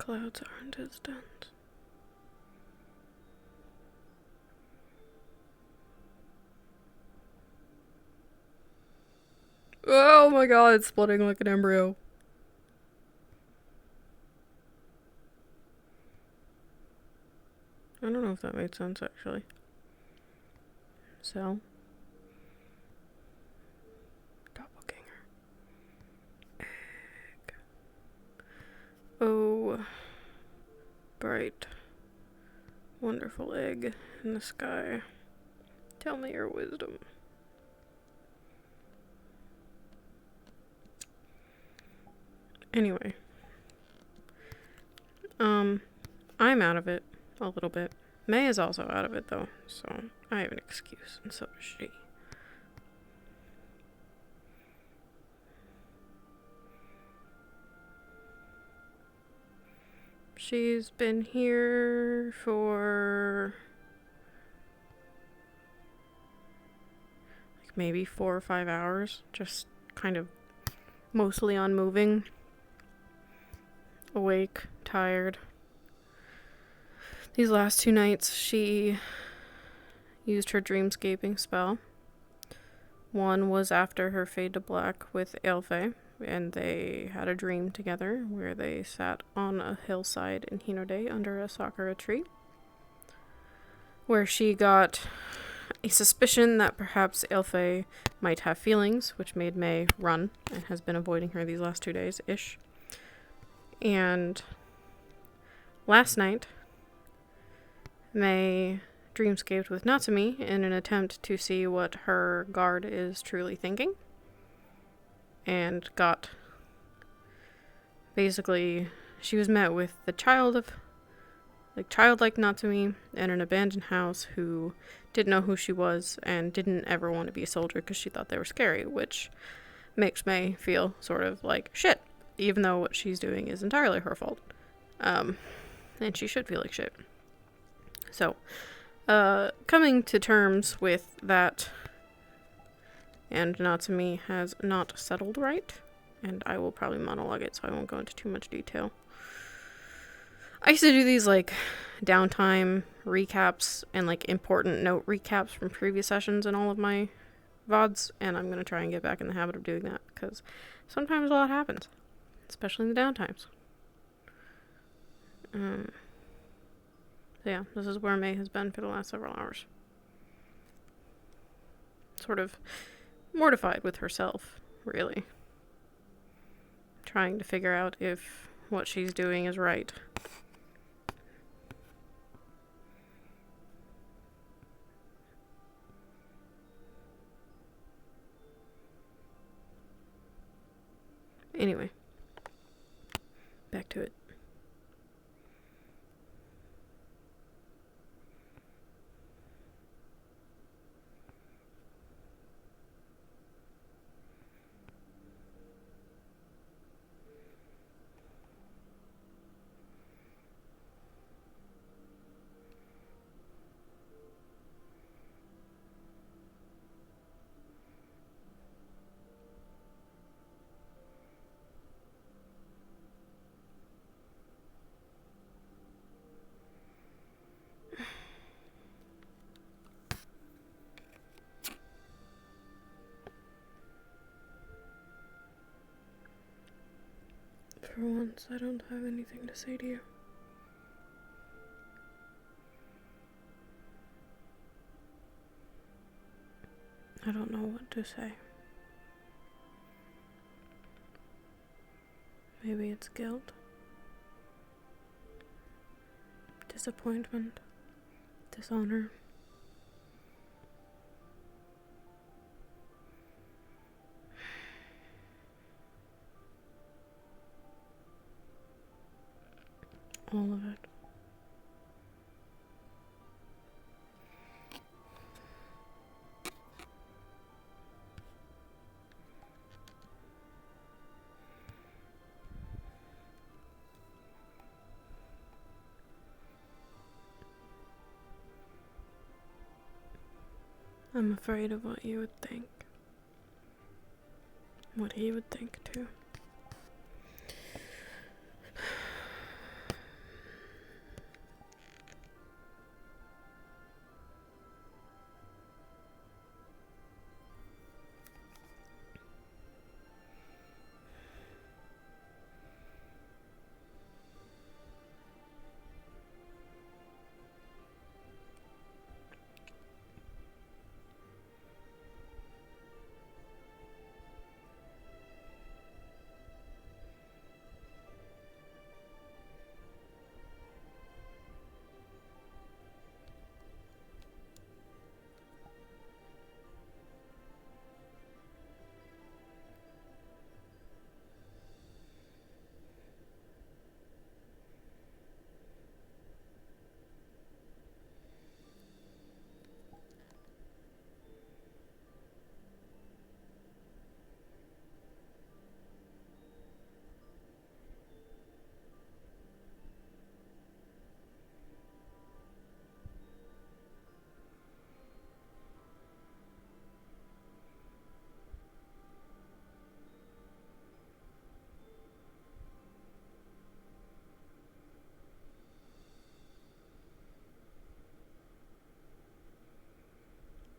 clouds aren't as dense. Oh my god, it's splitting like an embryo. I don't know if that made sense, actually. So. Doppelganger. Egg. Oh. Bright. Wonderful egg in the sky. Tell me your wisdom. Anyway. I'm out of it a little bit. May is also out of it though, so I have an excuse, and so does she. She's been here for like maybe 4 or 5 hours, just kind of mostly unmoving, awake, tired. These last 2 nights, she used her dreamscaping spell. One was after her fade to black with Aelfe, and they had a dream together where they sat on a hillside in Hinode under a sakura tree, where she got a suspicion that perhaps Aelfe might have feelings, which made May run and has been avoiding her these last 2 days-ish. And last night, May dreamscaped with Natsumi in an attempt to see what her guard is truly thinking. And got... Basically, she was met with the childlike Natsumi in an abandoned house who didn't know who she was and didn't ever want to be a soldier because she thought they were scary, which makes May feel sort of like shit, even though what she's doing is entirely her fault. And she should feel like shit. So, coming to terms with that, and Natsumi has not settled right, and I will probably monologue it, so I won't go into too much detail. I used to do these, like, downtime recaps and, like, important note recaps from previous sessions in all of my VODs, and I'm going to try and get back in the habit of doing that, because sometimes a lot happens, especially in the downtimes. So yeah, this is where May has been for the last several hours. Sort of mortified with herself, really. Trying to figure out if what she's doing is right. Anyway, back to it. For once, I don't have anything to say to you. I don't know what to say. Maybe it's guilt, disappointment, dishonor. All of it. I'm afraid of what you would think. What he would think, too.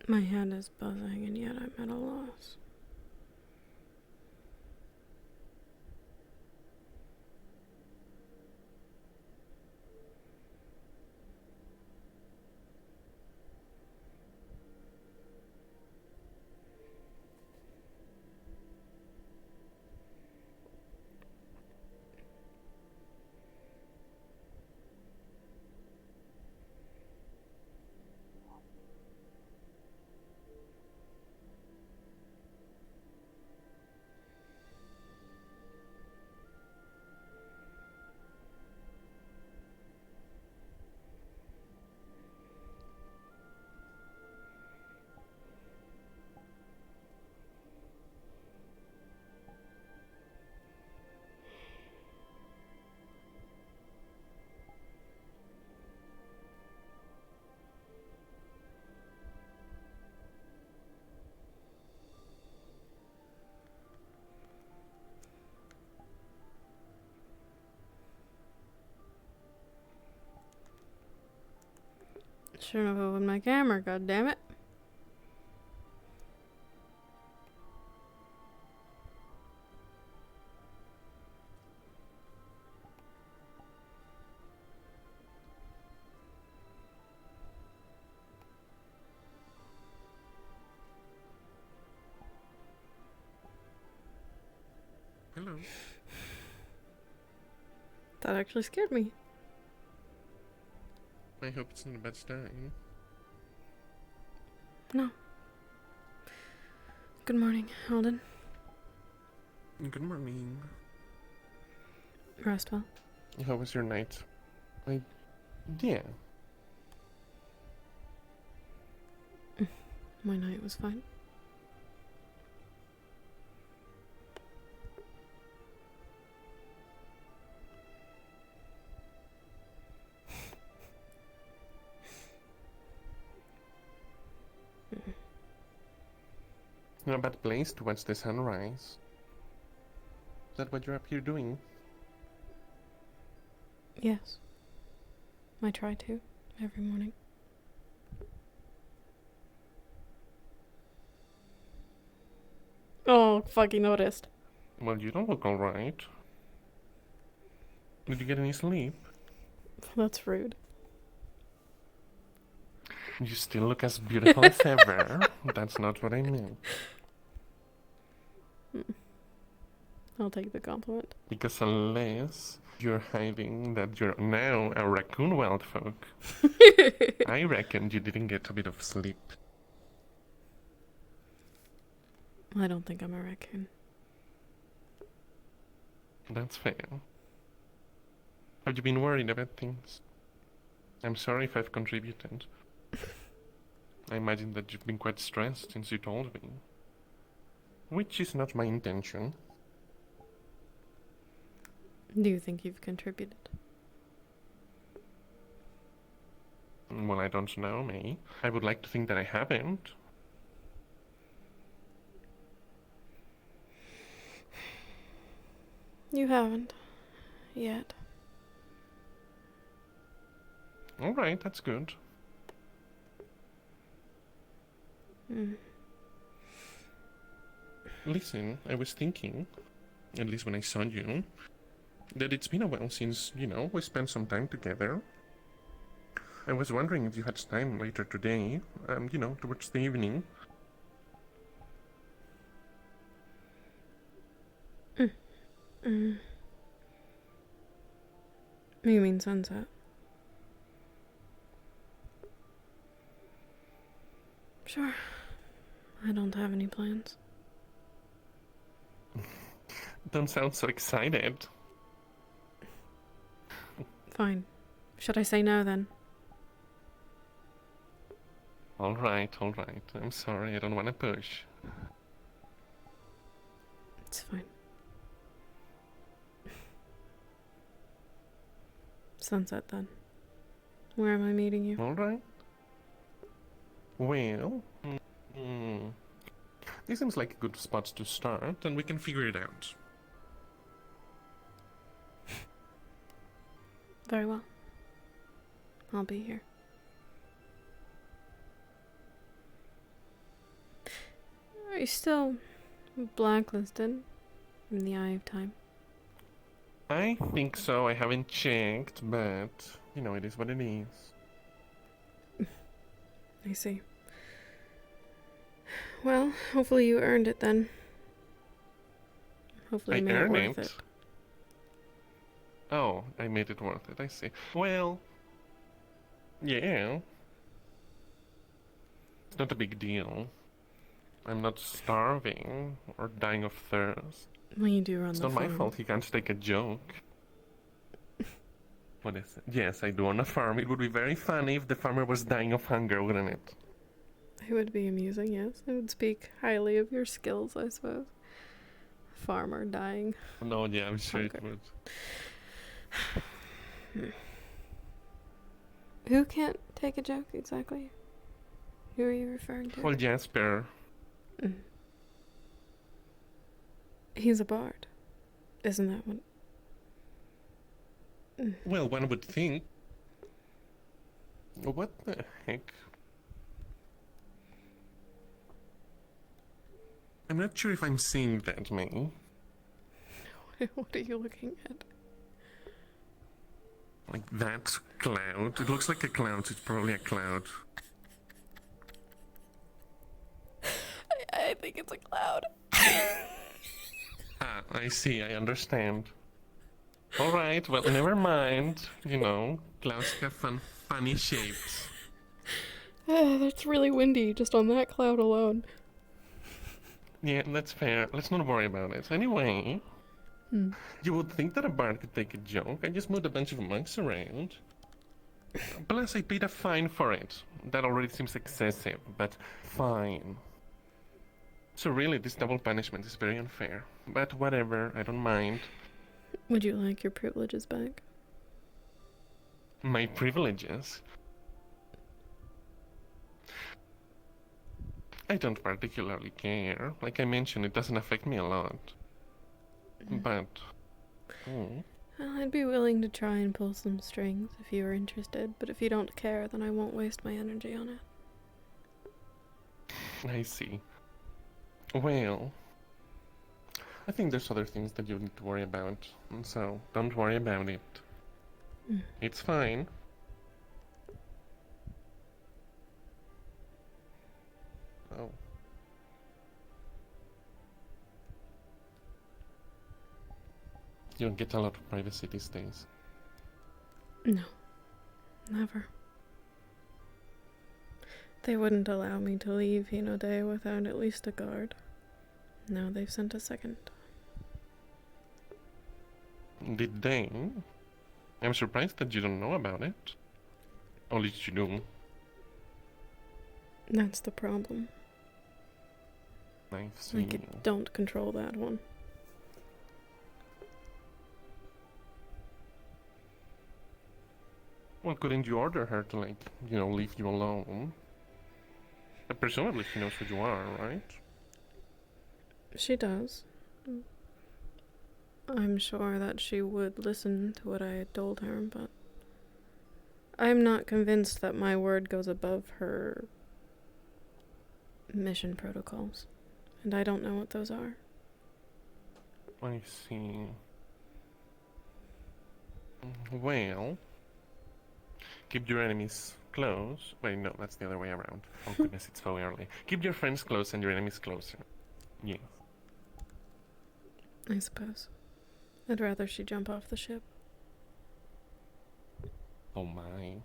My head is buzzing, and yet I'm at a loss. Shouldn't have opened my camera, goddammit. Hello. That actually scared me. I hope it's not a bad time. No. Good morning, Alden. Good morning. Rest well. How was your night? Yeah. My night was fine. Not a bad place to watch the sunrise. Is that what you're up here doing? Yes. I try to, every morning. Oh, fucking noticed. Well, you don't look alright. Did you get any sleep? That's rude. You still look as beautiful as ever. That's not what I meant. I'll take the compliment. Because unless you're hiding that you're now a raccoon wild folk, I reckon you didn't get a bit of sleep. I don't think I'm a raccoon. That's fair. Have you been worried about things? I'm sorry if I've contributed. I imagine that you've been quite stressed since you told me. Which is not my intention. Do you think you've contributed? Well, I don't know, May. I would like to think that I haven't. You haven't. Yet. Alright, that's good. Listen, I was thinking, at least when I saw you, that it's been a while since, we spent some time together. I was wondering if you had time later today, towards the evening. You mean sunset? Sure. I don't have any plans. Don't sound so excited. Fine. Should I say no then? Alright. I'm sorry, I don't want to push. It's fine. Sunset then. Where am I meeting you? Alright. Well, this seems like a good spot to start, and we can figure it out. Very well. I'll be here. Are you still blacklisted in the eye of time? I think so. I haven't checked, but you know, it is what it is. I see. Well, hopefully you earned it then. Hopefully I you made it earned worth it. it. Oh, I made it worth it. I see. Well, yeah. It's not a big deal. I'm not starving or dying of thirst. Well, you do run It's the not my farm. fault he can't take a joke. What is it? Yes, I do on a farm. It would be very funny if the farmer was dying of hunger, wouldn't it? It would be amusing, yes. It would speak highly of your skills, I suppose. Farmer dying. No, yeah, I'm sure Hunger. it would. Who can't take a joke exactly? Who are you referring to? Well, Jasper. Mm. He's a bard. Isn't that what? Well, one would think. What the heck? I'm not sure if I'm seeing that, May. What are you looking at? Like that cloud. It looks like a cloud, so it's probably a cloud. I think it's a cloud. Ah, I see, I understand. Alright, well, never mind. You know, clouds have funny shapes. That's really windy just on that cloud alone. Yeah, that's fair. Let's not worry about it. Anyway, you would think that a bard could take a joke. I just moved a bunch of monks around. Plus, I paid a fine for it. That already seems excessive, but fine. So really, this double punishment is very unfair. But whatever, I don't mind. Would you like your privileges back? My privileges? I don't particularly care. Like I mentioned, it doesn't affect me a lot. But... Well, I'd be willing to try and pull some strings if you were interested, but if you don't care, then I won't waste my energy on it. I see. Well... I think there's other things that you need to worry about, so don't worry about it. It's fine. Oh. You don't get a lot of privacy these days. No. Never. They wouldn't allow me to leave Hinode without at least a guard. Now they've sent a second. Did they? I'm surprised that you don't know about it. Or at least you do. That's the problem. I see. I don't control that one. Well, couldn't you order her to, like, you know, leave you alone? Presumably she knows who you are, right? She does. I'm sure that she would listen to what I had told her, but I'm not convinced that my word goes above her mission protocols. And I don't know what those are. I see. Well, keep your enemies close. Wait, no, that's the other way around. Oh goodness, it's so early. Keep your friends close and your enemies closer. Yes. I suppose. I'd rather she jump off the ship. Oh my.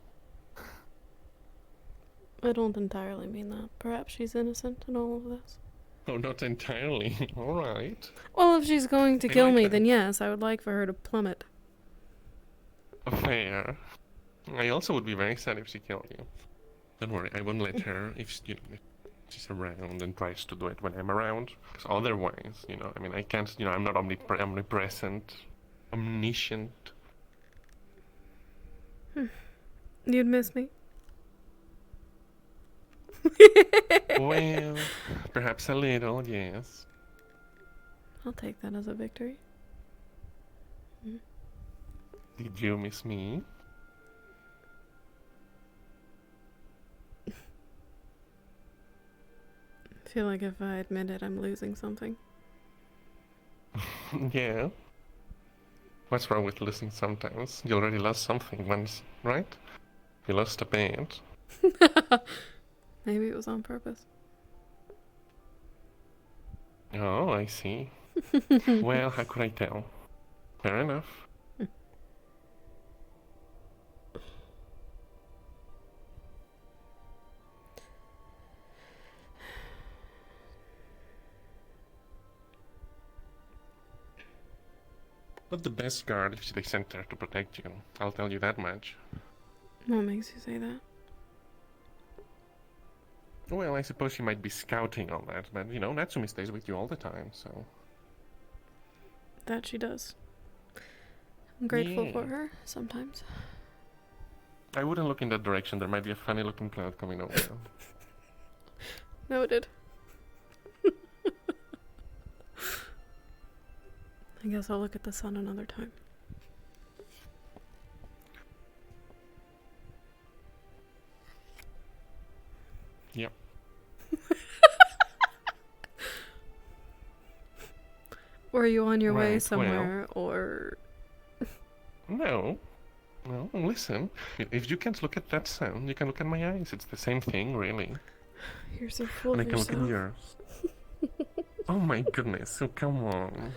I don't entirely mean that. Perhaps she's innocent in all of this. Oh, not entirely. Alright. Well, if she's going to I kill like me, that. then yes, I would like for her to plummet. Fair. I also would be very sad if she killed you. Don't worry, I won't let her if she, if she's around and tries to do it when I'm around. Because otherwise, you know, I mean, I can't, you know, I'm not omnipresent, omniscient. You'd miss me? Well, perhaps a little, yes. I'll take that as a victory. Did you miss me? feel like if I admit it, I'm losing something. Yeah. What's wrong with losing sometimes? You already lost something once, right? You lost a bit. Maybe it was on purpose. Oh, I see. Well, how could I tell? Fair enough. Not the best guard if they sent there to protect you. I'll tell you that much. What makes you say that? Well, I suppose she might be scouting all that, but Natsumi stays with you all the time, so. That she does. I'm grateful Yeah. for her sometimes. I wouldn't look in that direction. There might be a funny looking cloud coming over. Noted. I guess I'll look at the sun another time. Yep. Were you on your way Right, somewhere, or... No. No, listen. If you can't look at that sun, you can look at my eyes. It's the same thing, really. You're so full And I of can look yourself. at yours. Oh my goodness, oh, come on.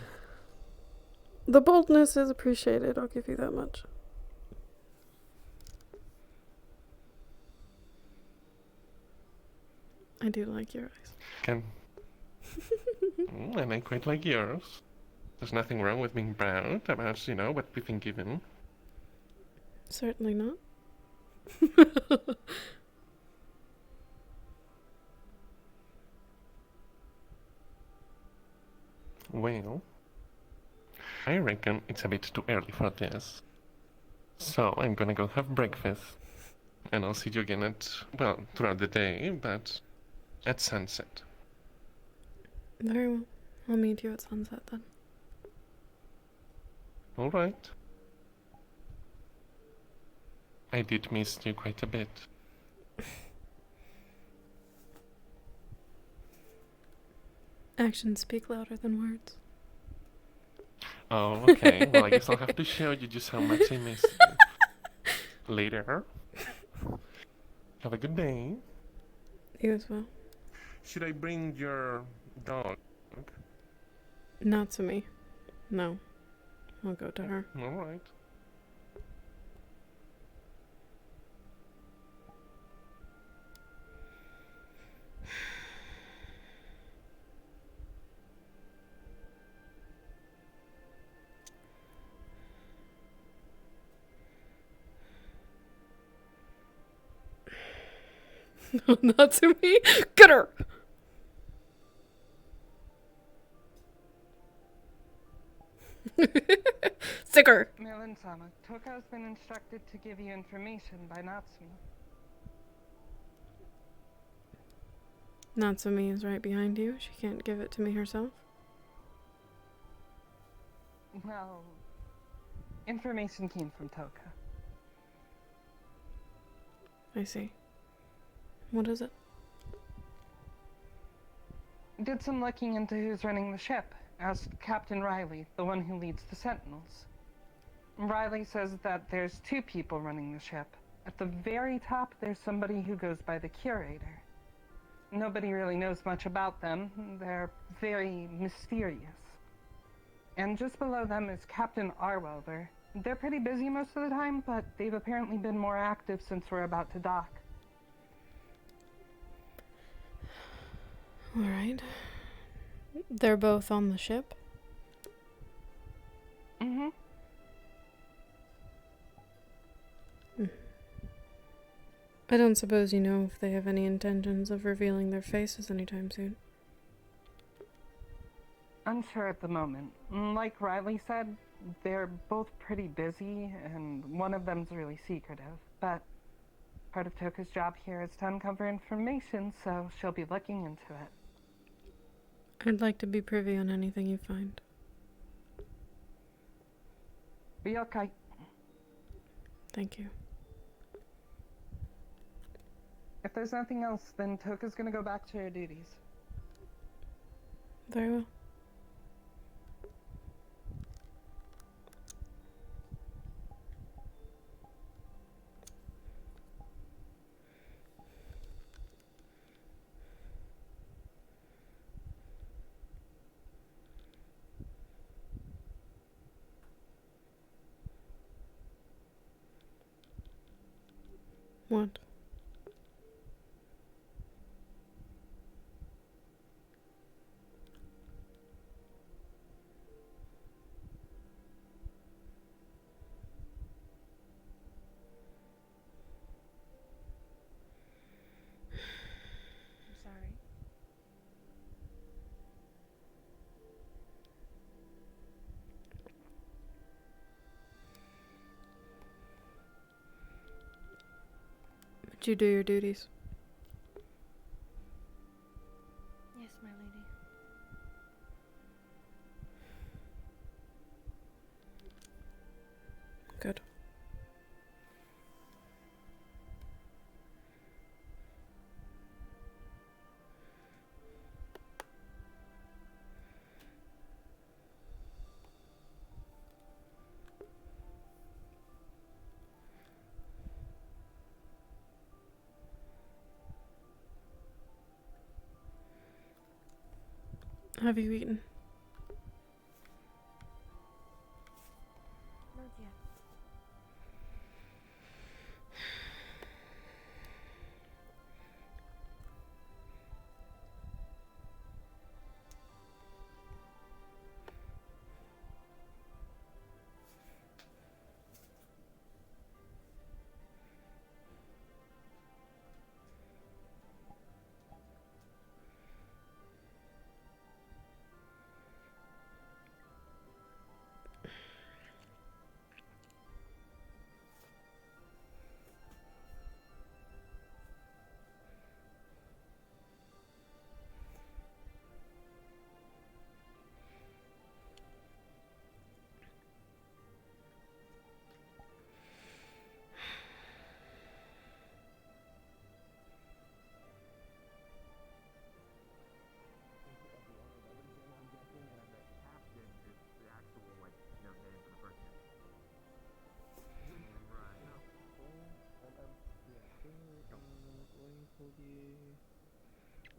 The boldness is appreciated, I'll give you that much. I do like your eyes. And I quite like yours. There's nothing wrong with being proud about, what we've been given. Certainly not. Well, I reckon it's a bit too early for this. So I'm gonna go have breakfast. And I'll see you again throughout the day, but at sunset. Very well. I'll meet you at sunset then. All right. I did miss you quite a bit. Actions speak louder than words. Oh, okay. Well, I guess I'll have to show you just how much I missed you. Later. Have a good day. You as well. Should I bring your dog? Not to me. No. I'll go to her. All right. No, not to me. Get her! Sicker! Milan-sama, Toka has been instructed to give you information by Natsumi. Natsumi is right behind you. She can't give it to me herself. Well, information came from Toka. I see. What is it? Did some looking into who's running the ship. Asked Captain Riley, the one who leads the Sentinels. Riley says that there's 2 people running the ship. At the very top, there's somebody who goes by the Curator. Nobody really knows much about them. They're very mysterious. And just below them is Captain Arwelder. They're pretty busy most of the time, but they've apparently been more active since we're about to dock. Alright. They're both on the ship? Mm-hmm. I don't suppose you know if they have any intentions of revealing their faces anytime soon. Unsure at the moment. Like Riley said, they're both pretty busy, and one of them's really secretive. But part of Toka's job here is to uncover information, so she'll be looking into it. I'd like to be privy on anything you find. Be okay. Thank you. If there's nothing else, then Toka's gonna go back to her duties. Very well. What? I'm sorry. Would you do your duties? Yes, my lady. Good. Have you eaten? Not yet.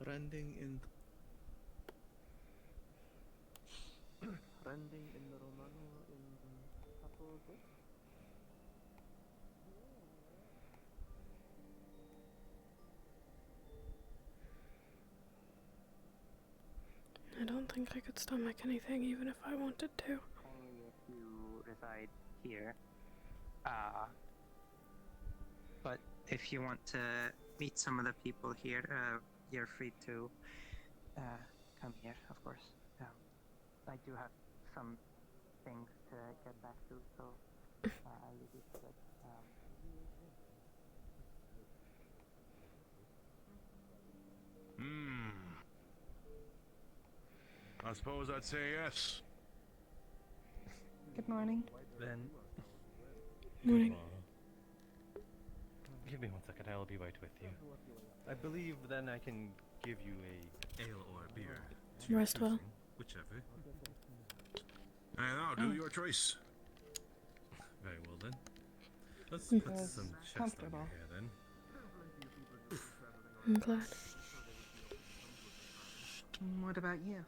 Rending in Rending in the Romano in Capo. I don't think I could stomach anything even if I wanted to. Only if you reside here. But if you want to meet some of the people here, you're free to come here, of course. I do have some things to get back to, so I leave you to it. I suppose I'd say yes. Good morning. Then Morning. Give me 1 second, I'll be right with you. I believe then I can give you a ale or a beer. to your Rest well. choosing, whichever. And I'll do your choice. Very well then. Let's Mm. put Yes, some chest on comfortable. your hair then. I'm glad. What about you?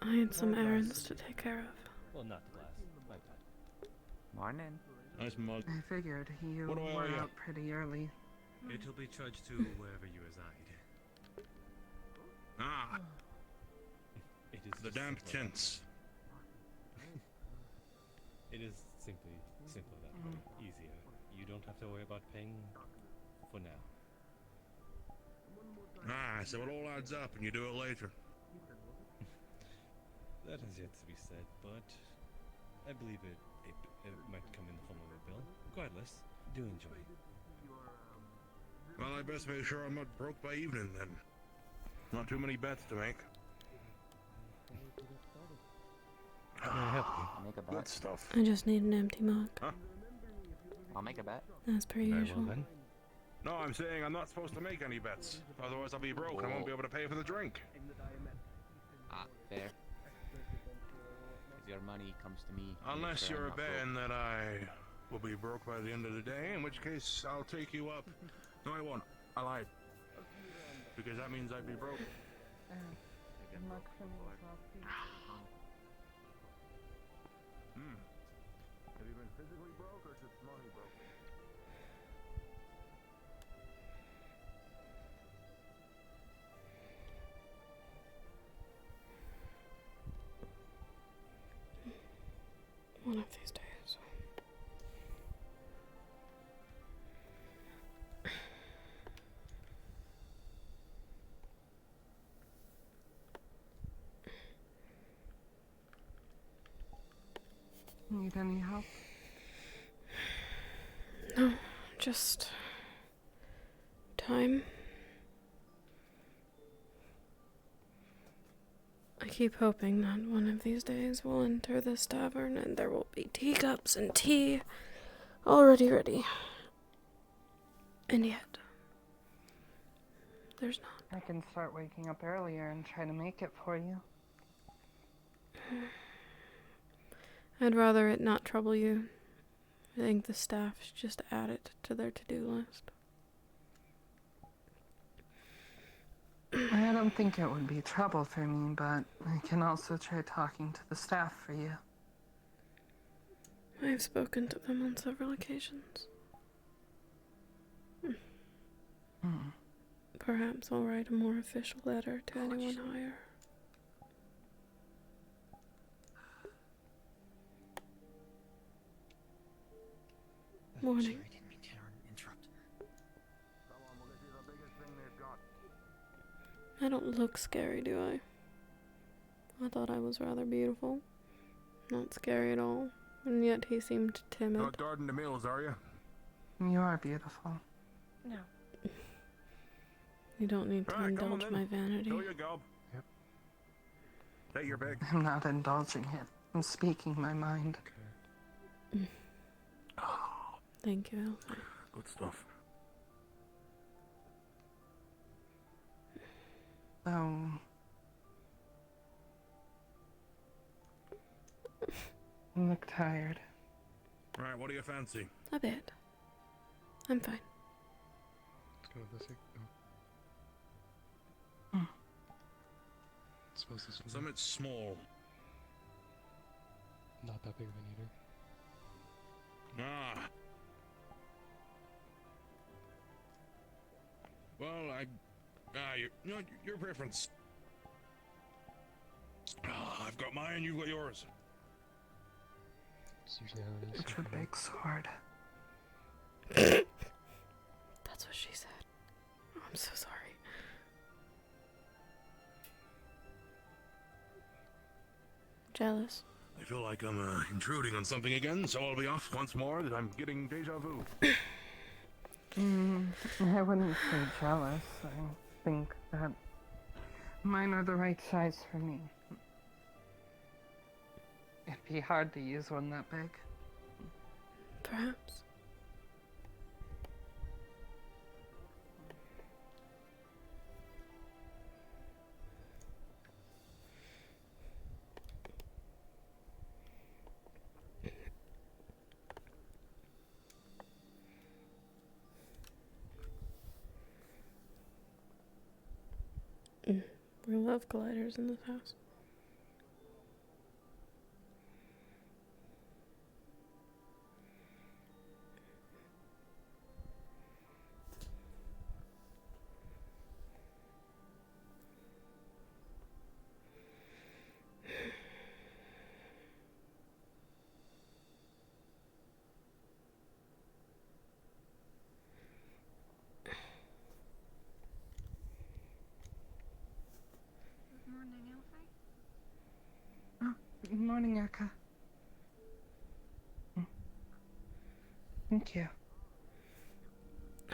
I had some errands to take care of. Well, not the glass. My bad. Morning. Nice mug. I figured you What do I owe were you? out pretty early. It'll be charged to wherever you reside. Ah, It is the just damp simpler that tents. way. It is simpler that way. Easier. You don't have to worry about paying for now. Ah, so it all adds up and you do it later. That has yet to be said, but I believe it might come in the form of a bill. Regardless, do enjoy. Well, I best make sure I'm not broke by evening then. Not too many bets to make. May I help you? I'll make a Good bet. stuff. I just need an empty mug, I'll make a bet. as per Very well usual. then. No, I'm saying I'm not supposed to make any bets. Otherwise I'll be broke and I won't be able to pay for the drink. Ah, fair. If your money comes to me, make Unless sure I'm you're not betting that I will be broke by the end of the day, in which case I'll take you up. No, I won't. I lied. Because that means I'd be broke. Good luck for me as well, please. Have you been physically broke or just money broke? One of these days. Need any help? No, just time. I keep hoping that one of these days we'll enter this tavern and there will be teacups and tea already ready. And yet, there's not. I can start waking up earlier and try to make it for you. I'd rather it not trouble you. I think the staff should just add it to their to-do list. I don't think it would be trouble for me, but I can also try talking to the staff for you. I've spoken to them on several occasions. Perhaps I'll write a more official letter to anyone higher. Morning. Sorry, I didn't mean to interrupt. Come on, we'll get you the biggest thing they've got. I don't look scary, do I? I thought I was rather beautiful. Not scary at all. And yet he seemed timid. Not Darden the Mills, are you? You are beautiful. No. You don't need to Alright, come on indulge then. my vanity. Fill your gob. Yep. Take your pick. I'm not indulging it. I'm speaking my mind. Thank you, Elsa. Good stuff. So... you look tired. Right, what do you fancy? A bit. I'm fine. Let's go with this. Suppose this one. Something small. Not that big of an eater. Ah. Well, your preference. I've got mine, you've got yours. It's usually how it is. It's a big sword. That's what she said. Oh, I'm so sorry. Jealous. I feel like I'm intruding on something again, so I'll be off once more that I'm getting deja vu. I wouldn't say jealous. I think that mine are the right size for me. It'd be hard to use one that big. Perhaps. We love gliders in this house. Morning, Alfie. Oh, good morning, Eka. Thank you.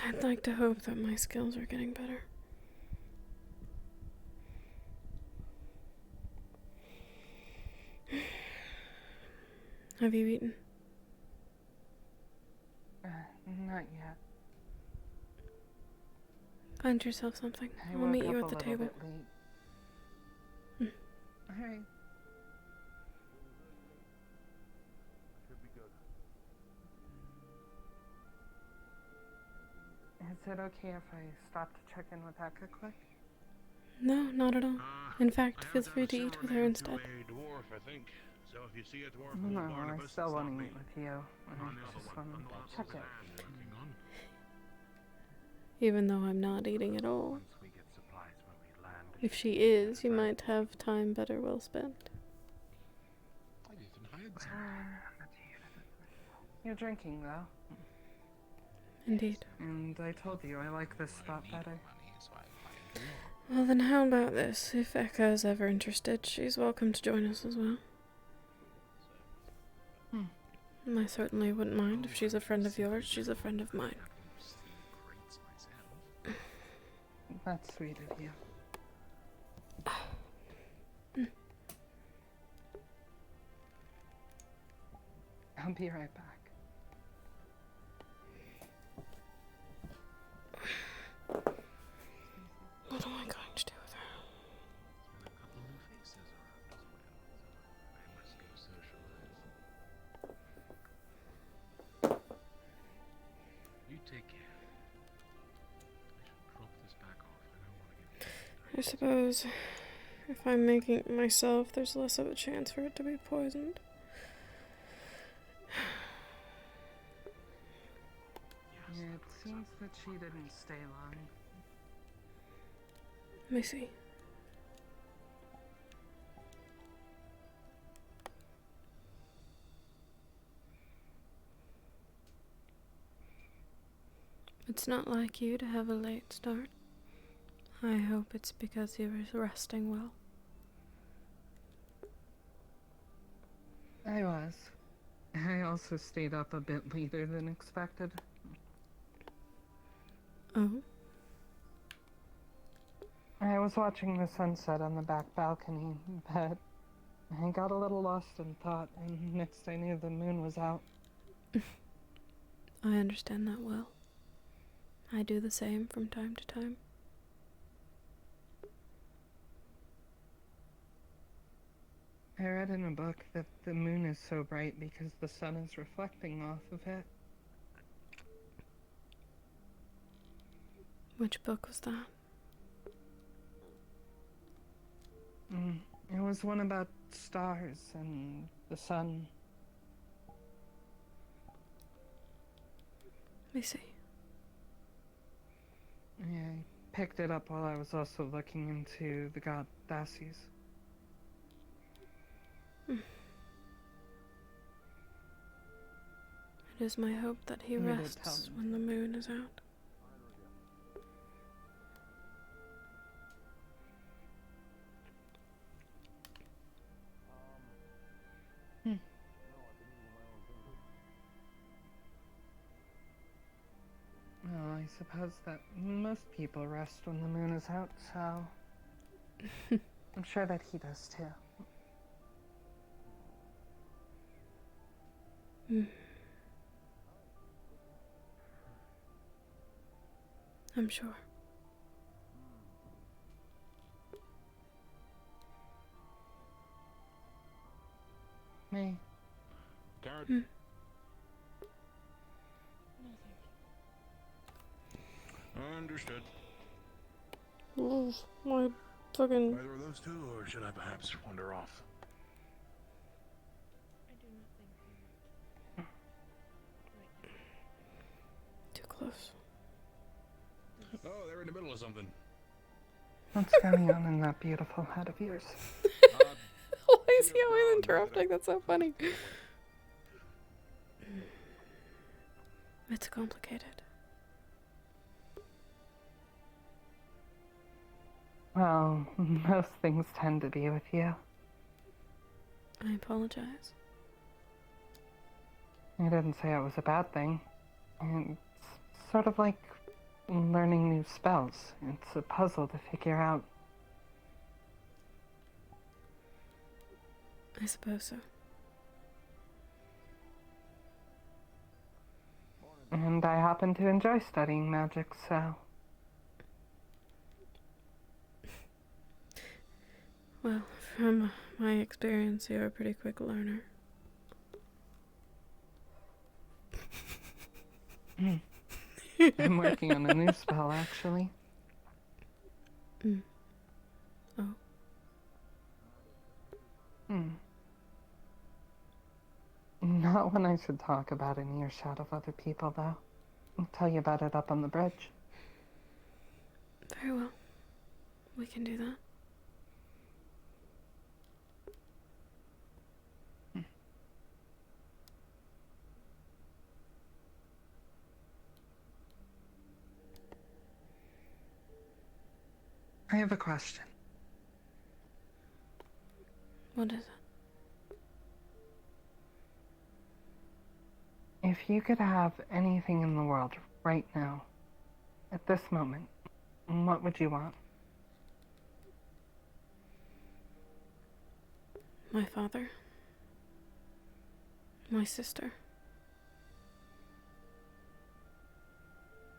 I'd like to hope that my skills are getting better. Have you eaten? Not yet. Find yourself something. I I'll woke meet you up at the a little table. bit late. Alright. Should be good. Is it okay if I stop to check in with Eka quick? No, not at all. In fact, I feel have to have free a to eat similar with her name instead. to a dwarf, I think. So if you see a dwarf No, called I Barnabas, still it's want not to me. eat with you. I On the other just one, want on the to last check one it. I'm working on. Even though I'm not eating at all. Once we get supplies where we land. If she is, you might have time better well spent. I even hired some. You're drinking, though. Indeed. And I told you I like this spot better. Well then how about this? If Eka is ever interested, she's welcome to join us as well. I certainly wouldn't mind. If she's a friend of yours, she's a friend of mine. That's sweet of you. I'll be right back. What am I going to do with her? You take care. I should drop this back off. I don't want to get. I suppose if I'm making it myself, there's less of a chance for it to be poisoned. Yeah, it seems that she didn't stay long. Let me see. It's not like you to have a late start. I hope it's because you were resting well. I was. I also stayed up a bit later than expected. Oh? I was watching the sunset on the back balcony, but I got a little lost in thought, and next I knew the moon was out. I understand that well. I do the same from time to time. I read in a book that the moon is so bright because the sun is reflecting off of it. Which book was that? It was one about stars and the sun. Let me see. I picked it up while I was also looking into the god Thassis. It is my hope that he You did tell rests me. when the moon is out. Well, I suppose that most people rest when the moon is out, so I'm sure that he does too. I'm sure. Me. Garrett. Understood. Oh, my fucking... Either of those two, or should I perhaps wander off? Too close. Oh, they're in the middle of something. What's going on in that beautiful head of yours? Why is he always interrupting? That's so funny. It's complicated. Well, most things tend to be with you. I apologize. I didn't say it was a bad thing. It's sort of like learning new spells. It's a puzzle to figure out. I suppose so. And I happen to enjoy studying magic, so... Well, from my experience, you're a pretty quick learner. I'm working on a new spell, actually. Oh. Not one I should talk about in earshot of other people, though. I'll tell you about it up on the bridge. Very well. We can do that. I have a question. What is it? If you could have anything in the world right now, at this moment, what would you want? My father. My sister.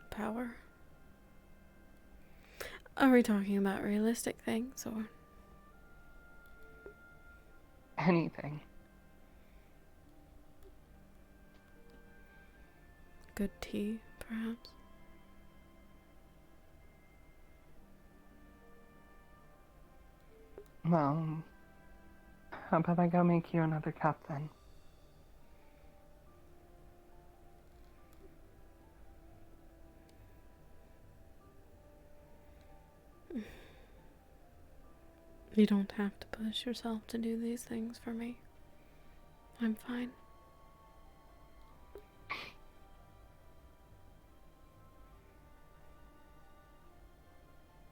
Power. Are we talking about realistic things or Anything. good tea, perhaps? Well, how about I go make you another cup then? You don't have to push yourself to do these things for me. I'm fine.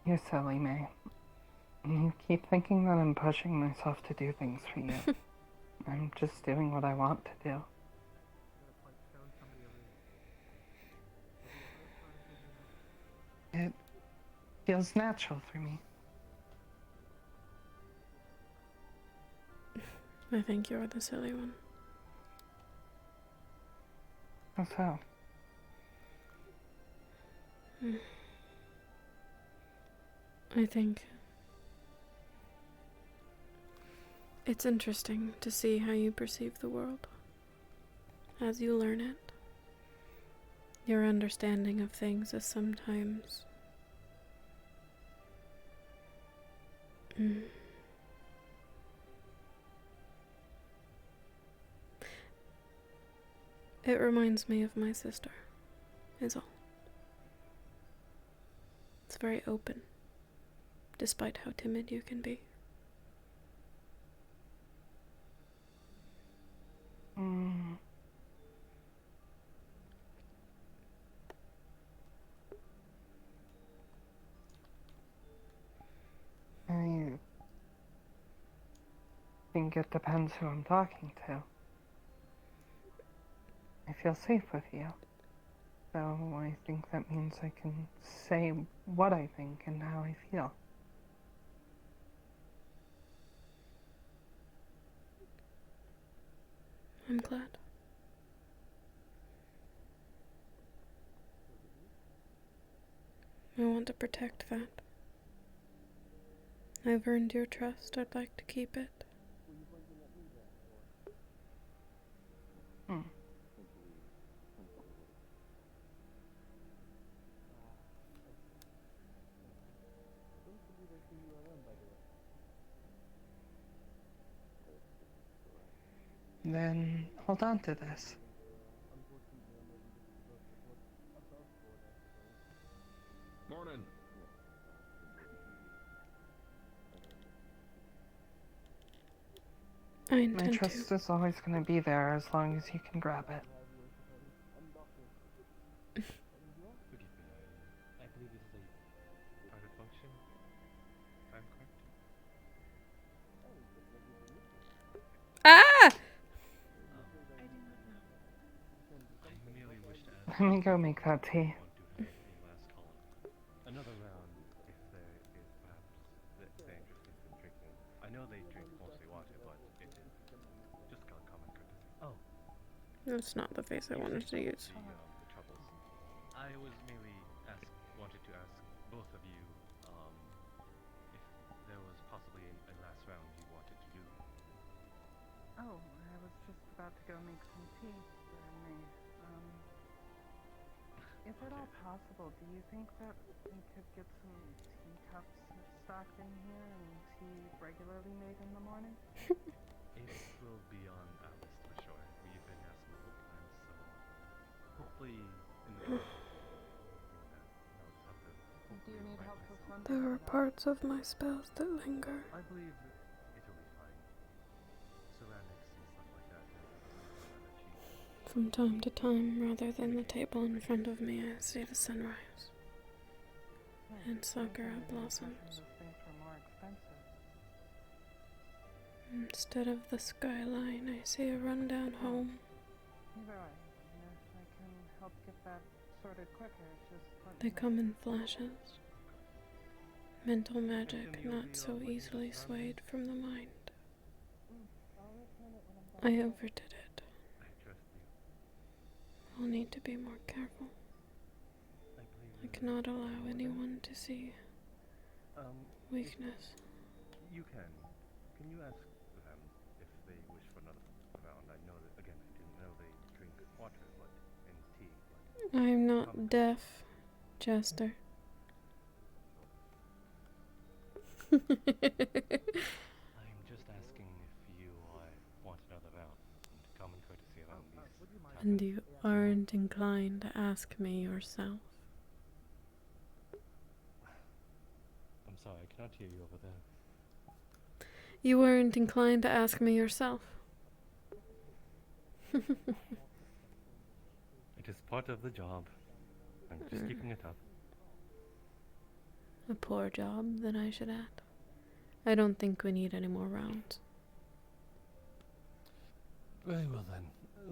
You're silly, May. You keep thinking that I'm pushing myself to do things for you. I'm just doing what I want to do. It feels natural for me. I think you're the silly one. How so? I think it's interesting to see how you perceive the world. As you learn it, your understanding of things is sometimes it reminds me of my sister, is all. It's very open, despite how timid you can be. I think it depends who I'm talking to. I feel safe with you. So I think that means I can say what I think and how I feel. I'm glad. I want to protect that. I've earned your trust. I'd like to keep it. Then hold on to this. Morning. I My intend trust is always going to be there as long as you can grab it. Forgive me, I believe this is a private function, if I'm correct. Ah! I merely wish to ask. Let me go make that tea. Want to have a last call. Another round, if there is perhaps the interest in drinking. I know they drink mostly water, but it is just common courtesy. Oh, That's not the face I wanted to use. the troubles. I was merely wanted to ask both of you, if there was possibly a last round Oh, I was just about to go make some tea for me. If at all possible, do you think that we could get some teacups stocked in here and tea regularly made in the morning? It will be on our list for sure. We've been asked multiple times, so hopefully in the future. I'll just have to Do you need help with one? There are parts of my spells that linger. I believe it'll be fine. Ceramics and stuff like that is rather cheap. From time to time, rather than the table in front of me, I see the sunrise and sakura blossoms. Things were more expensive. Instead of the skyline, I see a rundown home. Either way, if I can help get that sorted quicker, just let They me know. come in flashes. Mental magic not so easily swayed from the mind. I overdid it. I trust you. I'll need to be more careful. I believe I cannot allow anyone to see weakness. You can. Can you ask them if they wish for another round? I know that, again, I didn't know they drink water and tea, but... I am not deaf, Jester. I'm just asking if you want another round and common courtesy around these And you aren't inclined to ask me yourself. I'm sorry, I cannot hear you over there. You weren't inclined to ask me yourself. It is part of the job. I'm just keeping it up. A poor job that I should add. I don't think we need any more rounds. Very well then.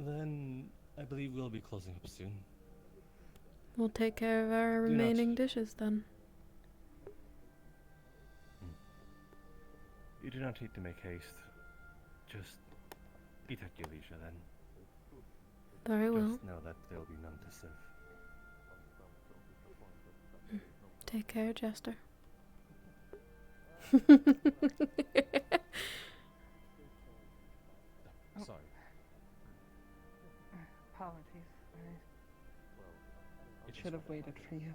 Then I believe we'll be closing up soon. We'll take care of our Do not- remaining dishes then. You do not need to make haste. Just eat at your leisure then. Very well. Just know that there will be none to serve. Take care, Jester. Sorry. Apologies. I should have waited for you.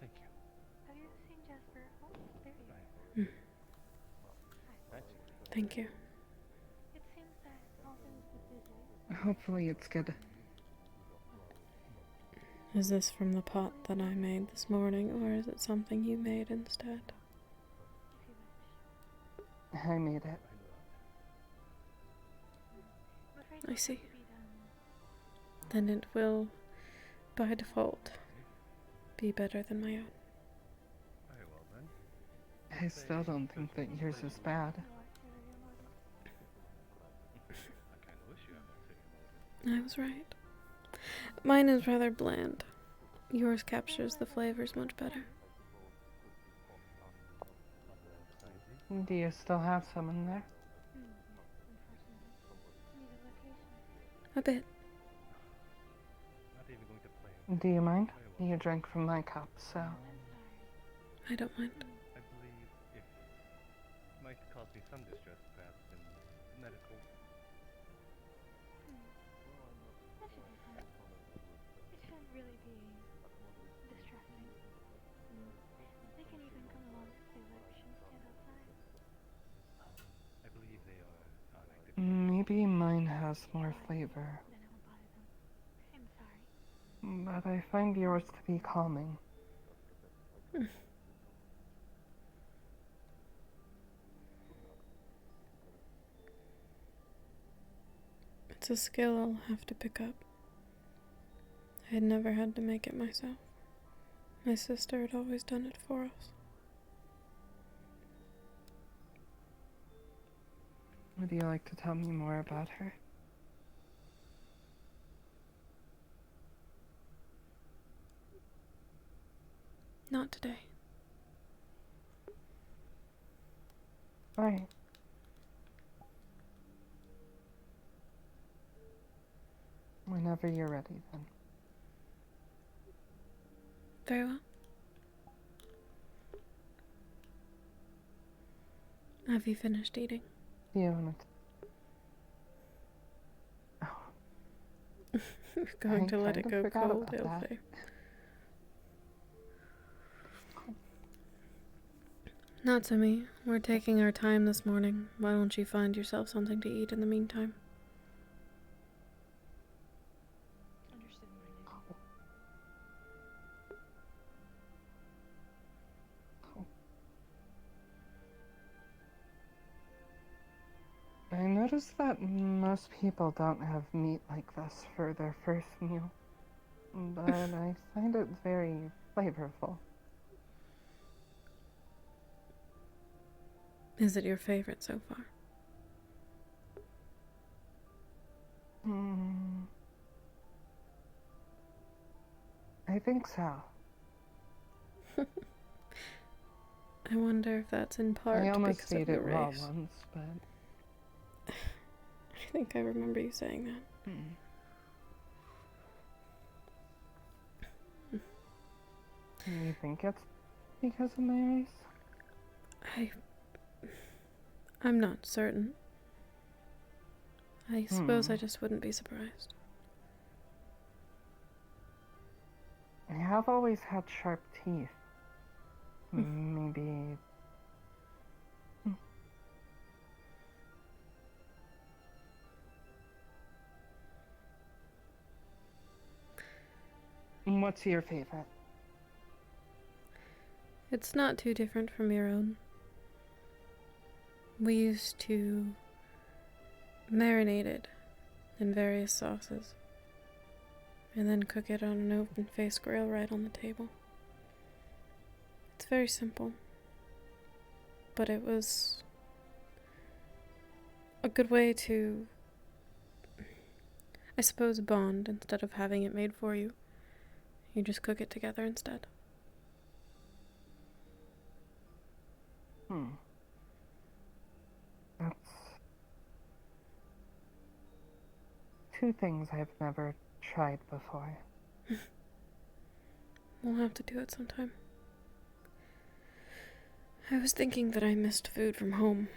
Thank you. Have you seen Jasper? Oh, there he is. Thank you. It seems that Alden's been busy. Hopefully it's good. Is this from the pot that I made this morning, or is it something you made instead? If you wish. I made it. I'm afraid I it see. has to be done. Then it will, by default, be better than my own. Very well then. I still don't think that yours is bad. I kind of wish you had that. I was right. Mine is rather bland. Yours captures the flavors much better. Do you still have some in there? Unfortunately. Need a location. A bit. Not even going to play. Do you mind? You drank from my cup, so... I'm sorry. I don't mind. I believe it might cause me some distress, perhaps, in medical. That should be fine. It shouldn't really be distressing. They can even come along if they wish and stand outside. I believe they are active. Maybe mine has more flavor. Then I won't bother them. I'm sorry. But I find yours to be calming. It's a skill I'll have to pick up. I had never had to make it myself. My sister had always done it for us. Would you like to tell me more about her? Not today. Alright. Whenever you're ready, then. Very well. Have you finished eating? Do you want to? You're going I to let kind it of go forgot cold, about that. Ilfe. Not to me. We're taking our time this morning. Why don't you find yourself something to eat in the meantime? Understood, my lady. I noticed that most people don't have meat like this for their first meal, but I find it very flavorful. Is it your favorite so far? I think so. I wonder if that's in part I almost because of ate your it raw race. once, but I think I remember you saying that. You think it's because of my race? I'm not certain. I suppose I just wouldn't be surprised. I have always had sharp teeth. Maybe. What's your favorite? It's not too different from your own. We used to marinate it in various sauces and then cook it on an open-faced grill right on the table. It's very simple, but it was a good way to, I suppose, bond instead of having it made for you. You just cook it together instead. That's two things I've never tried before. We'll have to do it sometime. I was thinking that I missed food from home.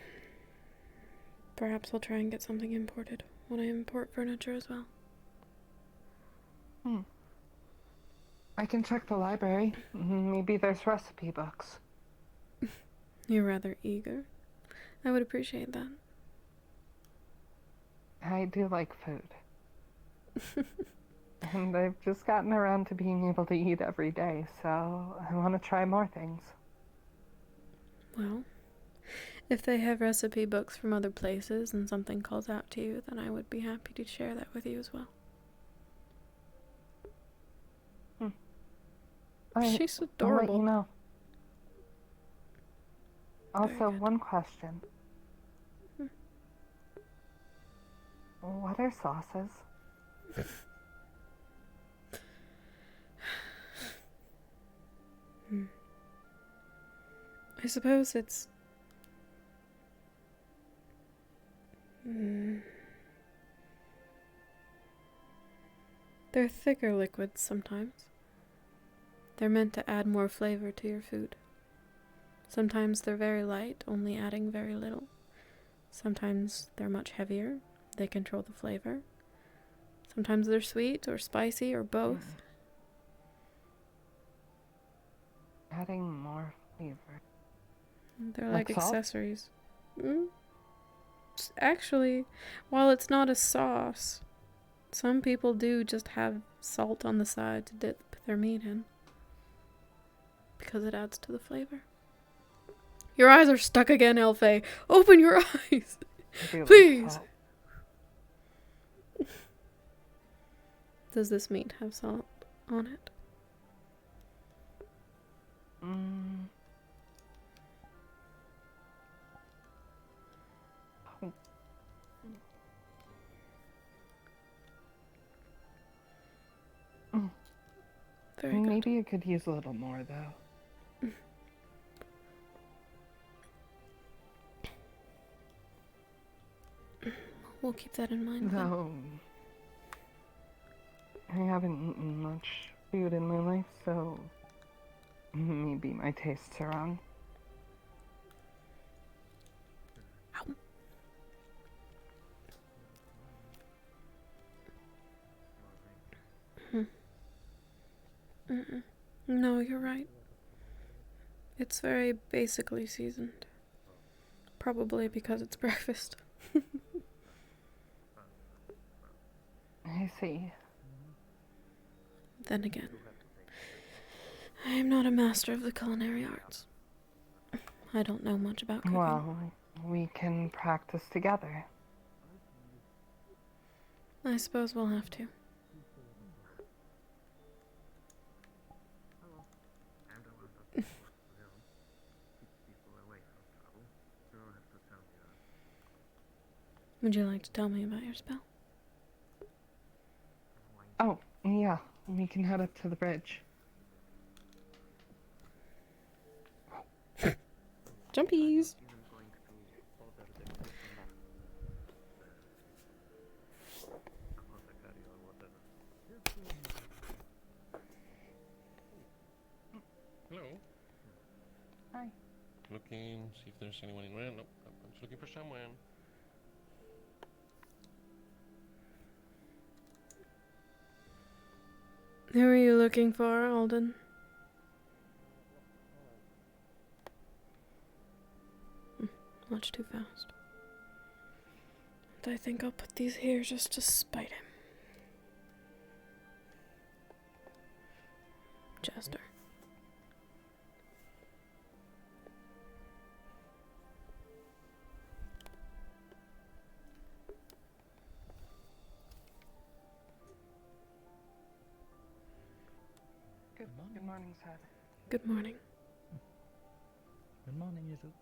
Perhaps I'll try and get something imported when I import furniture as well. I can check the library. Maybe there's recipe books. You're rather eager. I would appreciate that. I do like food. And I've just gotten around to being able to eat every day, so I want to try more things. Well, if they have recipe books from other places and something calls out to you, then I would be happy to share that with you as well. She's adorable. I'll let you know. Very Also, good. one question. What are sauces? I suppose it's... They're thicker liquids sometimes. They're meant to add more flavor to your food. Sometimes they're very light, only adding very little. Sometimes they're much heavier. They control the flavor. Sometimes they're sweet or spicy or both. Adding more flavor. They're like Like salt? accessories. Actually, while it's not a sauce, some people do just have salt on the side to dip their meat in. Because it adds to the flavor. Your eyes are stuck again, Elfie. Open your eyes. I do like Please. salt. Does this meat have salt on it? Very good. Maybe it could use a little more, though. We'll keep that in mind. Then. Though, I haven't eaten much food in my life, so maybe my tastes are wrong. No, you're right. It's very basically seasoned. Probably because it's breakfast. I see. Then again, I am not a master of the culinary arts. I don't know much about cooking. Well, we can practice together. I suppose we'll have to. Would you like to tell me about your spell? Oh, yeah. We can head up to the bridge. Jumpies! Hello. Hi. Looking, see if there's anyone in around. Nope, I'm just looking for someone. Who are you looking for, Alden? Much too fast. And I think I'll put these here just to spite him. Jester. Good morning, Sad. Good morning. Good morning, YouTube.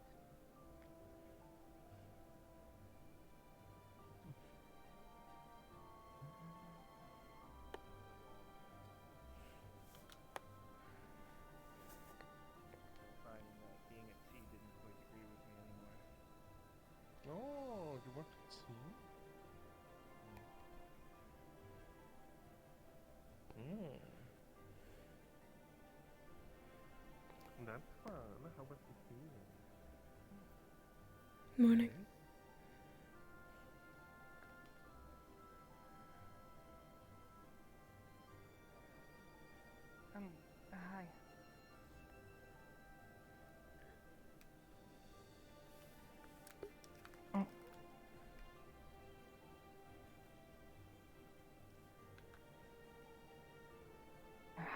Being at sea didn't quite agree with me anymore. Oh, you worked at sea? Mm. That's fun. How about the sea? Morning. Hi.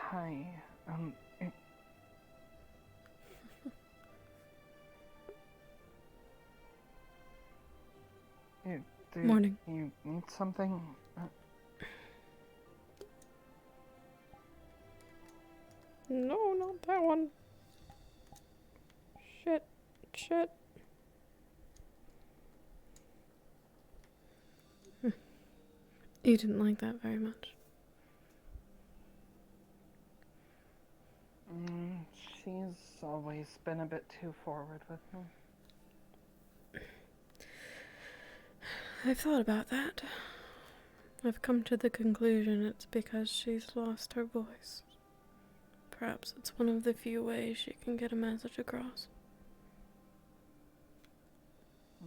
Hi. Morning. You need something? No, not that one. Shit. Shit. You didn't like that very much. She's always been a bit too forward with me. I've thought about that. I've come to the conclusion it's because she's lost her voice. Perhaps it's one of the few ways she can get a message across.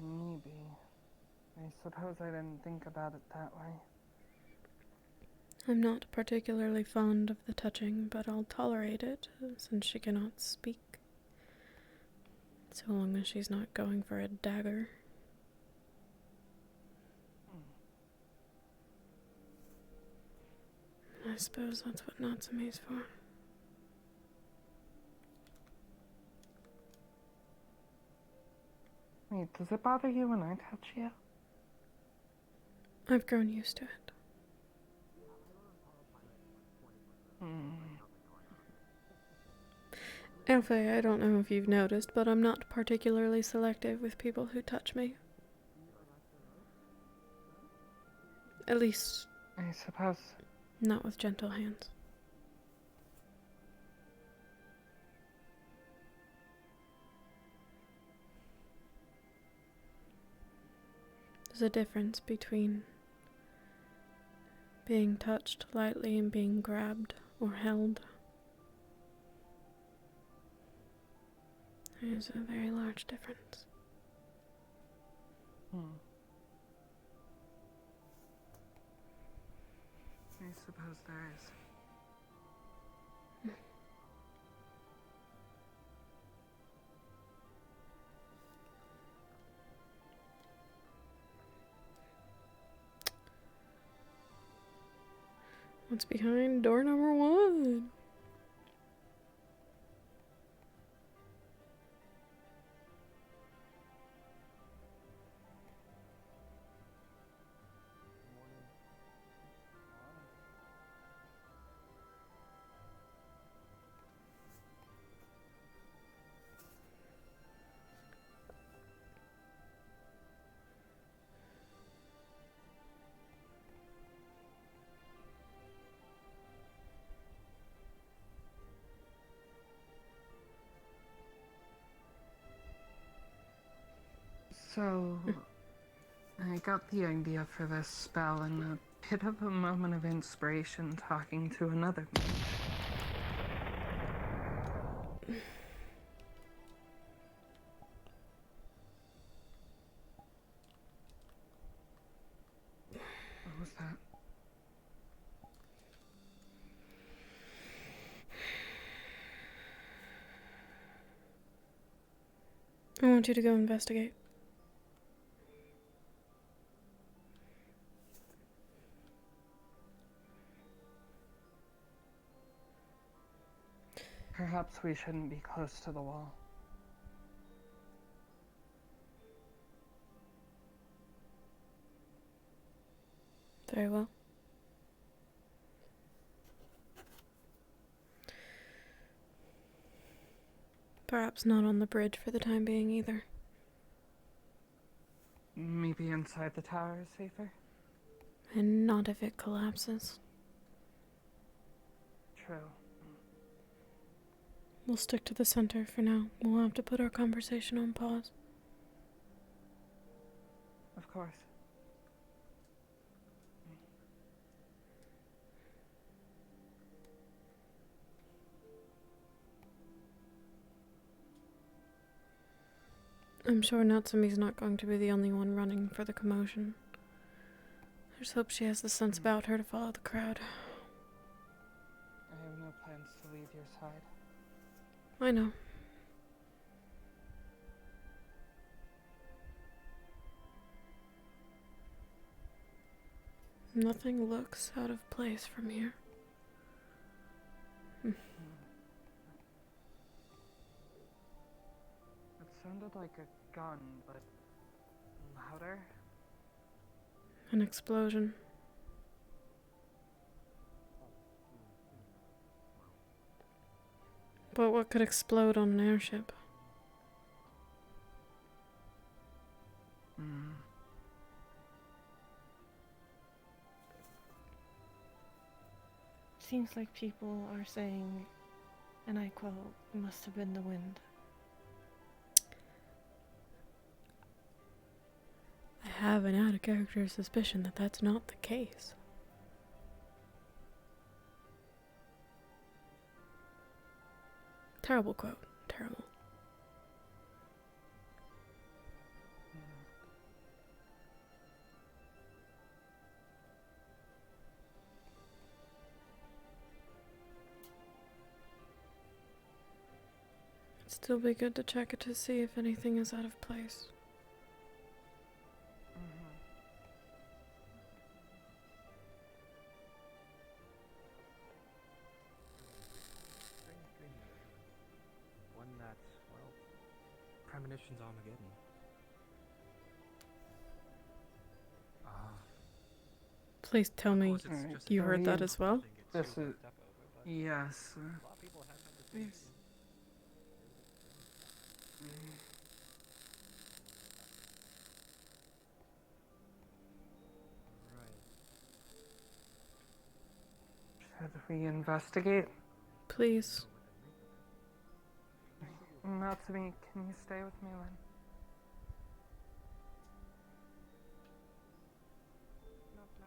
Maybe. I suppose I didn't think about it that way. I'm not particularly fond of the touching, but I'll tolerate it, since she cannot speak. So long as she's not going for a dagger. I suppose that's what Natsume's for. Wait, does it bother you when I touch you? I've grown used to it. Alfie, I don't know if you've noticed, but I'm not particularly selective with people who touch me. At least, I suppose. not with gentle hands. There's a difference between being touched lightly and being grabbed or held. There's a very large difference. I suppose there is. What's behind door number 1? So, I got the idea for this spell in a bit of a moment of inspiration talking to another man. What was that? I want you to go investigate. Perhaps we shouldn't be close to the wall. Very well. Perhaps not on the bridge for the time being either. Maybe inside the tower is safer? And not if it collapses. True. We'll stick to the center for now. We'll have to put our conversation on pause. Of course. I'm sure Natsumi's not going to be the only one running for the commotion. I just hope she has the sense about her to follow the crowd. I have no plans to leave your side. I know. Nothing looks out of place from here. It sounded like a gun, but louder. An explosion. But what could explode on an airship? Seems like people are saying, and I quote, must have been the wind. I have an out-of-character suspicion that that's not the case. Terrible quote. Terrible. It'd still be good to check it to see if anything is out of place. One that's, well, premonitions Armageddon. Please tell me you heard that as well? This is... Yes. Yes. Should we investigate? Please. Natsumi, can you stay with me, Lynn?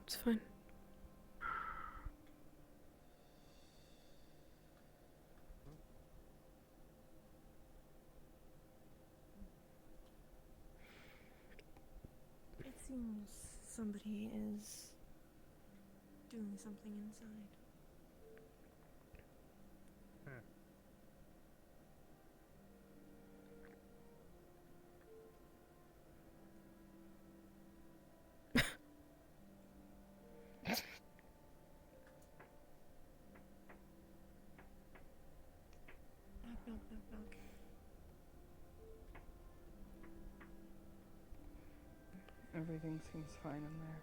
It's fine. It seems somebody is doing something inside. Everything seems fine in there.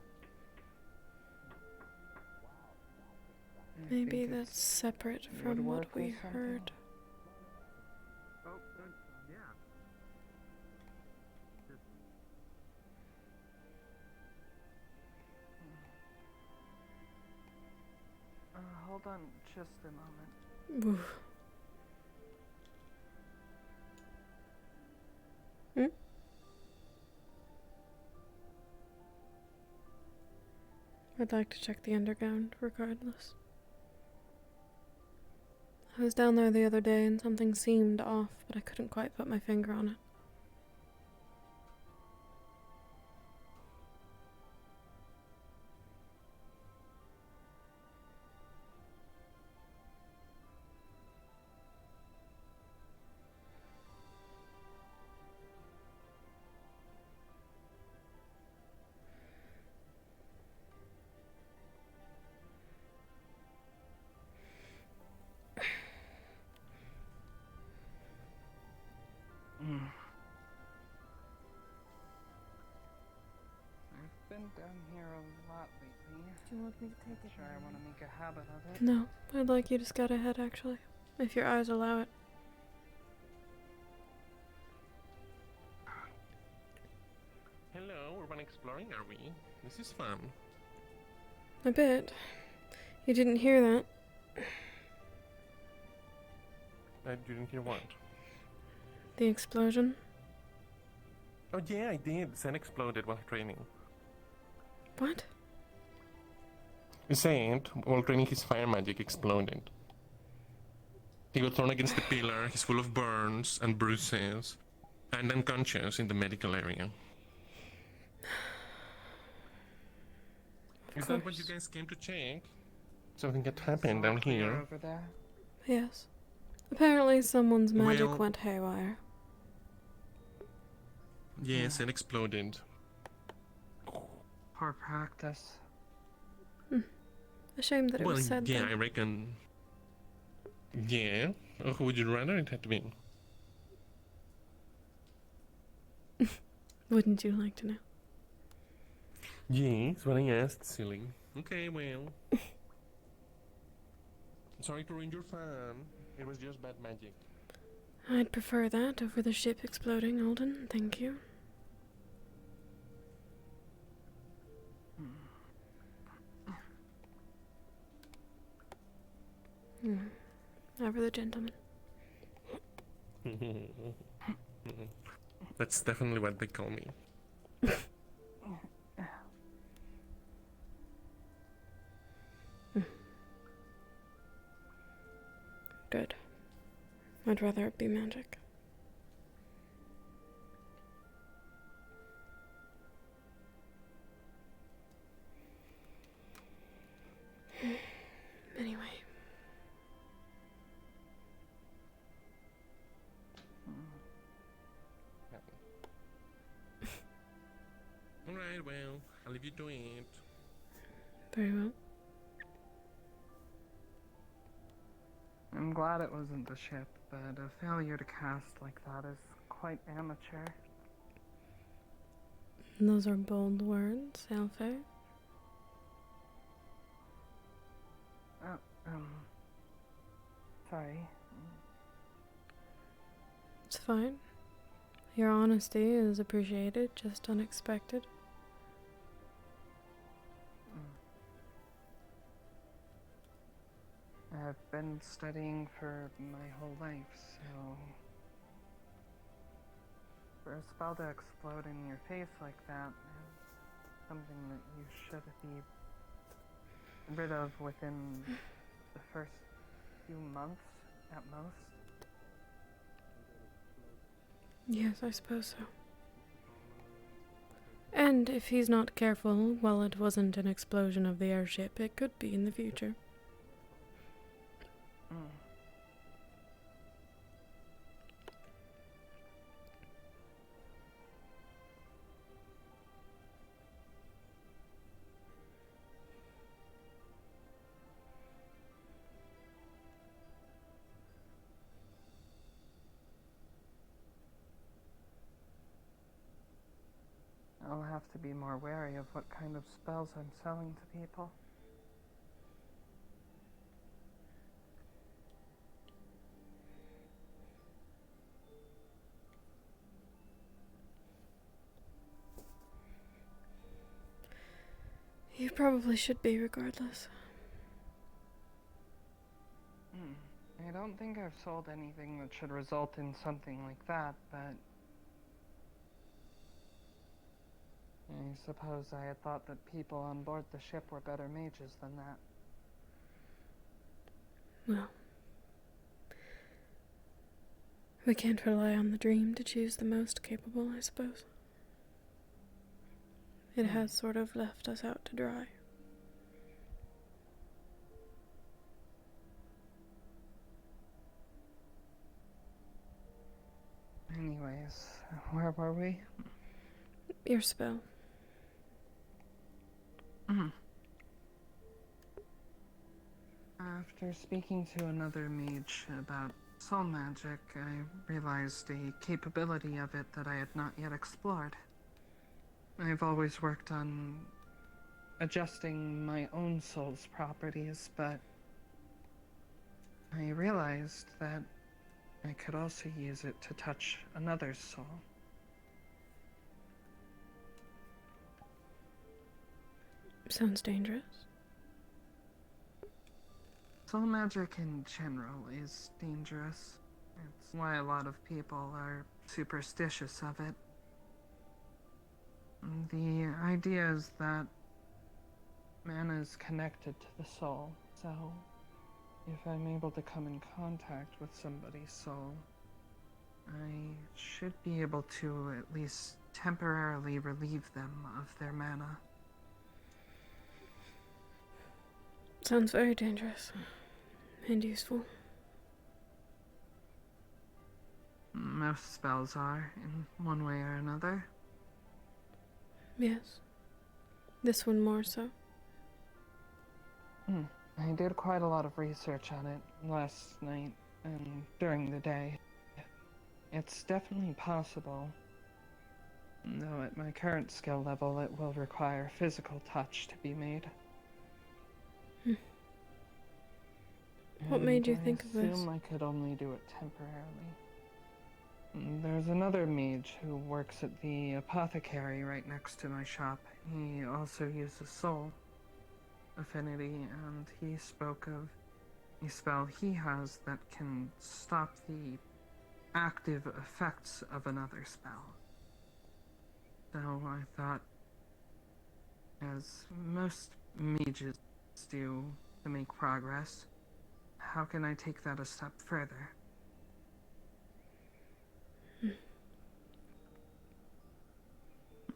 I Maybe think that's it's separate from what woodwork or we something. heard. Oh, yeah. Just Hold on just a moment. Oof. Hmm? I'd like to check the underground, regardless. I was down there the other day and something seemed off, but I couldn't quite put my finger on it. I've been down here a lot lately. Do you want me to take it? Sure, I want to make a habit of it. No, I'd like you to scout ahead, actually, if your eyes allow it. Hello, urban exploring, are we? This is fun. A bit. You didn't hear that? I didn't hear what? The explosion? Oh yeah, I did. Zen exploded while training. What? Zen, while training his fire magic, exploded. He got thrown against the pillar, he's full of burns and bruises, and unconscious in the medical area. Is that what you guys came to check? Something had happened down here. Over there. Yes. Apparently someone's magic Well- went haywire. Yes, it exploded. Poor practice. A shame that it Well, was said yeah, then. I reckon. Yeah? Who would you rather it had to be? Wouldn't you like to know? Yes, what I asked, silly. Okay, well. Sorry to ruin your fun. It was just bad magic. I'd prefer that over the ship exploding, Alden. Thank you. Ever the gentleman. That's definitely what they call me. Good. I'd rather it be magic. Anyway. Alright, well, I'll leave you to it. Very well. I'm glad it wasn't the ship, but a failure to cast like that is quite amateur. Those are bold words, Alfie. Oh, sorry. It's fine. Your honesty is appreciated, just unexpected. I've been studying for my whole life, so for a spell to explode in your face like that is something that you should be rid of within the first few months at most. Yes, I suppose so. And if he's not careful, well, it wasn't an explosion of the airship. It could be in the future. I'll have to be more wary of what kind of spells I'm selling to people. You probably should be regardless. I don't think I've sold anything that should result in something like that, but I suppose I had thought that people on board the ship were better mages than that. Well, we can't rely on the dream to choose the most capable, I suppose. It has sort of left us out to dry. Anyways, where were we? Your spell. After speaking to another mage about soul magic, I realized a capability of it that I had not yet explored. I've always worked on adjusting my own soul's properties, but I realized that I could also use it to touch another's soul. Sounds dangerous. Soul magic in general is dangerous. It's why a lot of people are superstitious of it. The idea is that mana is connected to the soul, so if I'm able to come in contact with somebody's soul, I should be able to at least temporarily relieve them of their mana. Sounds very dangerous. And useful. Most spells are, in one way or another. Yes. This one more so. I did quite a lot of research on it last night and during the day. It's definitely possible, though at my current skill level it will require physical touch to be made. What made you think of this? I assume I could only do it temporarily. There's another mage who works at the apothecary right next to my shop. He also uses soul affinity, and he spoke of a spell he has that can stop the active effects of another spell. So I thought, as most mages do to make progress, how can I take that a step further?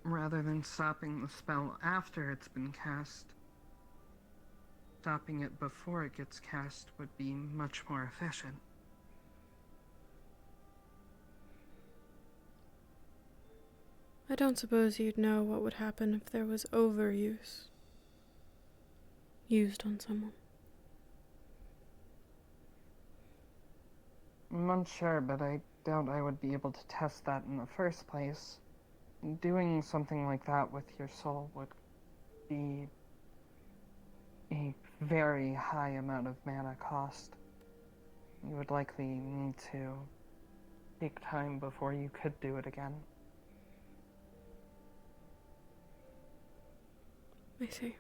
Rather than stopping the spell after it's been cast, stopping it before it gets cast would be much more efficient. I don't suppose you'd know what would happen if there was overuse. Used on someone. I'm unsure, but I doubt I would be able to test that in the first place. Doing something like that with your soul would be a very high amount of mana cost. You would likely need to take time before you could do it again. I see.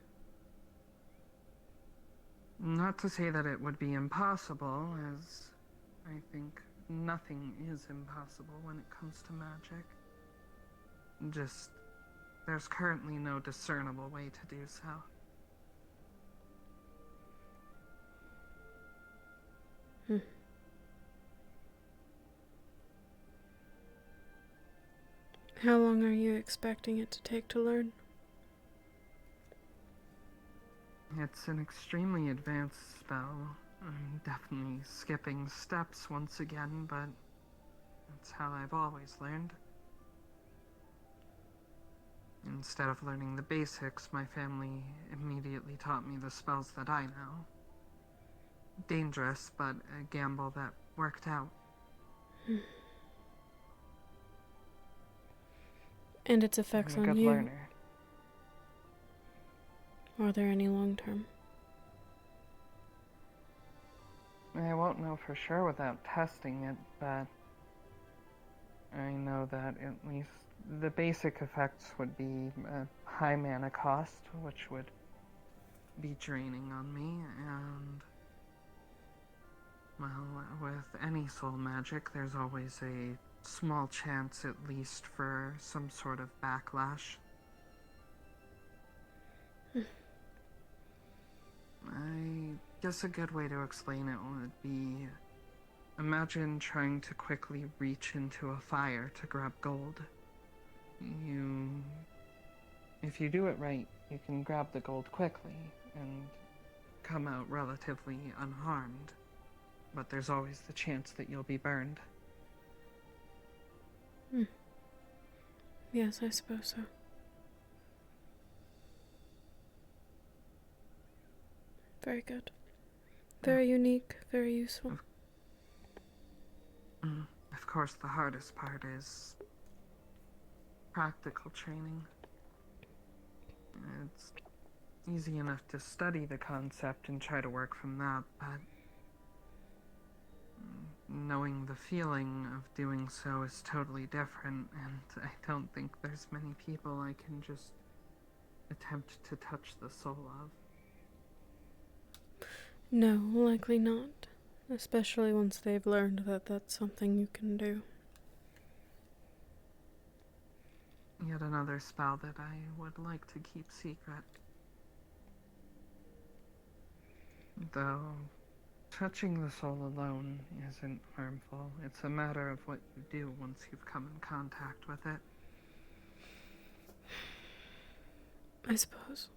Not to say that it would be impossible, as I think nothing is impossible when it comes to magic. Just, there's currently no discernible way to do so. How long are you expecting it to take to learn? It's an extremely advanced spell. I'm definitely skipping steps once again, but that's how I've always learned. Instead of learning the basics, my family immediately taught me the spells that I know. Dangerous, but a gamble that worked out. And its effects I'm a on good you. learner. Are there any long-term? I won't know for sure without testing it, but I know that at least the basic effects would be a high mana cost, which would be draining on me, and well, with any soul magic, there's always a small chance at least for some sort of backlash. I guess a good way to explain it would be, imagine trying to quickly reach into a fire to grab gold. If you do it right, you can grab the gold quickly and come out relatively unharmed. But there's always the chance that you'll be burned. Yes, I suppose so. Very good. Very unique, very useful. Of course, the hardest part is practical training. It's easy enough to study the concept and try to work from that, but knowing the feeling of doing so is totally different, and I don't think there's many people I can just attempt to touch the soul of. No, likely not. Especially once they've learned that that's something you can do. Yet another spell that I would like to keep secret. Though touching the soul alone isn't harmful. It's a matter of what you do once you've come in contact with it. I suppose.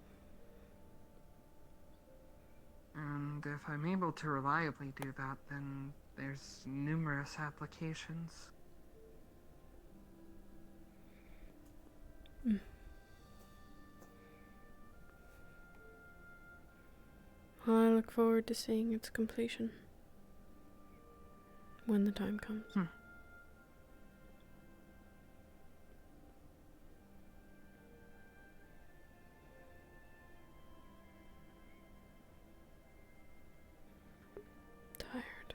And if I'm able to reliably do that, then there's numerous applications. Well, I look forward to seeing its completion. When the time comes. Tired.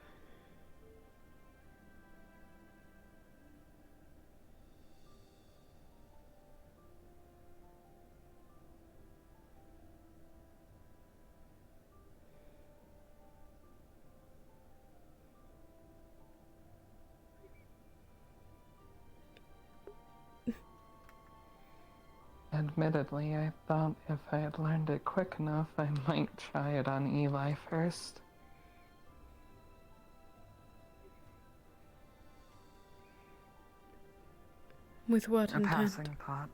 Admittedly, I thought if I had learned it quick enough, I might try it on Eli first. With what A intent? passing thought.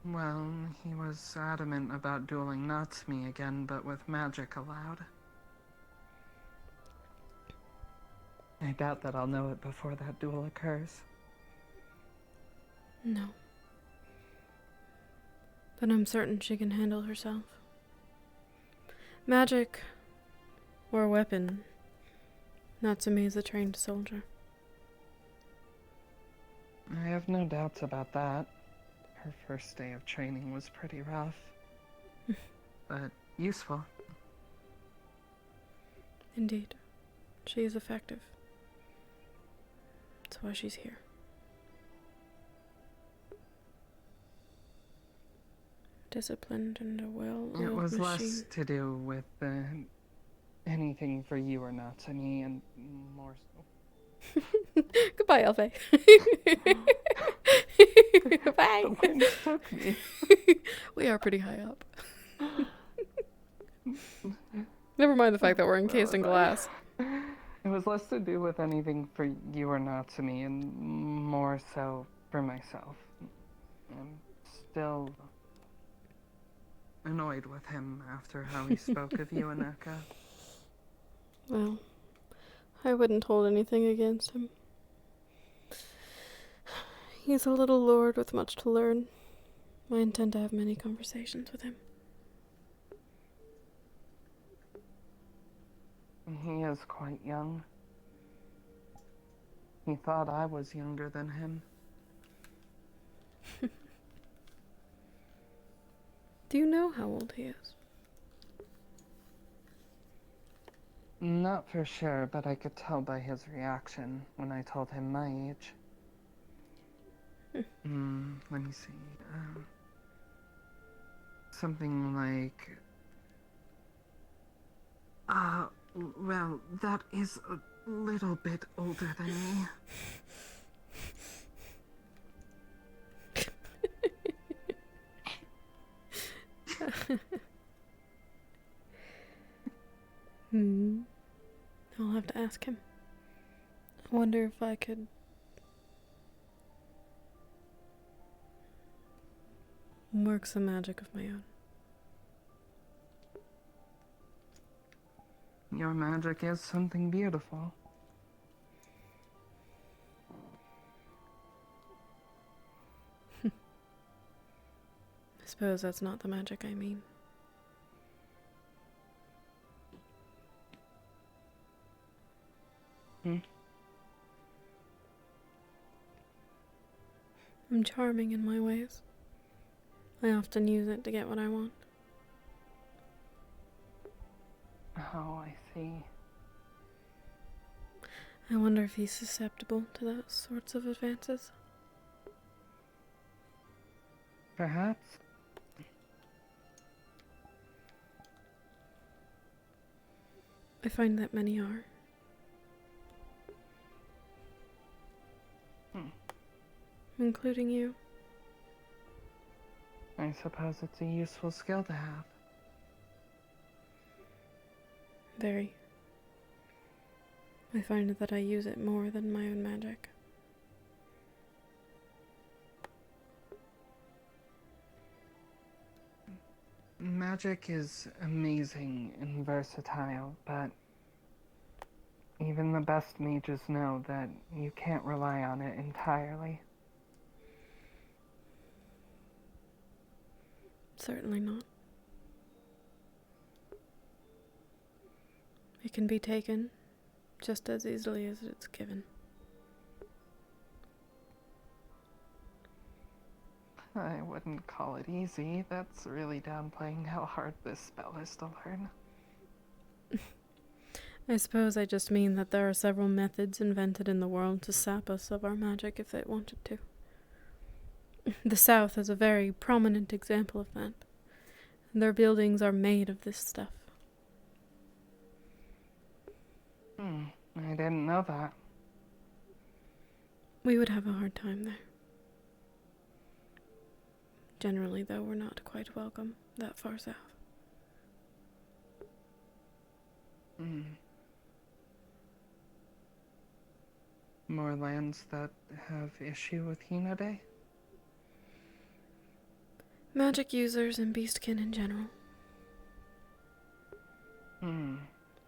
Well, he was adamant about dueling Natsumi again, but with magic allowed. I doubt that I'll know it before that duel occurs. No. But I'm certain she can handle herself. Magic or weapon, Natsumi is a trained soldier. I have no doubts about that. Her first day of training was pretty rough. But useful. Indeed. She is effective. That's why she's here. Disciplined and a well-oiled It was machine. less to do with anything for you or Natsumi, and more so. Goodbye, Elfie. Bye. The wind took me. We are pretty high up. Never mind the fact that we're encased in glass. It was less to do with anything for you or Natsumi, and more so for myself. I'm still annoyed with him after how he spoke of you and Eka. Well, I wouldn't hold anything against him. He's a little lord with much to learn. I intend to have many conversations with him. He is quite young. He thought I was younger than him. Do you know how old he is? Not for sure, but I could tell by his reaction when I told him my age. Let me see. Something like... well, that is a little bit older than me. I'll have to ask him. I wonder if I could work some magic of my own. Your magic is something beautiful. I suppose that's not the magic I mean. I'm charming in my ways. I often use it to get what I want. Oh, I see. I wonder if he's susceptible to those sorts of advances. Perhaps. I find that many are. Including you. I suppose it's a useful skill to have. Very. I find that I use it more than my own magic. Magic is amazing and versatile, but even the best mages know that you can't rely on it entirely. Certainly not. It can be taken just as easily as it's given. I wouldn't call it easy. That's really downplaying how hard this spell is to learn. I suppose I just mean that there are several methods invented in the world to sap us of our magic if they wanted to. The South is a very prominent example of that. Their buildings are made of this stuff. I didn't know that. We would have a hard time there. Generally, though, we're not quite welcome that far south. More lands that have issue with Hinode? Magic users and beastkin in general.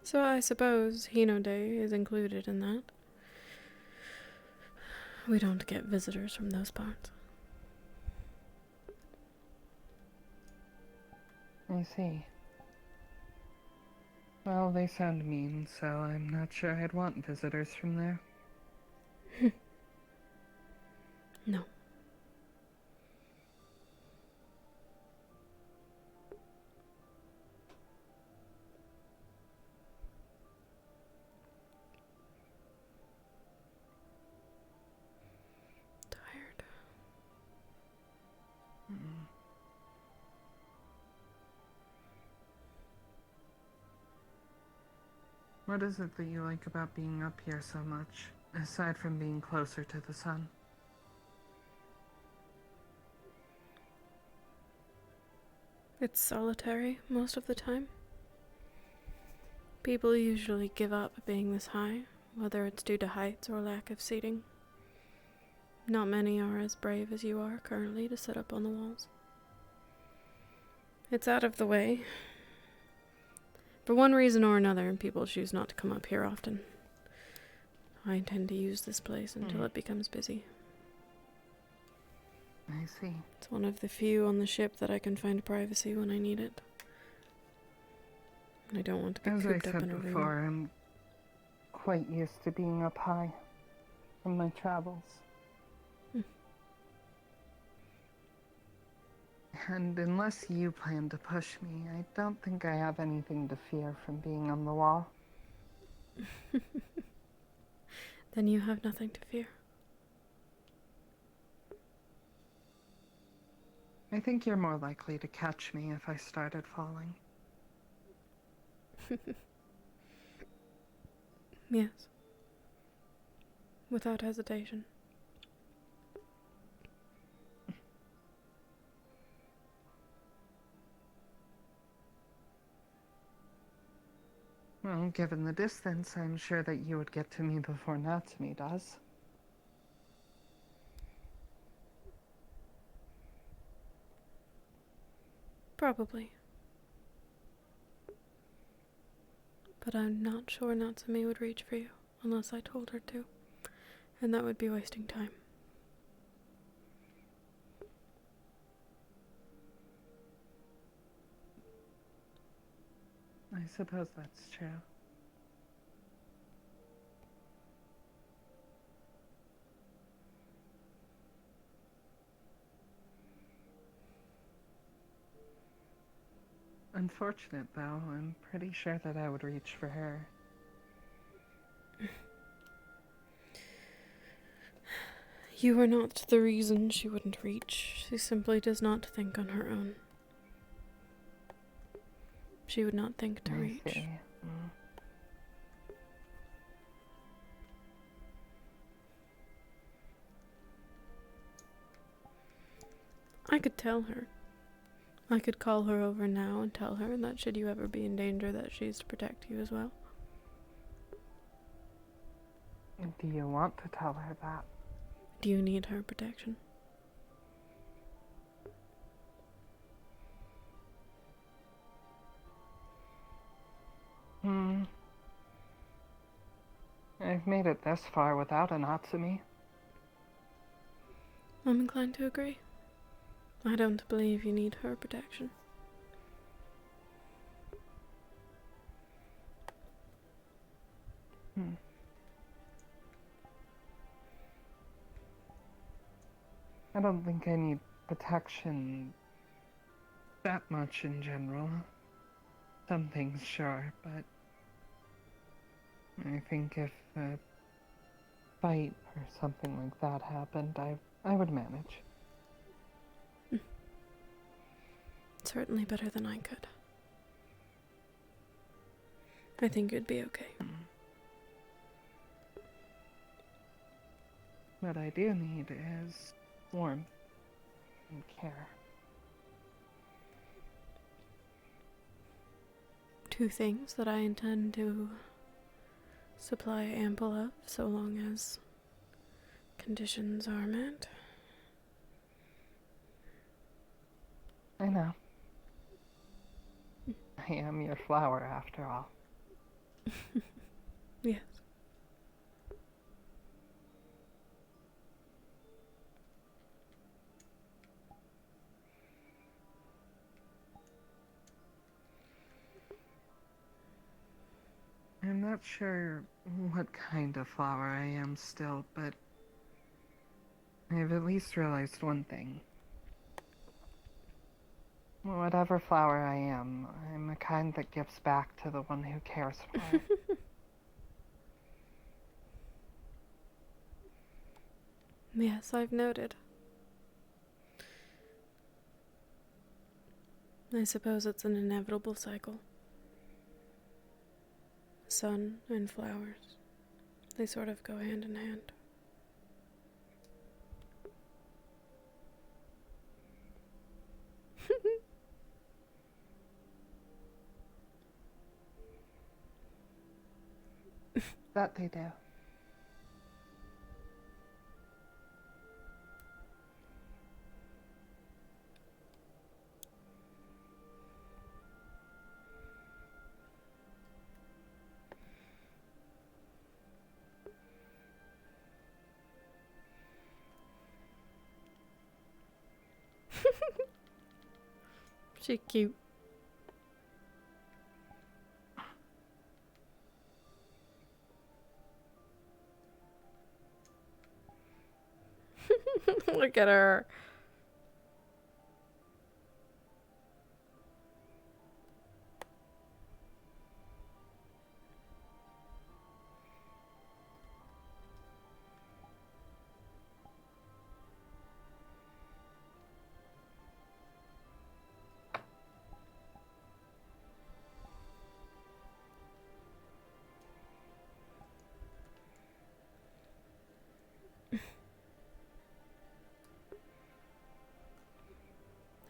So I suppose Hinode is included in that. We don't get visitors from those parts. I see. Well, they sound mean, so I'm not sure I'd want visitors from there. No. Tired. What is it that you like about being up here so much, aside from being closer to the sun? It's solitary most of the time. People usually give up being this high, whether it's due to heights or lack of seating. Not many are as brave as you are currently to sit up on the walls. It's out of the way. For one reason or another, people choose not to come up here often. I intend to use this place until it becomes busy. I see. It's one of the few on the ship that I can find privacy when I need it. And I don't want to be As I cooped up said in a before, room. I'm quite used to being up high. from my travels. And unless you plan to push me, I don't think I have anything to fear from being on the wall. Then you have nothing to fear. I think you're more likely to catch me if I started falling. Yes. Without hesitation. Well, given the distance, I'm sure that you would get to me before Natsumi does. Probably. But I'm not sure Natsumi would reach for you unless I told her to. And that would be wasting time. I suppose that's true. Unfortunate, though. I'm pretty sure that I would reach for her. You are not the reason she wouldn't reach. She simply does not think on her own. She would not think to reach. See. I could tell her. I could call her over now and tell her that should you ever be in danger that she's to protect you as well. Do you want to tell her that? Do you need her protection? I've made it this far without a Natsumi. I'm inclined to agree. I don't believe you need her protection. I don't think I need protection that much in general. Some things, sure, but I think if a fight or something like that happened, I would manage. Certainly better than I could. I think it'd be okay. What I do need is warmth and care. Two things that I intend to supply ample of so long as conditions are met. I know. I am your flower, after all. Yes. I'm not sure what kind of flower I am still, but I've at least realized one thing. Whatever flower I am, I'm the kind that gives back to the one who cares for it. Yes, I've noted. I suppose it's an inevitable cycle. Sun and flowers, they sort of go hand in hand. That they do. She's cute. Look at her.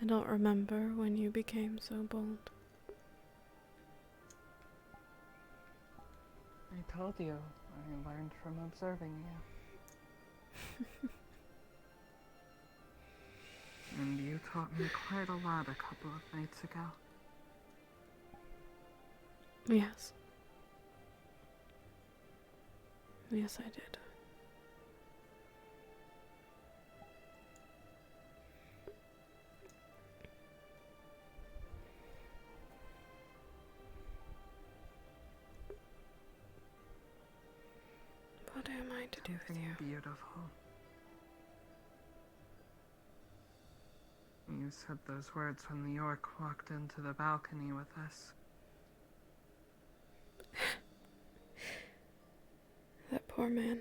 I don't remember when you became so bold. I told you, I learned from observing you. And you taught me quite a lot a couple of nights ago. Yes. Yes, I did. What am I to do with you? Beautiful. You said those words when the orc walked into the balcony with us. That poor man.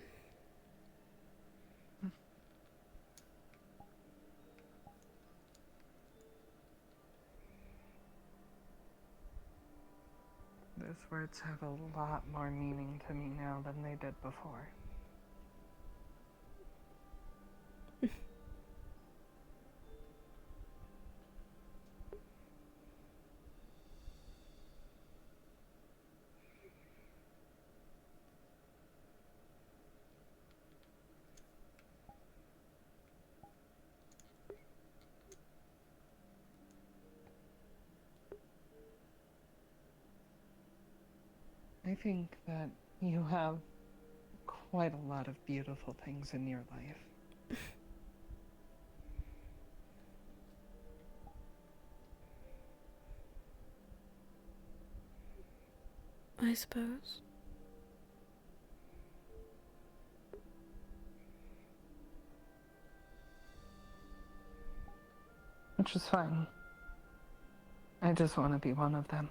Those words have a lot more meaning to me now than they did before. I think that you have quite a lot of beautiful things in your life. I suppose. Which is fine. I just want to be one of them.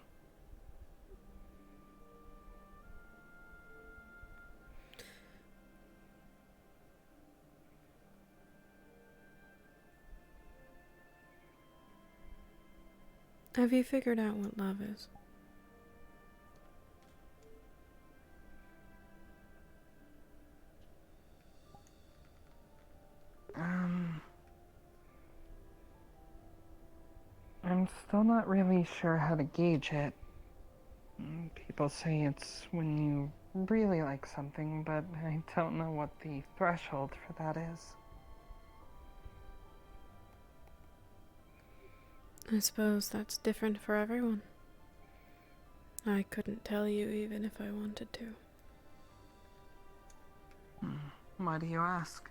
Have you figured out what love is? I'm still not really sure how to gauge it. People say it's when you really like something, but I don't know what the threshold for that is. I suppose that's different for everyone. I couldn't tell you even if I wanted to. Why do you ask?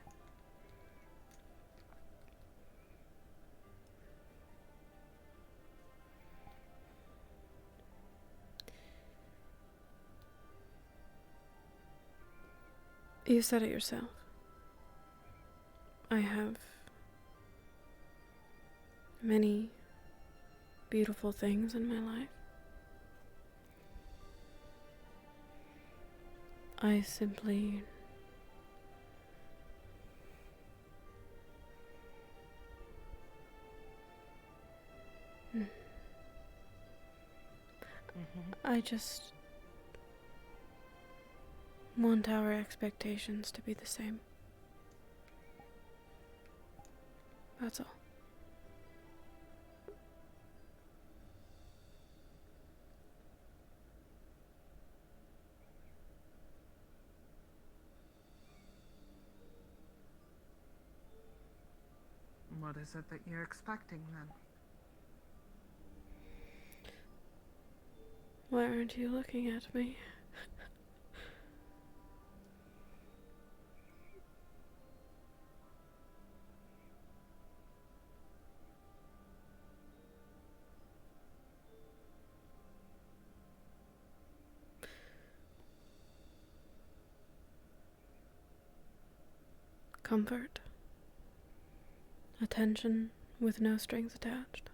You said it yourself. I have many beautiful things in my life. I simply I just want our expectations to be the same. That's all. What is it that you're expecting then? Why aren't you looking at me? Comfort. Attention with no strings attached.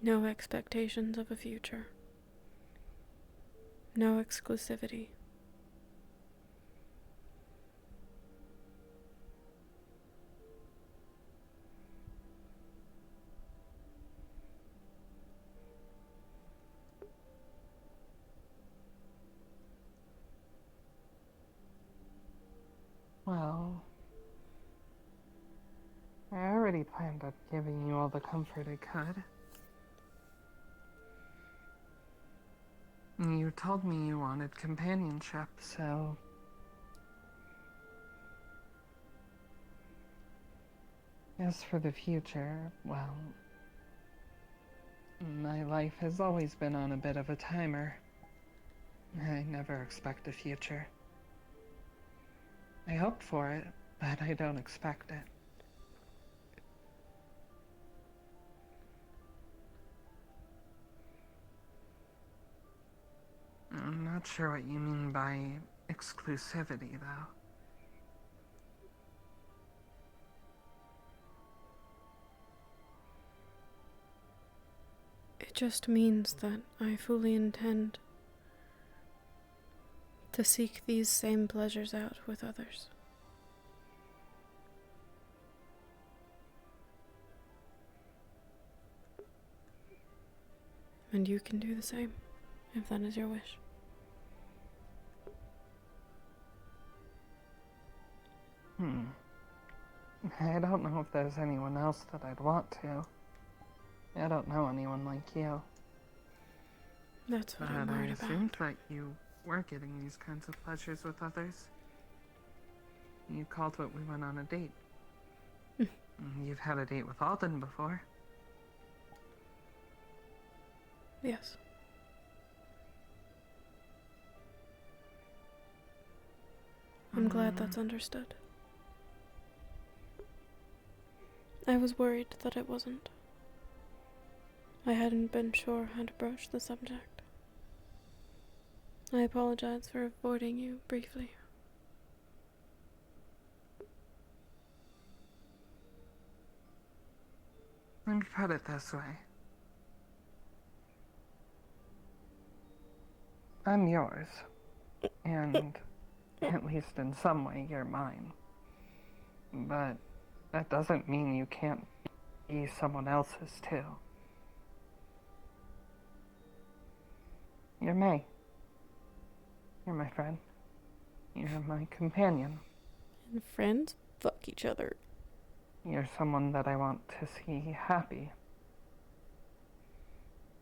No expectations of a future. No exclusivity. Well, I already planned on giving you all the comfort I could. You told me you wanted companionship, so... As for the future, well... My life has always been on a bit of a timer. I never expect a future. I hope for it, but I don't expect it. I'm not sure what you mean by exclusivity, though. It just means that I fully intend to seek these same pleasures out with others. And you can do the same, if that is your wish. I don't know if there's anyone else that I'd want to. I don't know anyone like you. That's what I'm worried I assumed that you were getting these kinds of pleasures with others. You called what we went on a date. You've had a date with Alden before. Yes. I'm glad that's understood. I was worried that it wasn't. I hadn't been sure how to broach the subject. I apologize for avoiding you briefly. Let me put it this way. I'm yours. And, at least in some way, you're mine. But that doesn't mean you can't be someone else's, too. You're me. You're my friend. You're my companion. And friends fuck each other. You're someone that I want to see happy.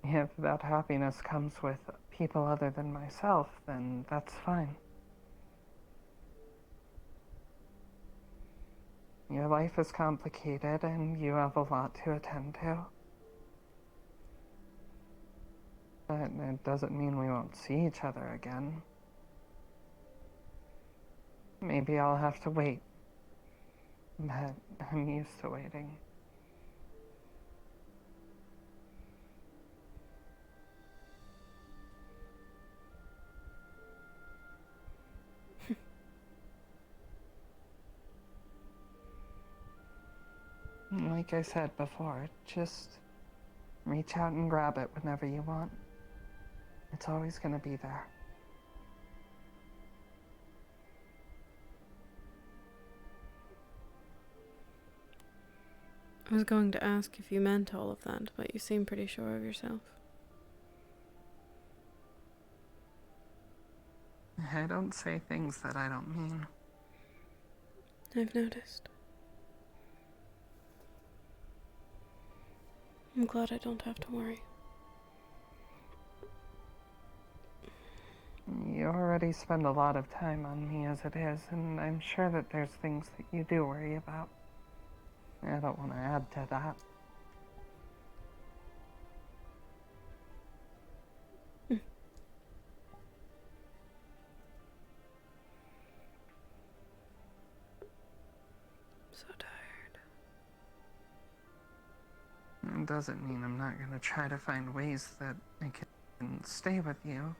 If that happiness comes with people other than myself, then that's fine. Your life is complicated and you have a lot to attend to. But it doesn't mean we won't see each other again. Maybe I'll have to wait. But I'm used to waiting. Like I said before, just reach out and grab it whenever you want. It's always gonna be there. I was going to ask if you meant all of that, but you seem pretty sure of yourself. I don't say things that I don't mean. I've noticed. I'm glad I don't have to worry. You already spend a lot of time on me as it is, and I'm sure that there's things that you do worry about. I don't want to add to that. So tired. It doesn't mean I'm not going to try to find ways that I can stay with you.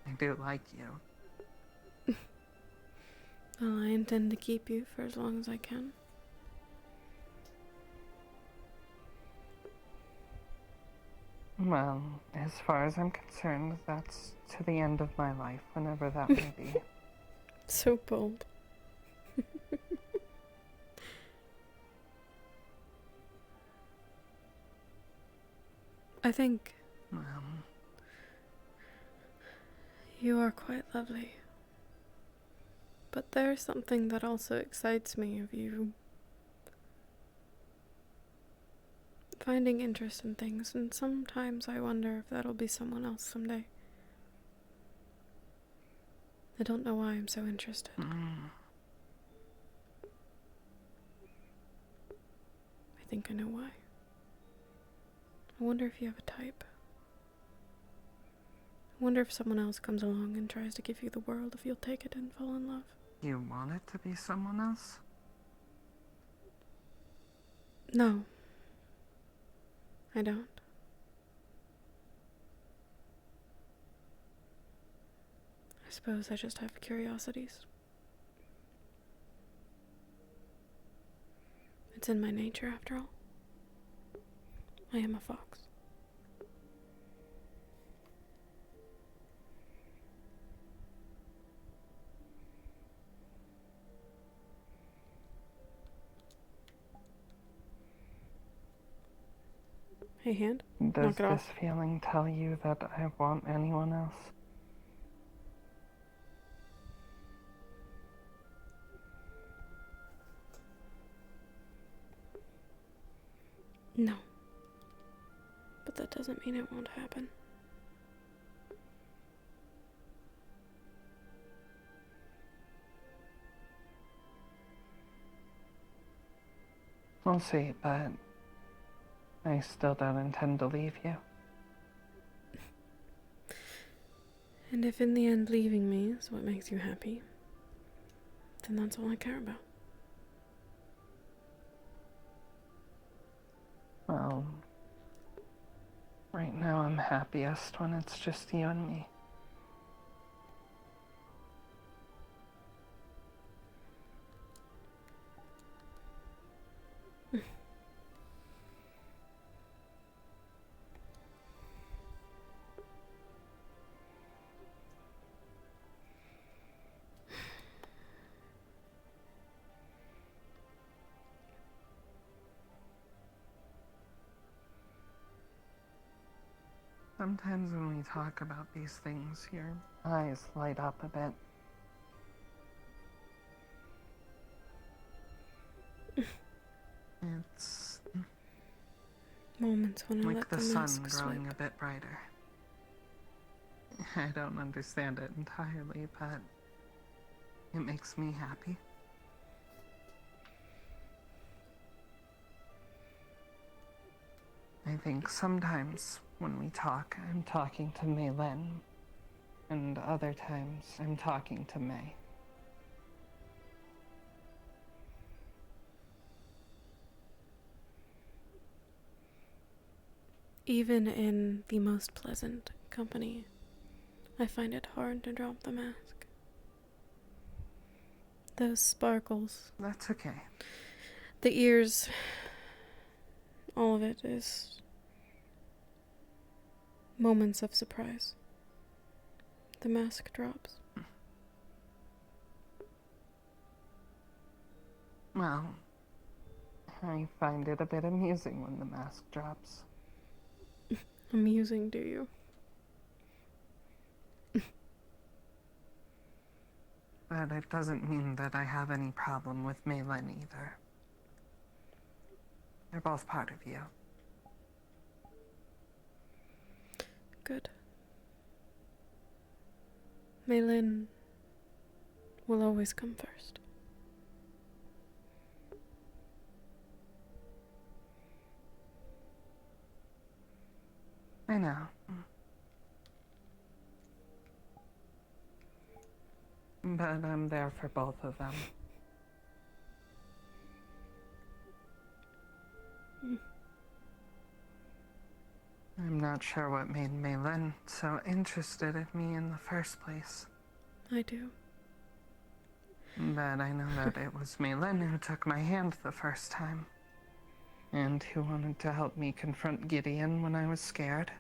I do like you. Well, I intend to keep you for as long as I can. Well, as far as I'm concerned, that's to the end of my life, whenever that may be. So bold. I think you are quite lovely. But there's something that also excites me of you finding interest in things, and sometimes I wonder if that'll be someone else someday. I don't know why I'm so interested. I think I know why. I wonder if you have a type. I wonder if someone else comes along and tries to give you the world, if you'll take it and fall in love. You want it to be someone else? No. I don't. I suppose I just have curiosities. It's in my nature, after all. I am a fox. Hey, hand. Does Knock it this off. feeling tell you that I want anyone else? No. But that doesn't mean it won't happen. We'll see, but I still don't intend to leave you. And if in the end leaving me is what makes you happy, then that's all I care about. Well, right now I'm happiest when it's just you and me. Sometimes when we talk about these things, your eyes light up a bit. It's Moments when I like let the the sun mask growing sweep. a bit brighter. I don't understand it entirely, but it makes me happy. I think sometimes when we talk, I'm talking to Maylin, and other times I'm talking to May. Even in the most pleasant company, I find it hard to drop the mask. Those sparkles, That's okay. the ears, all of it is moments of surprise. The mask drops. Well, I find it a bit amusing when the mask drops. Amusing, do you? But it doesn't mean that I have any problem with Maylin either. They're both part of you. Good. Maylin will always come first. I know. But I'm there for both of them. I'm not sure what made Maylin so interested in me in the first place. I do. But I know that it was Maylin who took my hand the first time. And who wanted to help me confront Gideon when I was scared.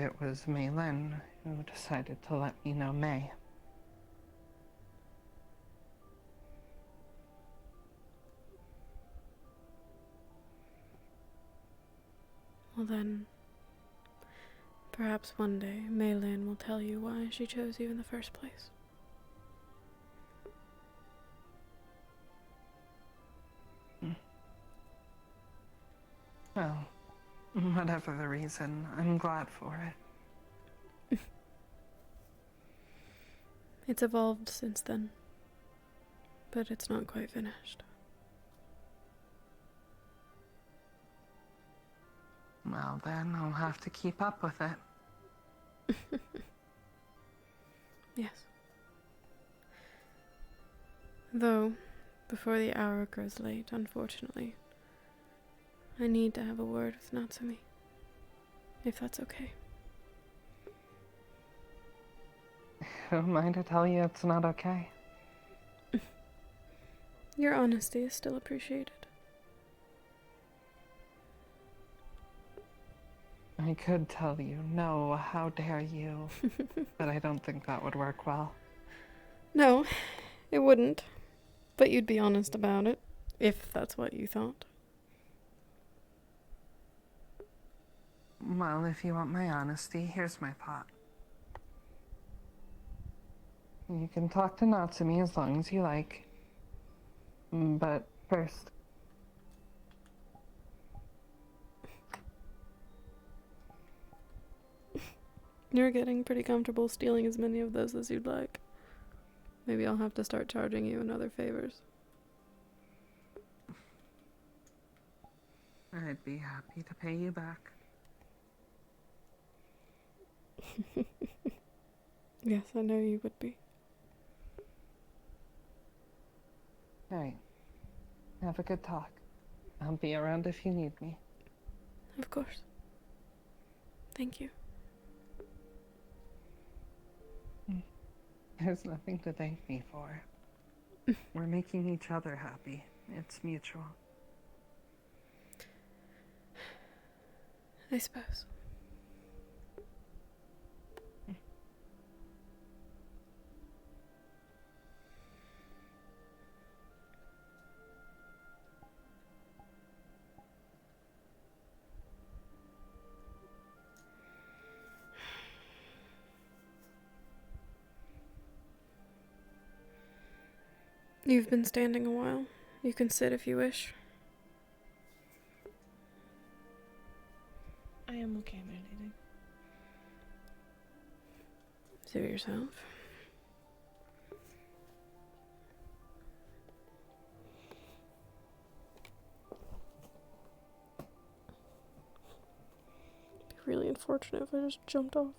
it was Mei Lin who decided to let me know May. Well then, perhaps one day Mei Lin will tell you why she chose you in the first place. Well, whatever the reason, I'm glad for it. It's evolved since then, but it's not quite finished. Well then, I'll have to keep up with it. Yes. Though, before the hour grows late, unfortunately, I need to have a word with Natsumi, if that's okay. Who am I to tell you it's not okay? Your honesty is still appreciated. I could tell you, no, how dare you, but I don't think that would work well. No, it wouldn't. But you'd be honest about it, if that's what you thought. Well, if you want my honesty, here's my pot. You can talk to Natsumi as long as you like. But first... You're getting pretty comfortable stealing as many of those as you'd like. Maybe I'll have to start charging you in other favors. I'd be happy to pay you back. Yes, I know you would be. Alright. Have a good talk. I'll be around if you need me. Of course. Thank you. There's nothing to thank me for. We're making each other happy. It's mutual. I suppose. You've been standing a while. You can sit if you wish. I am okay, my lady. Suit yourself. It'd be really unfortunate if I just jumped off.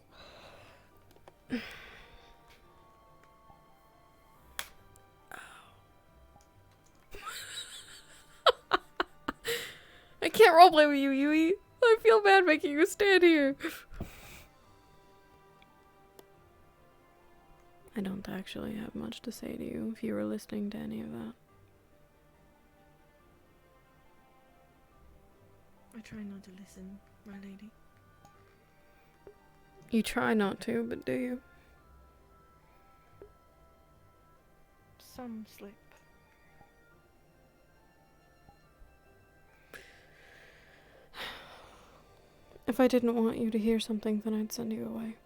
I can't roleplay with you, Yui. I feel bad making you stand here. I don't actually have much to say to you if you were listening to any of that. I try not to listen, my lady. You try not to, but do you? Some slip. If I didn't want you to hear something, then I'd send you away.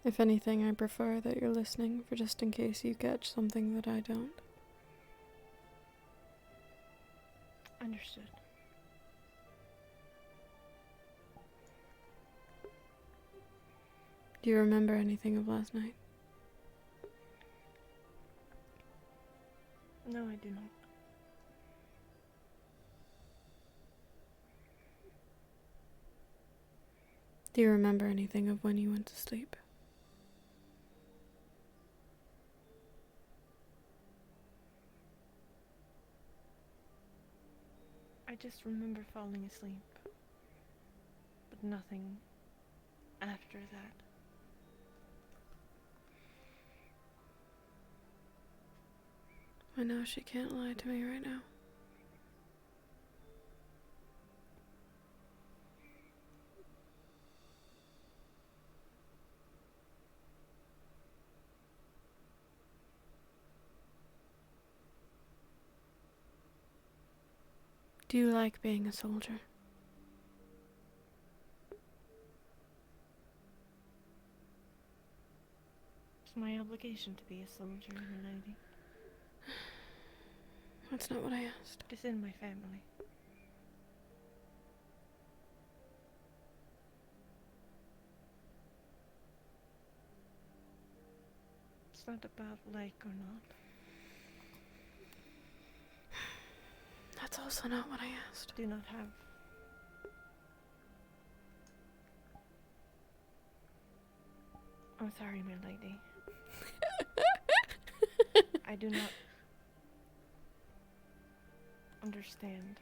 If anything, I prefer that you're listening, for just in case you catch something that I don't. Understood. Do you remember anything of last night? No, I do not. Do you remember anything of when you went to sleep? I just remember falling asleep. But nothing after that. I know she can't lie to me right now. Do you like being a soldier? It's my obligation to be a soldier, milady. That's not what I asked. It is in my family. It's not about like or not. That's also not what I asked. Do not have. I'm sorry, my lady. I do not understand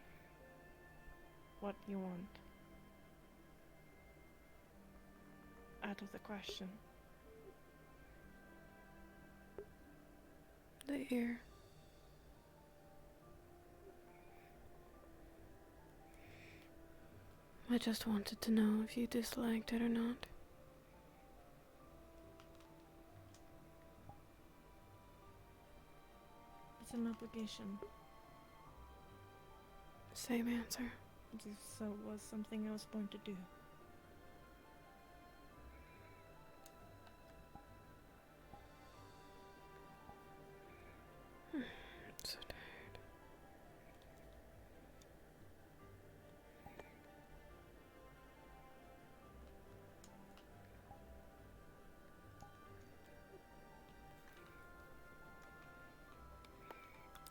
what you want. Out of the question. The ear. I just wanted to know if you disliked it or not. It's an obligation. Same answer. It so was something I was born to do. I'm so tired.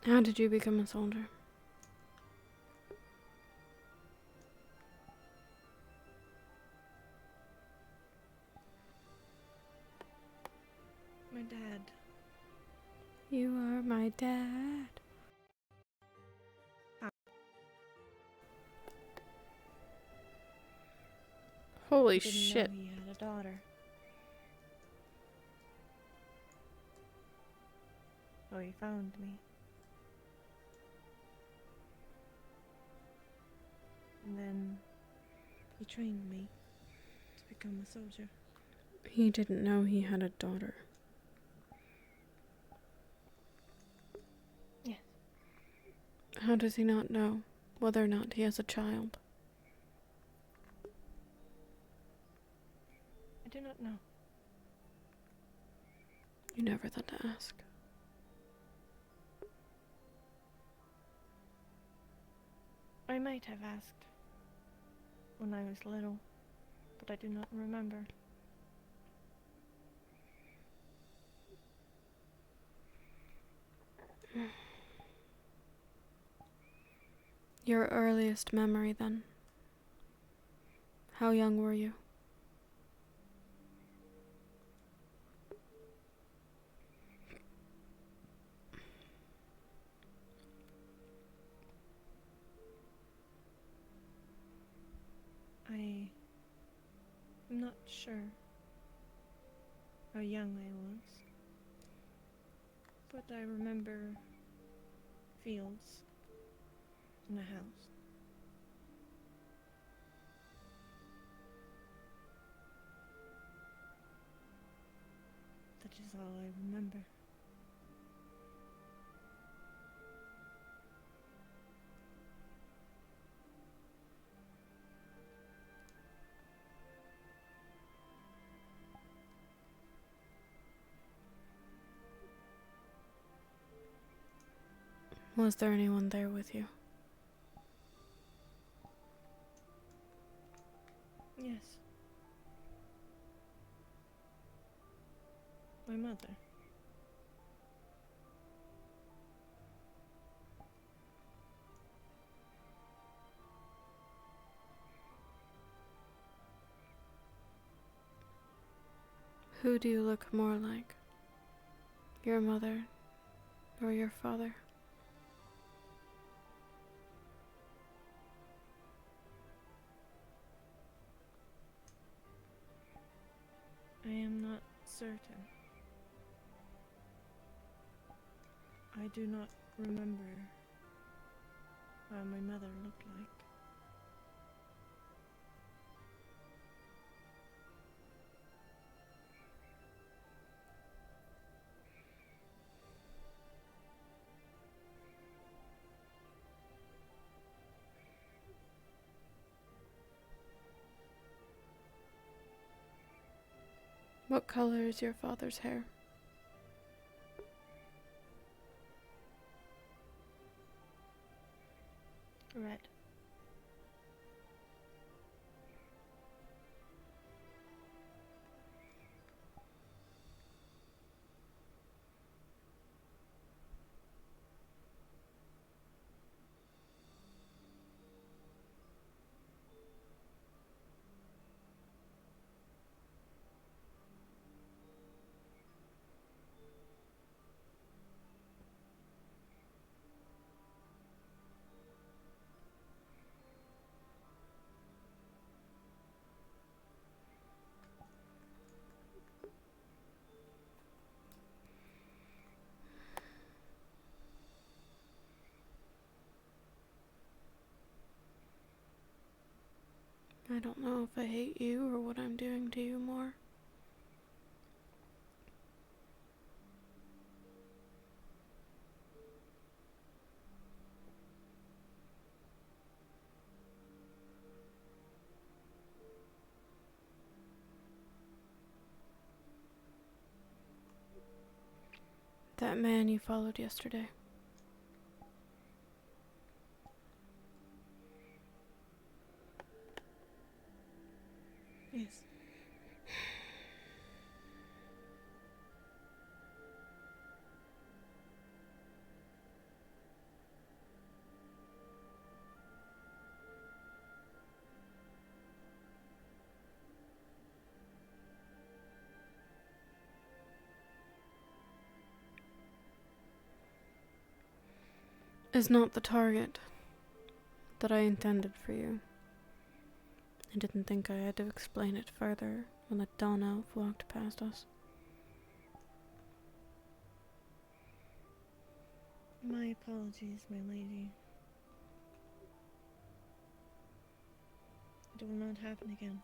How did you become a soldier? My dad. You are my dad. Holy Didn't shit. know he had a daughter. So he found me. And then he trained me to become a soldier. He didn't know he had a daughter. Yes. How does he not know whether or not he has a child? I do not know. You never thought to ask. I might have asked when I was little, but I do not remember. Your earliest memory, then? How young were you? I'm not sure how young I was, but I remember fields and a house. That is all I remember. Was there anyone there with you? Yes. My mother. Who do you look more like? Your mother or your father? I am not certain. I do not remember how my mother looked like. What color is your father's hair? Red. I don't know if I hate you or what I'm doing to you more. That man you followed yesterday. Yes. Is not the target that I intended for you. I didn't think I had to explain it further when the dawn elf walked past us. My apologies, my lady. It will not happen again.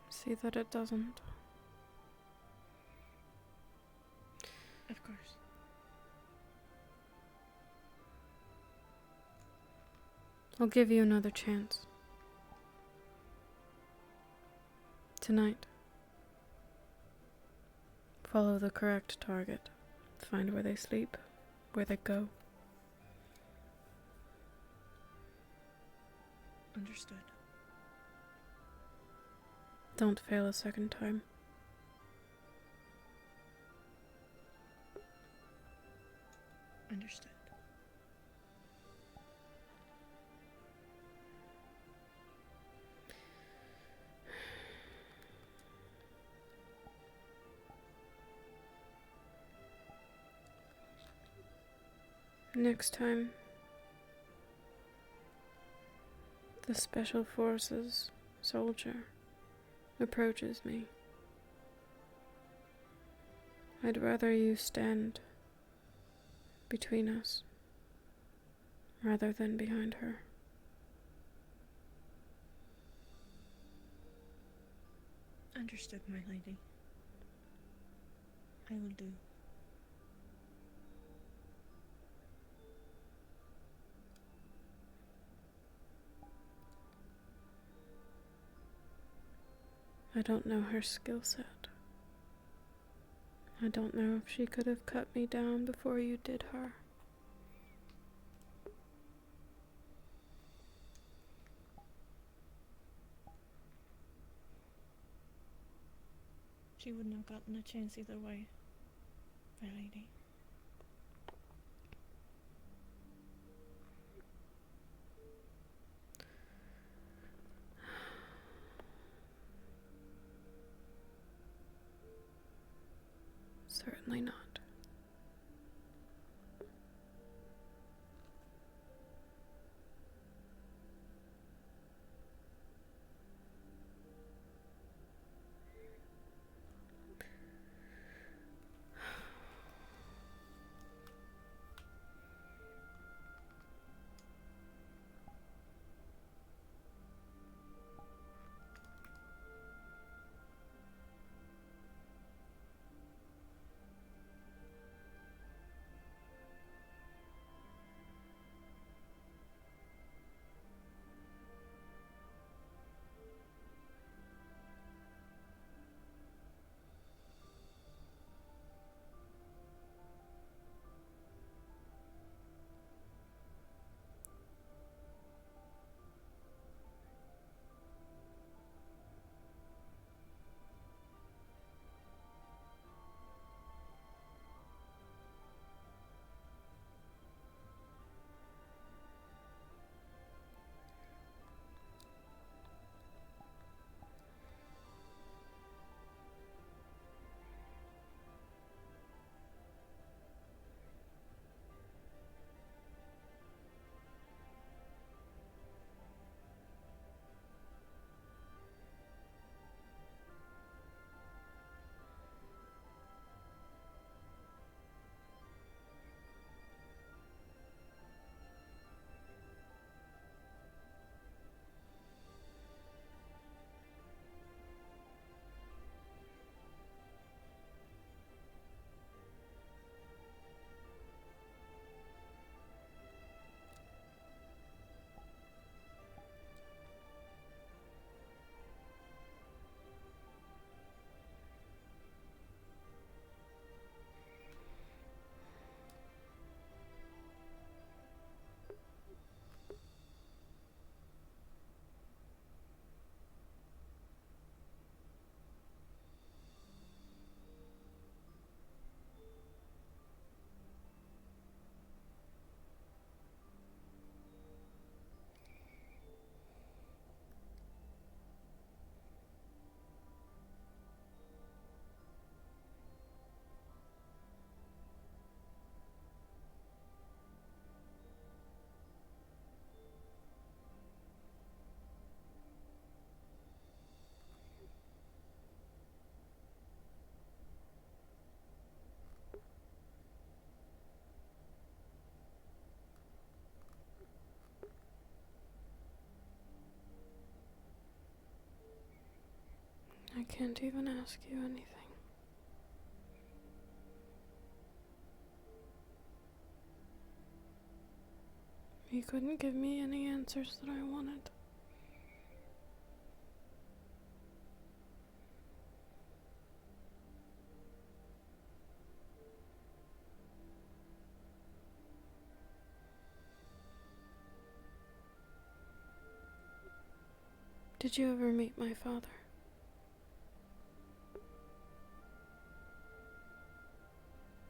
See that it doesn't. Of course. I'll give you another chance. Tonight. Follow the correct target. Find where they sleep, where they go. Understood. Don't fail a second time. Understood. Next time, the Special Forces soldier approaches me, I'd rather you stand between us rather than behind her. Understood, my lady. I will do. I don't know her skill set. I don't know if she could have cut me down before you did her. She wouldn't have gotten a chance either way, my lady. Certainly not. can't even ask you anything. You couldn't give me any answers that I wanted. Did you ever meet my father?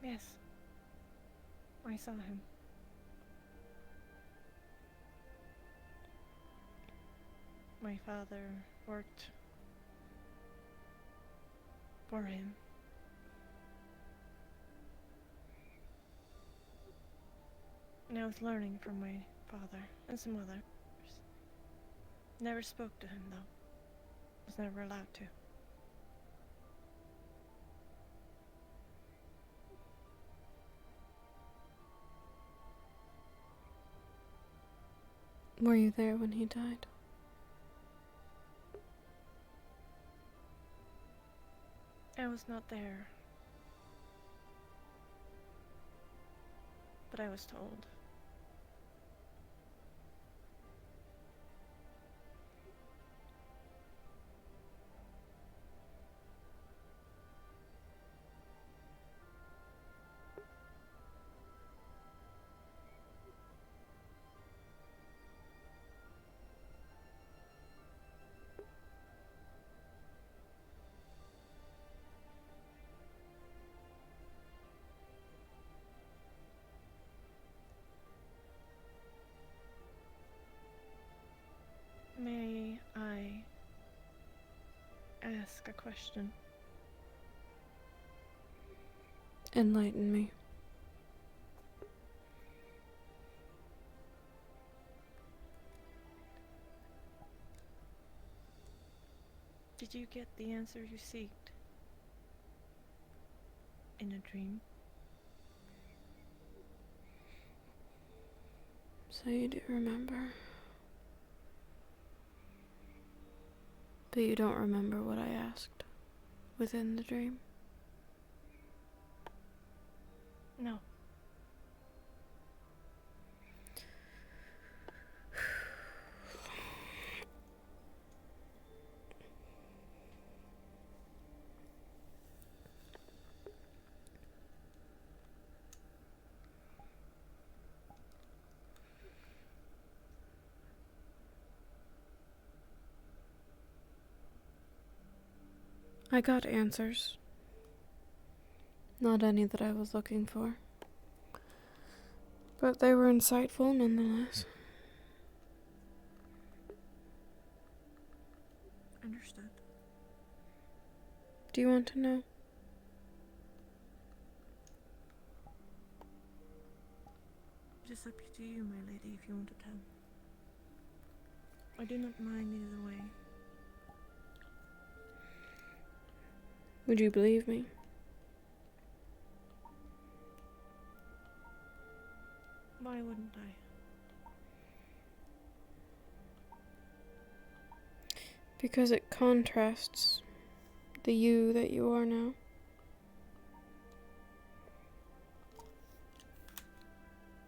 Yes. I saw him. My father worked for him. And I was learning from my father and some others. Never spoke to him, though. Was never allowed to. Were you there when he died? I was not there. But I was told. May I ask a question? Enlighten me. Did you get the answer you seeked in a dream? So you do remember. But you don't remember what I asked within the dream? No. I got answers. Not any that I was looking for. But they were insightful nonetheless. Understood. Do you want to know? It is up to you, my lady, if you want to tell. I do not mind either way. Would you believe me? Why wouldn't I? Because it contrasts the you that you are now.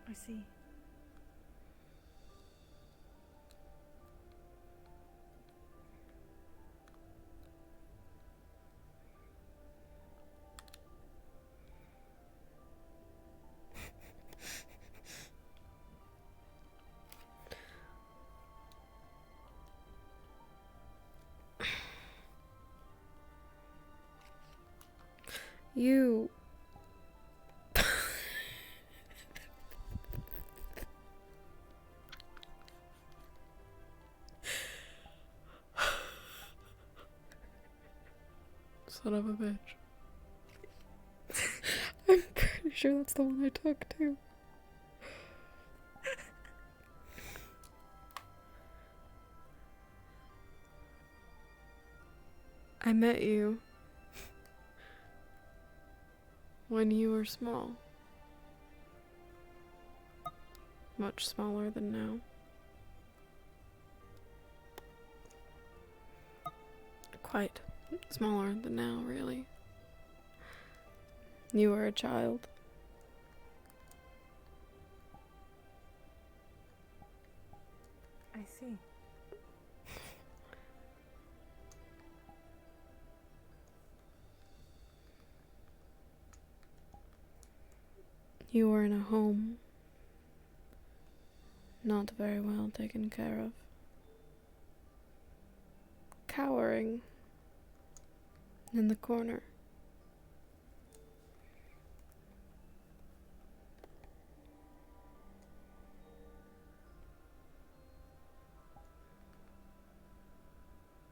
I see. You... Son of a bitch. I'm pretty sure that's the one I took too. I met you when you were small. Much smaller than now. Quite Smaller than now, really. You were a child. I see. You were in a home, not very well taken care of. Cowering in the corner.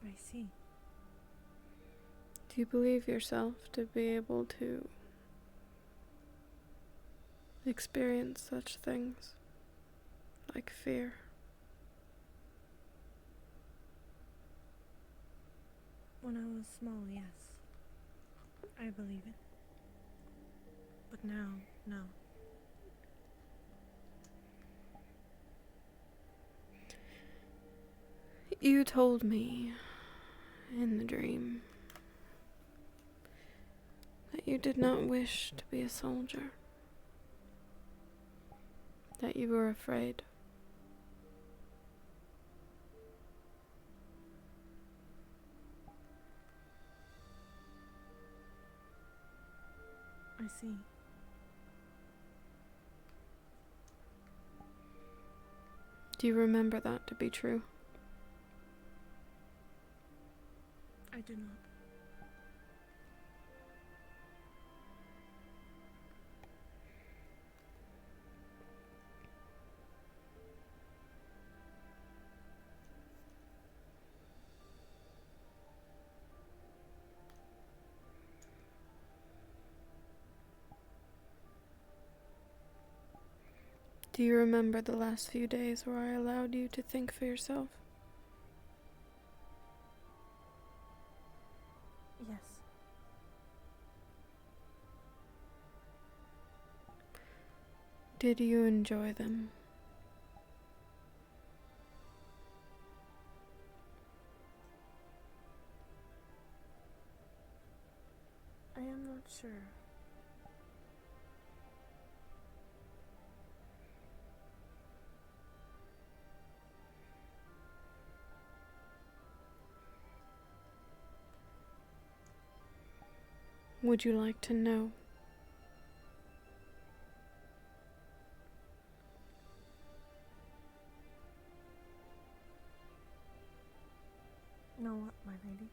I see. Do you believe yourself to be able to experience such things like fear? When I was small, yes. I believe it. But now, no. You told me in the dream that you did not wish to be a soldier, that you were afraid. I see. Do you remember that to be true? I do not. Do you remember the last few days where I allowed you to think for yourself? Yes. Did you enjoy them? I am not sure. Would you like to know? Know what, my lady?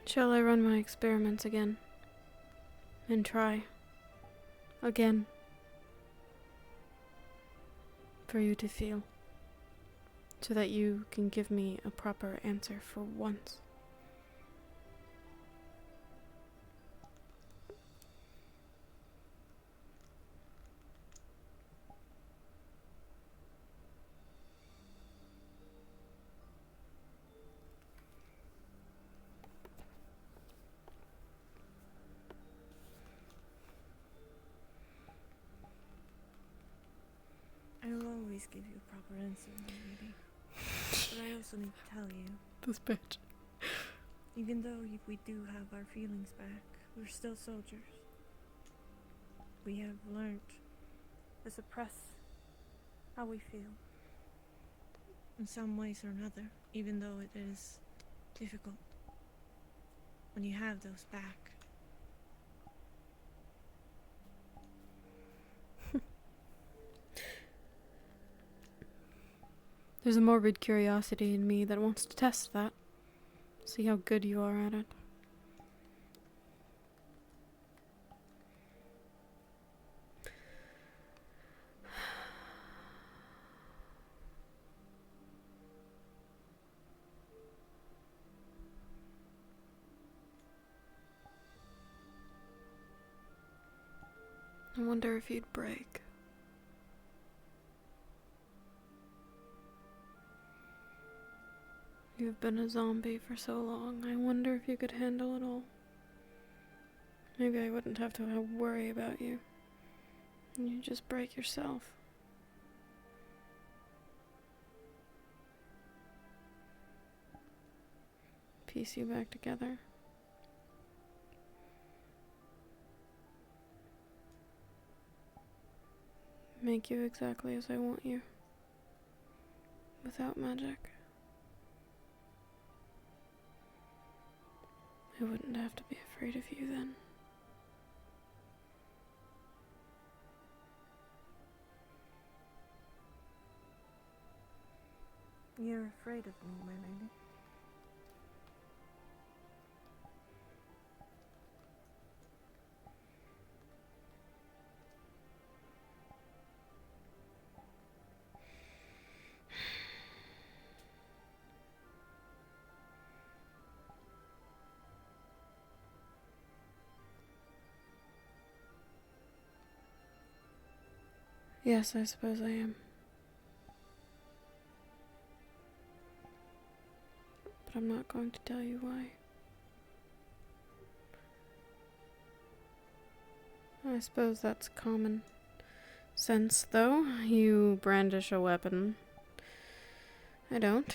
Shall I run my experiments again? And try again for you to feel, so that you can give me a proper answer for once? I will always give you a proper answer, my lady. But I also need to tell you, This bitch. even though we do have our feelings back, we're still soldiers. We have learned to suppress how we feel in some ways or another, even though it is difficult when you have those back. There's a morbid curiosity in me that wants to test that. See how good you are at it. I wonder if you'd break. You've been a zombie for so long. I wonder if you could handle it all. Maybe I wouldn't have to worry about you. You just break yourself. piece you back together. Make you exactly as I want you. Without magic. I wouldn't have to be afraid of you then. You're afraid of me, my lady. Yes, I suppose I am. But I'm not going to tell you why. I suppose that's common sense, though. You brandish a weapon. I don't.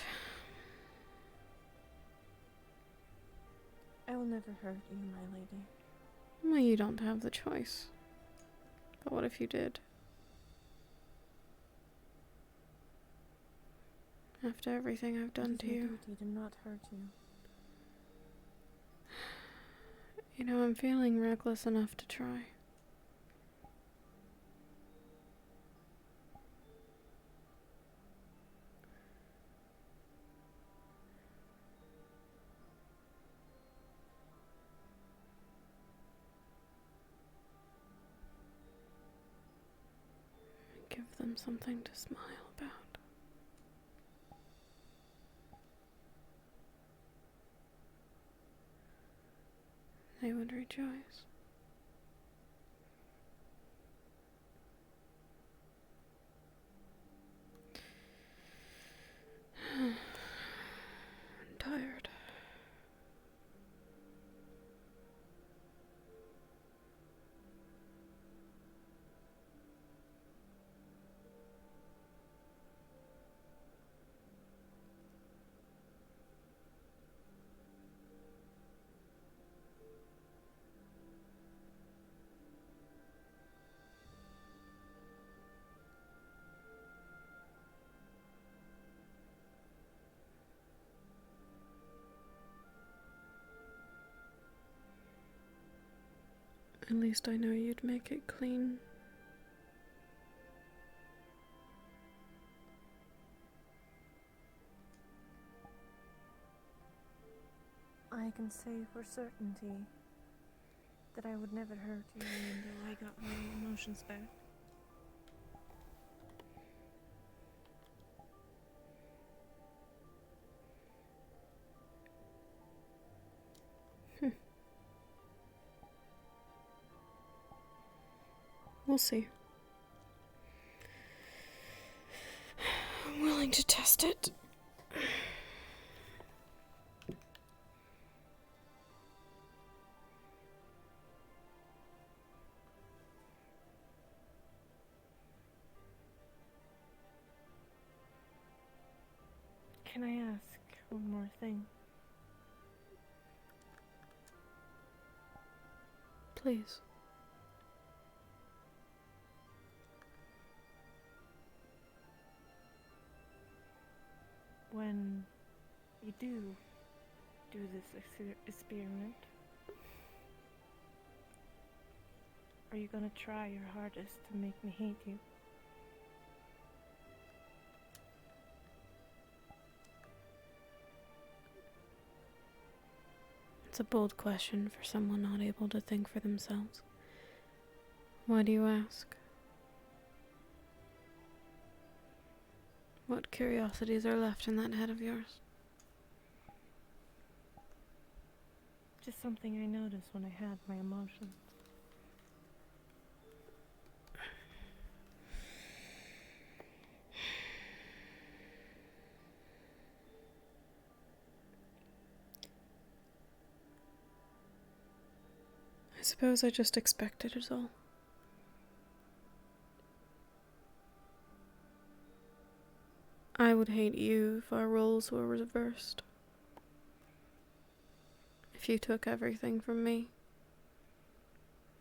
I will never hurt you, my lady. Well, you don't have the choice. But what if you did? After everything I've done to It is you. my duty to not hurt you. You know, I'm feeling reckless enough to try. Give them something to smile about. They would rejoice. I'm tired. At least I know you'd make it clean. I can say for certainty that I would never hurt you until I got my emotions back. We'll see. I'm willing to test it. Can I ask one more thing? Please. When you do this experiment, are you gonna try your hardest to make me hate you? It's a bold question for someone not able to think for themselves. Why do you ask? What curiosities are left in that head of yours? Just something I noticed when I had my emotions. I suppose I just expected it all. I would hate you if our roles were reversed. If you took everything from me,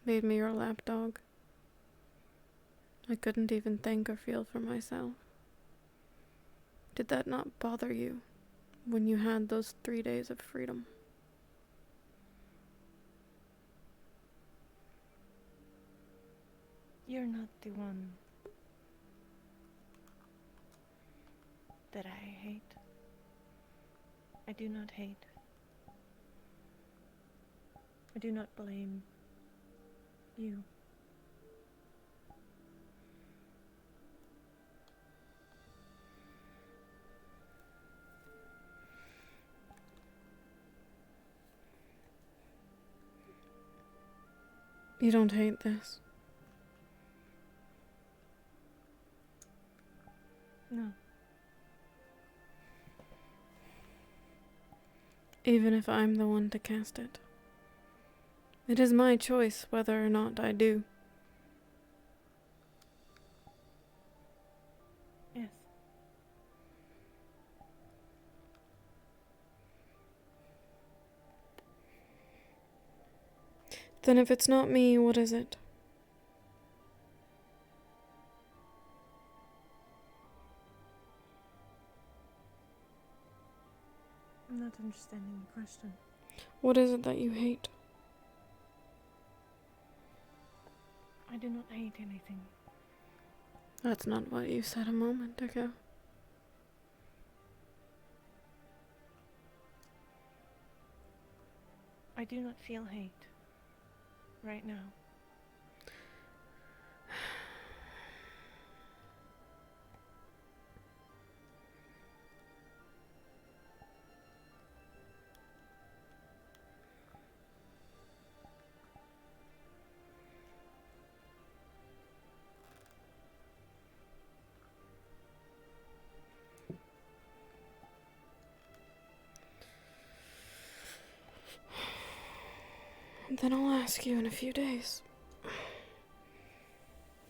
made me your lapdog, I couldn't even think or feel for myself. Did that not bother you when you had those 3 days of freedom? You're not the one that I hate. I do not hate. I do not blame you. You don't hate this. No. Even if I'm the one to cast it. It is my choice whether or not I do. Yes. Then if it's not me, what is it? I'm not understanding the question. What is it that you hate? I do not hate anything. That's not what you said a moment ago. I do not feel hate right now. Then I'll ask you in a few days.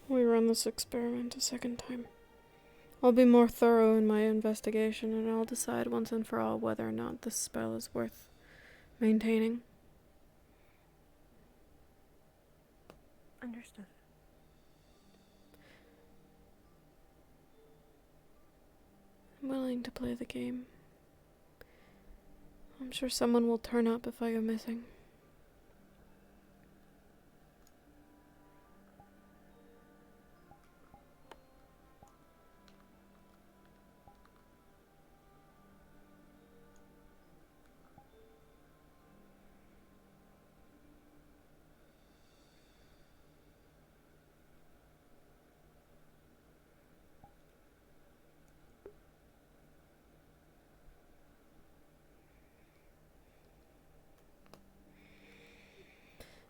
We run this experiment a second time. I'll be more thorough in my investigation, and I'll decide once and for all whether or not this spell is worth maintaining. Understood. I'm willing to play the game. I'm sure someone will turn up if I go missing.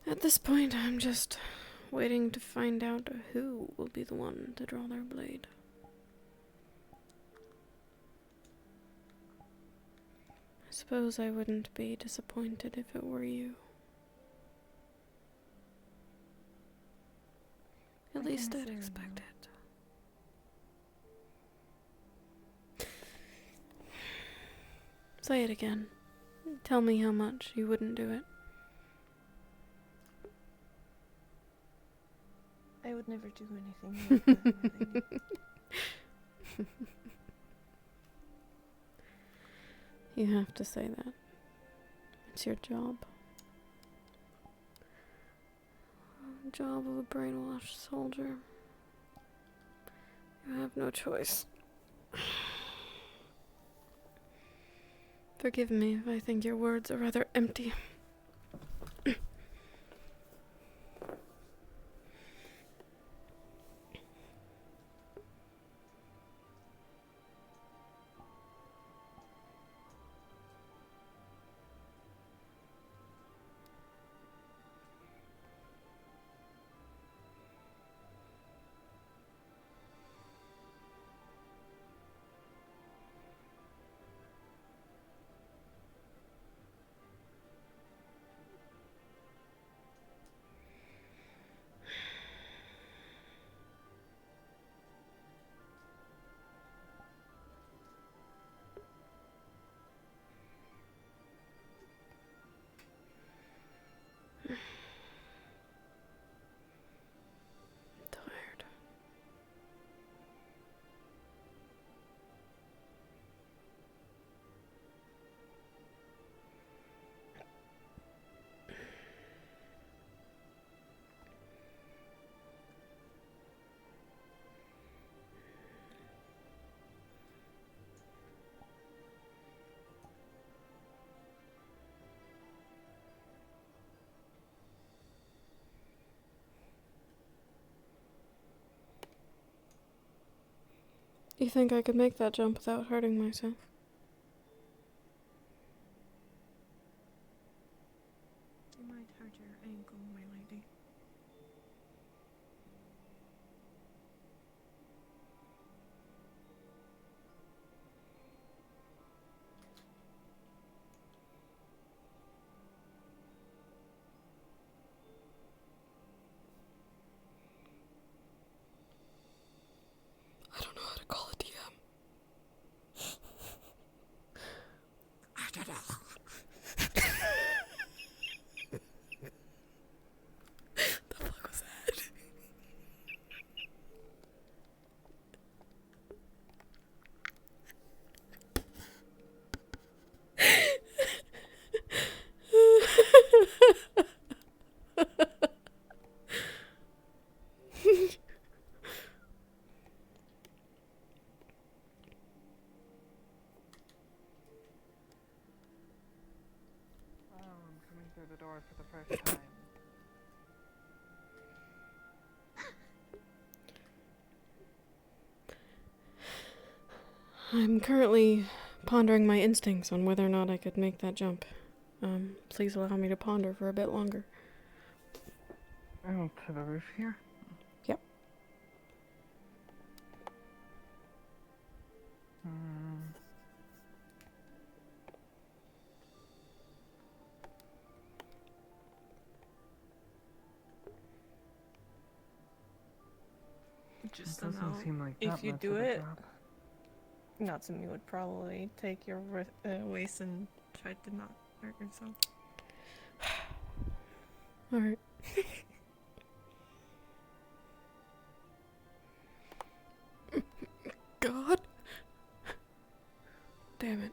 At this point, I'm just waiting to find out who will be the one to draw their blade. I suppose I wouldn't be disappointed if it were you. At least I'd expect it. Say it again. Tell me how much you wouldn't do it. I would never do anything like that. You have to say that. It's your job. Job of a brainwashed soldier. You have no choice. Forgive me if I think your words are rather empty. You think I could make that jump without hurting myself? You might hurt your ankle, my lady. I don't know how to call a DM. I don't know. The fuck was that? I'm coming through the door for the first time. I'm currently pondering my instincts on whether or not I could make that jump. Please allow me to ponder for a bit longer. Oh, to the roof here? Yep. Just It doesn't know, seem like if that you much do of a it, drop. Natsumi would probably take your waist and try to not hurt yourself. Alright. God. Damn it.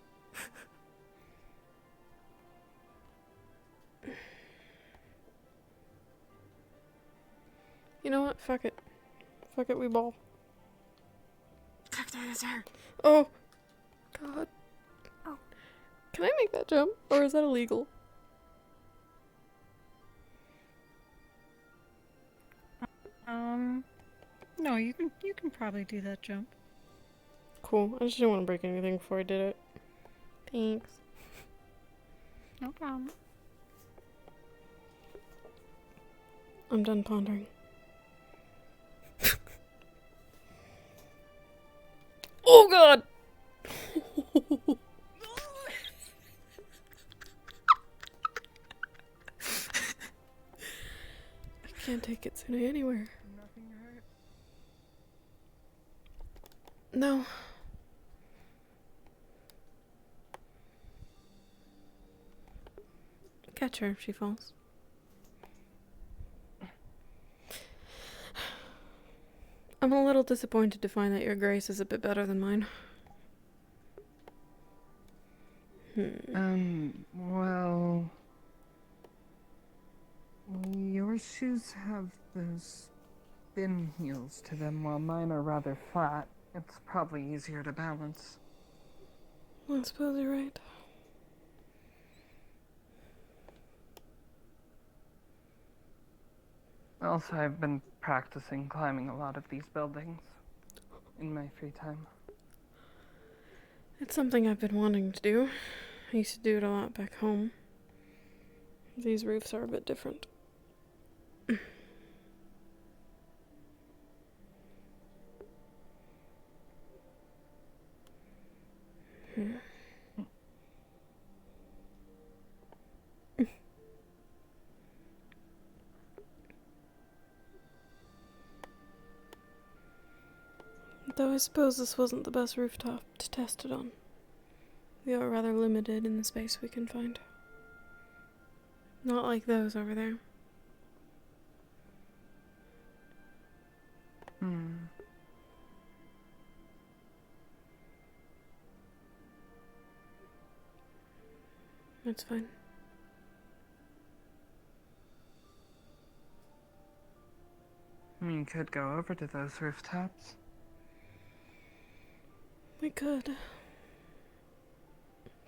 You know what? Fuck it. Fuck it, we ball. Oh. God. Oh. Can I make that jump? Or is that illegal? No, you can probably do that jump. Cool. I just didn't want to break anything before I did it. Thanks. No problem. I'm done pondering. Oh God! I can't take Kitsune anywhere. Nothing hurt? No. Catch her if she falls. I'm a little disappointed to find that your grace is a bit better than mine. Well... Your shoes have those thin heels to them, while mine are rather flat. It's probably easier to balance. I suppose you're right. Also, I've been practicing climbing a lot of these buildings in my free time. It's something I've been wanting to do. I used to do it a lot back home. These roofs are a bit different. Though I suppose this wasn't the best rooftop to test it on. We are rather limited in the space we can find. Not like those over there. That's fine. You could go over to those rooftops. We could.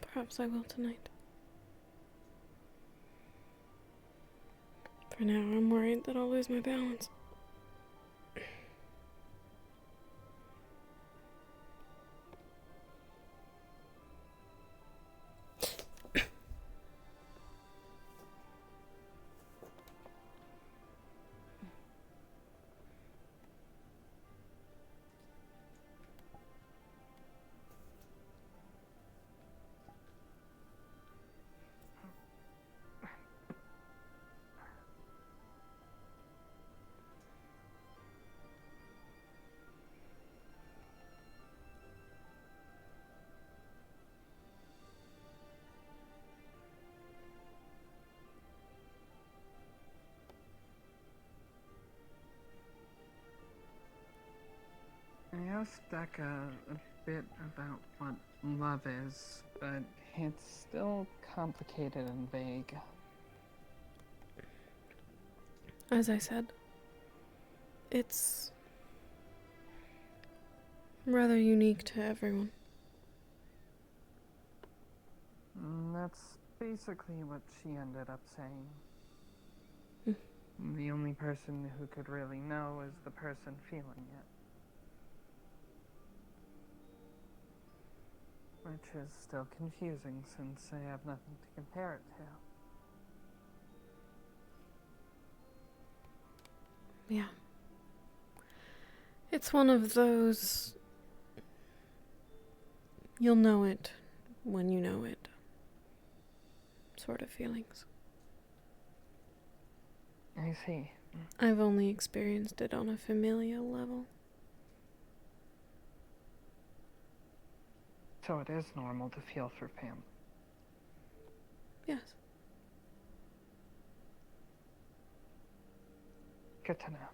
Perhaps I will tonight. For now, I'm worried that I'll lose my balance. asked Becca a bit about what love is, but it's still complicated and vague. As I said, it's rather unique to everyone. That's basically what she ended up saying. Hmm. The only person who could really know is the person feeling it. Which is still confusing since I have nothing to compare it to. Yeah. It's one of those you'll know it when you know it sort of feelings. I see. I've only experienced it on a familial level. So it is normal to feel for family. Yes. Good to know.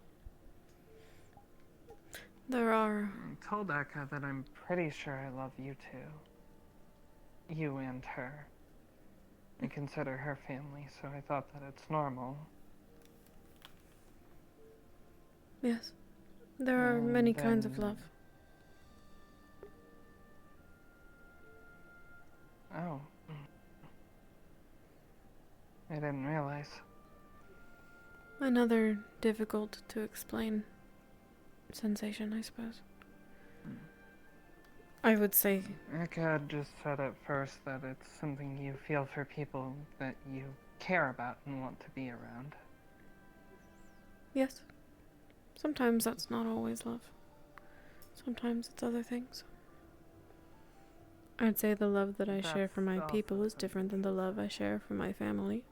There are... I told Eka that I'm pretty sure I love you too. You and her. I consider her family, so I thought that it's normal. Yes. There are many kinds of love. Oh. I didn't realize. Another difficult to explain sensation, I suppose. I would say... Eka just said at first that it's something you feel for people that you care about and want to be around. Yes. Sometimes that's not always love. Sometimes it's other things. I'd say the love that I share for my people is different than the love I share for my family.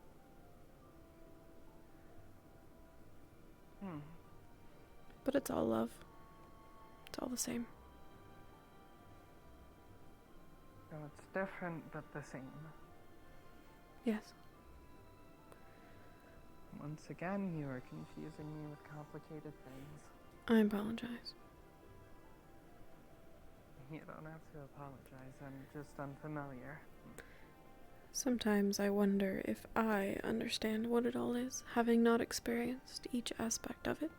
But it's all love. It's all the same. So it's different but the same. Yes. Once again, you are confusing me with complicated things. I apologize. You don't have to apologize, I'm just unfamiliar. Sometimes I wonder if I understand what it all is, having not experienced each aspect of it.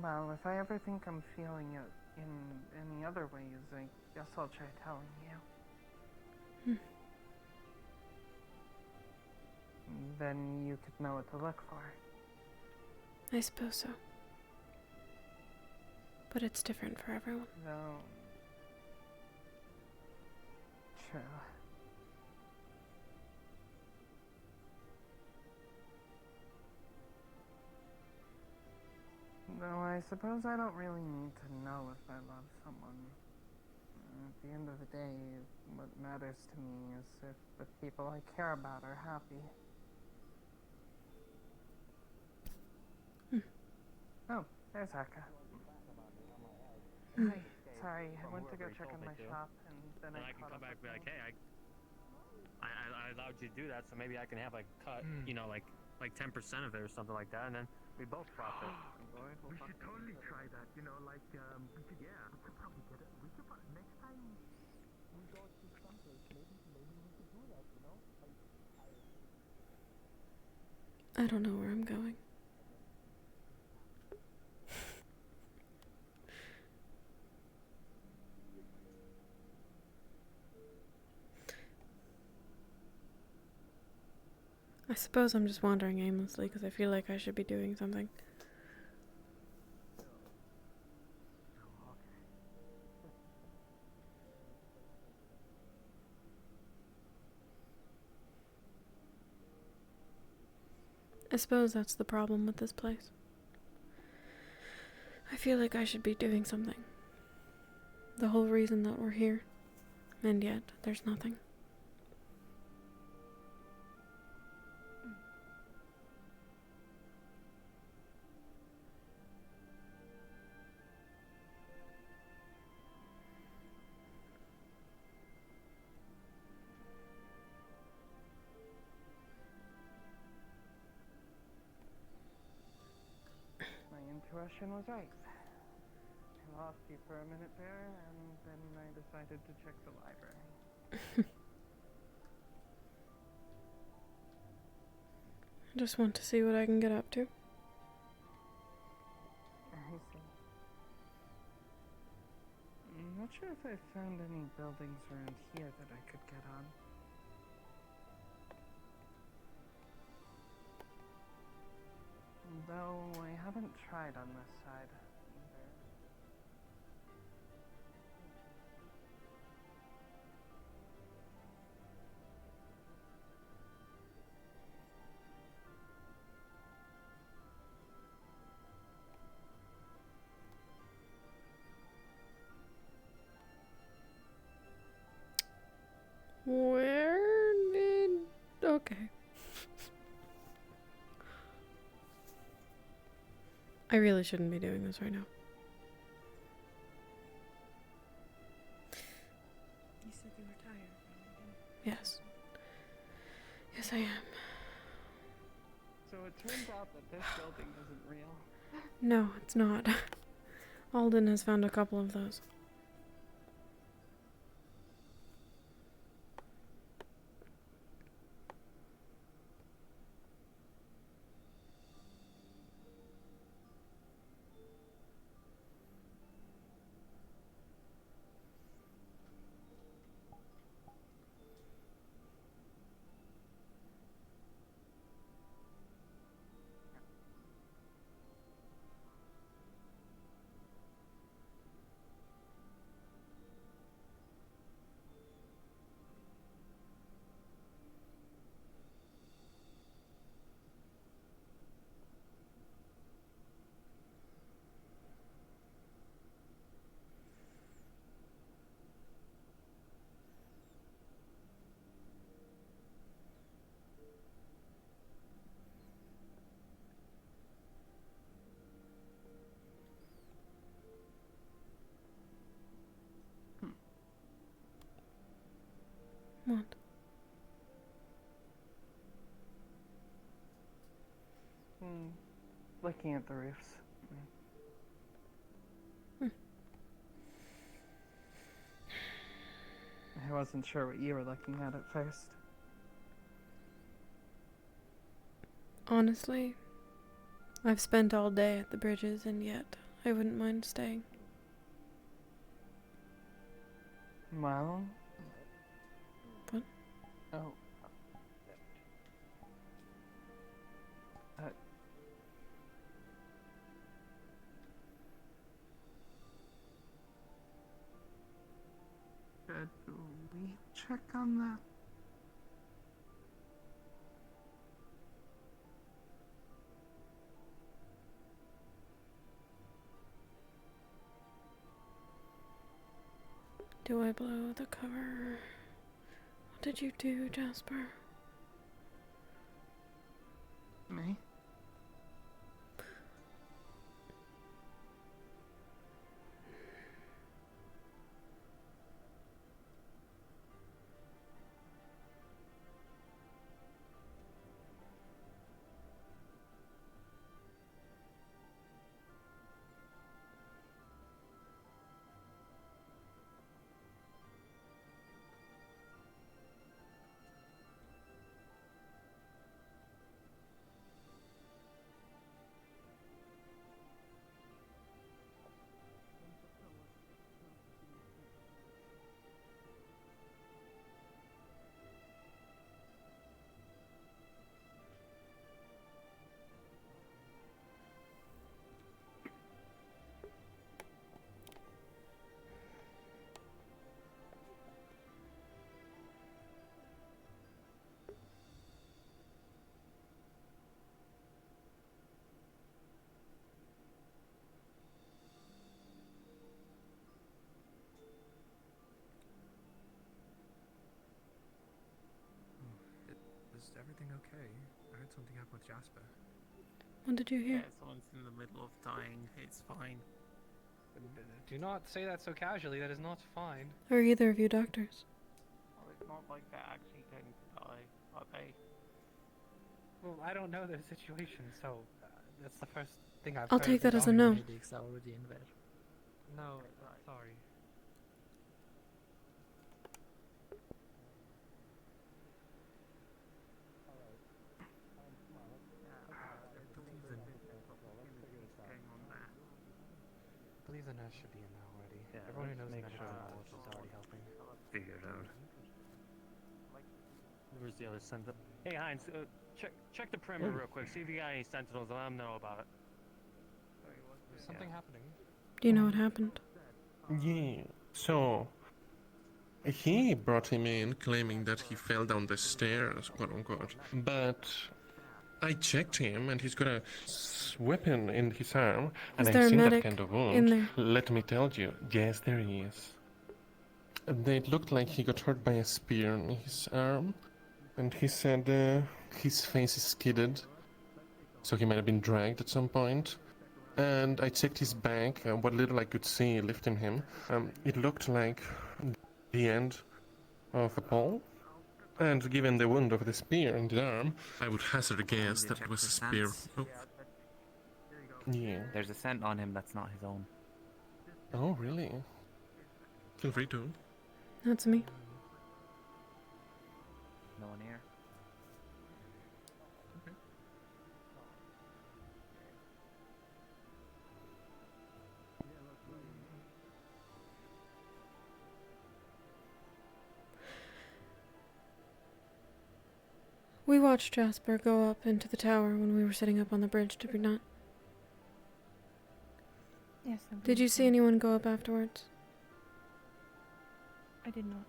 Well, if I ever think I'm feeling it in any other ways, I guess I'll try telling you. Then you could know what to look for. I suppose so. But it's different for everyone. No. True. Though I suppose I don't really need to know if I love someone. At the end of the day, what matters to me is if the people I care about are happy. Oh, there's Eka. Hi. Sorry, I went to go check in my shop and then I can caught come up back and be with like, hey, I allowed you to do that, so maybe I can have like cut, you know, like 10% of it or something like that, and then we both profit. We should totally try that, you know, like, yeah, we could probably get it. We could next time we go to someplace, maybe we could do that, you know? I don't know where I'm going. I suppose I'm just wandering aimlessly because I feel like I should be doing something. I suppose that's the problem with this place. I feel like I should be doing something. The whole reason that we're here. And yet, there's nothing. intuition was right. I lost you for a minute there, and then I decided to check the library. I just want to see what I can get up to. I see. I'm not sure if I found any buildings around here that I could get on. Though I haven't tried on this side either. Where did... Okay. I really shouldn't be doing this right now. You said you were tired. Yes. Yes, I am. So it turns out that this building isn't real. No, it's not. Alden has found a couple of those. What? Looking at the roofs. I wasn't sure what you were looking at first. Honestly, I've spent all day at the bridges, and yet I wouldn't mind staying. Well... What? Oh. Should we check on that? Do I blow the cover? What did you do, Jasper? Me? Is everything okay? I heard something happen with Jasper. What did you hear? Yeah, someone's in the middle of dying. It's fine. Do not say that so casually. That is not fine. Are either of you doctors? Well, it's not like they're actually going to die, are they? Well, I don't know their situation, so that's the first think I've I'll heard take that as a the no. headaches already in bed. No, sorry. I believe the nurse should be in there already. Yeah, Everyone who let's knows make medical sure knowledge is already helping. Figure it out. Where's the other sentinel? Hey Heinz, check the perimeter real quick. See if you got any sentinels and let them know about it. There's something happening. Do you know what happened? Yeah, so he brought him in claiming that he fell down the stairs, quote unquote. But I checked him and he's got a weapon in his arm, and Is I've there a seen that medic kind of in wound. there? Let me tell you, yes, there is. It looked like he got hurt by a spear in his arm, and he said his face is skidded, so he might have been dragged at some point. And I checked his back, what little I could see lifting him. It looked like the end of a pole. And given the wound of the spear in the arm, I would hazard a guess that it was a spear. Oh. Yeah. There's a scent on him that's not his own. Oh, really? Feel free to. That's me. No one here. We watched Jasper go up into the tower when we were sitting up on the bridge, did we not? Yes, I Did you see anyone go up afterwards? I did not.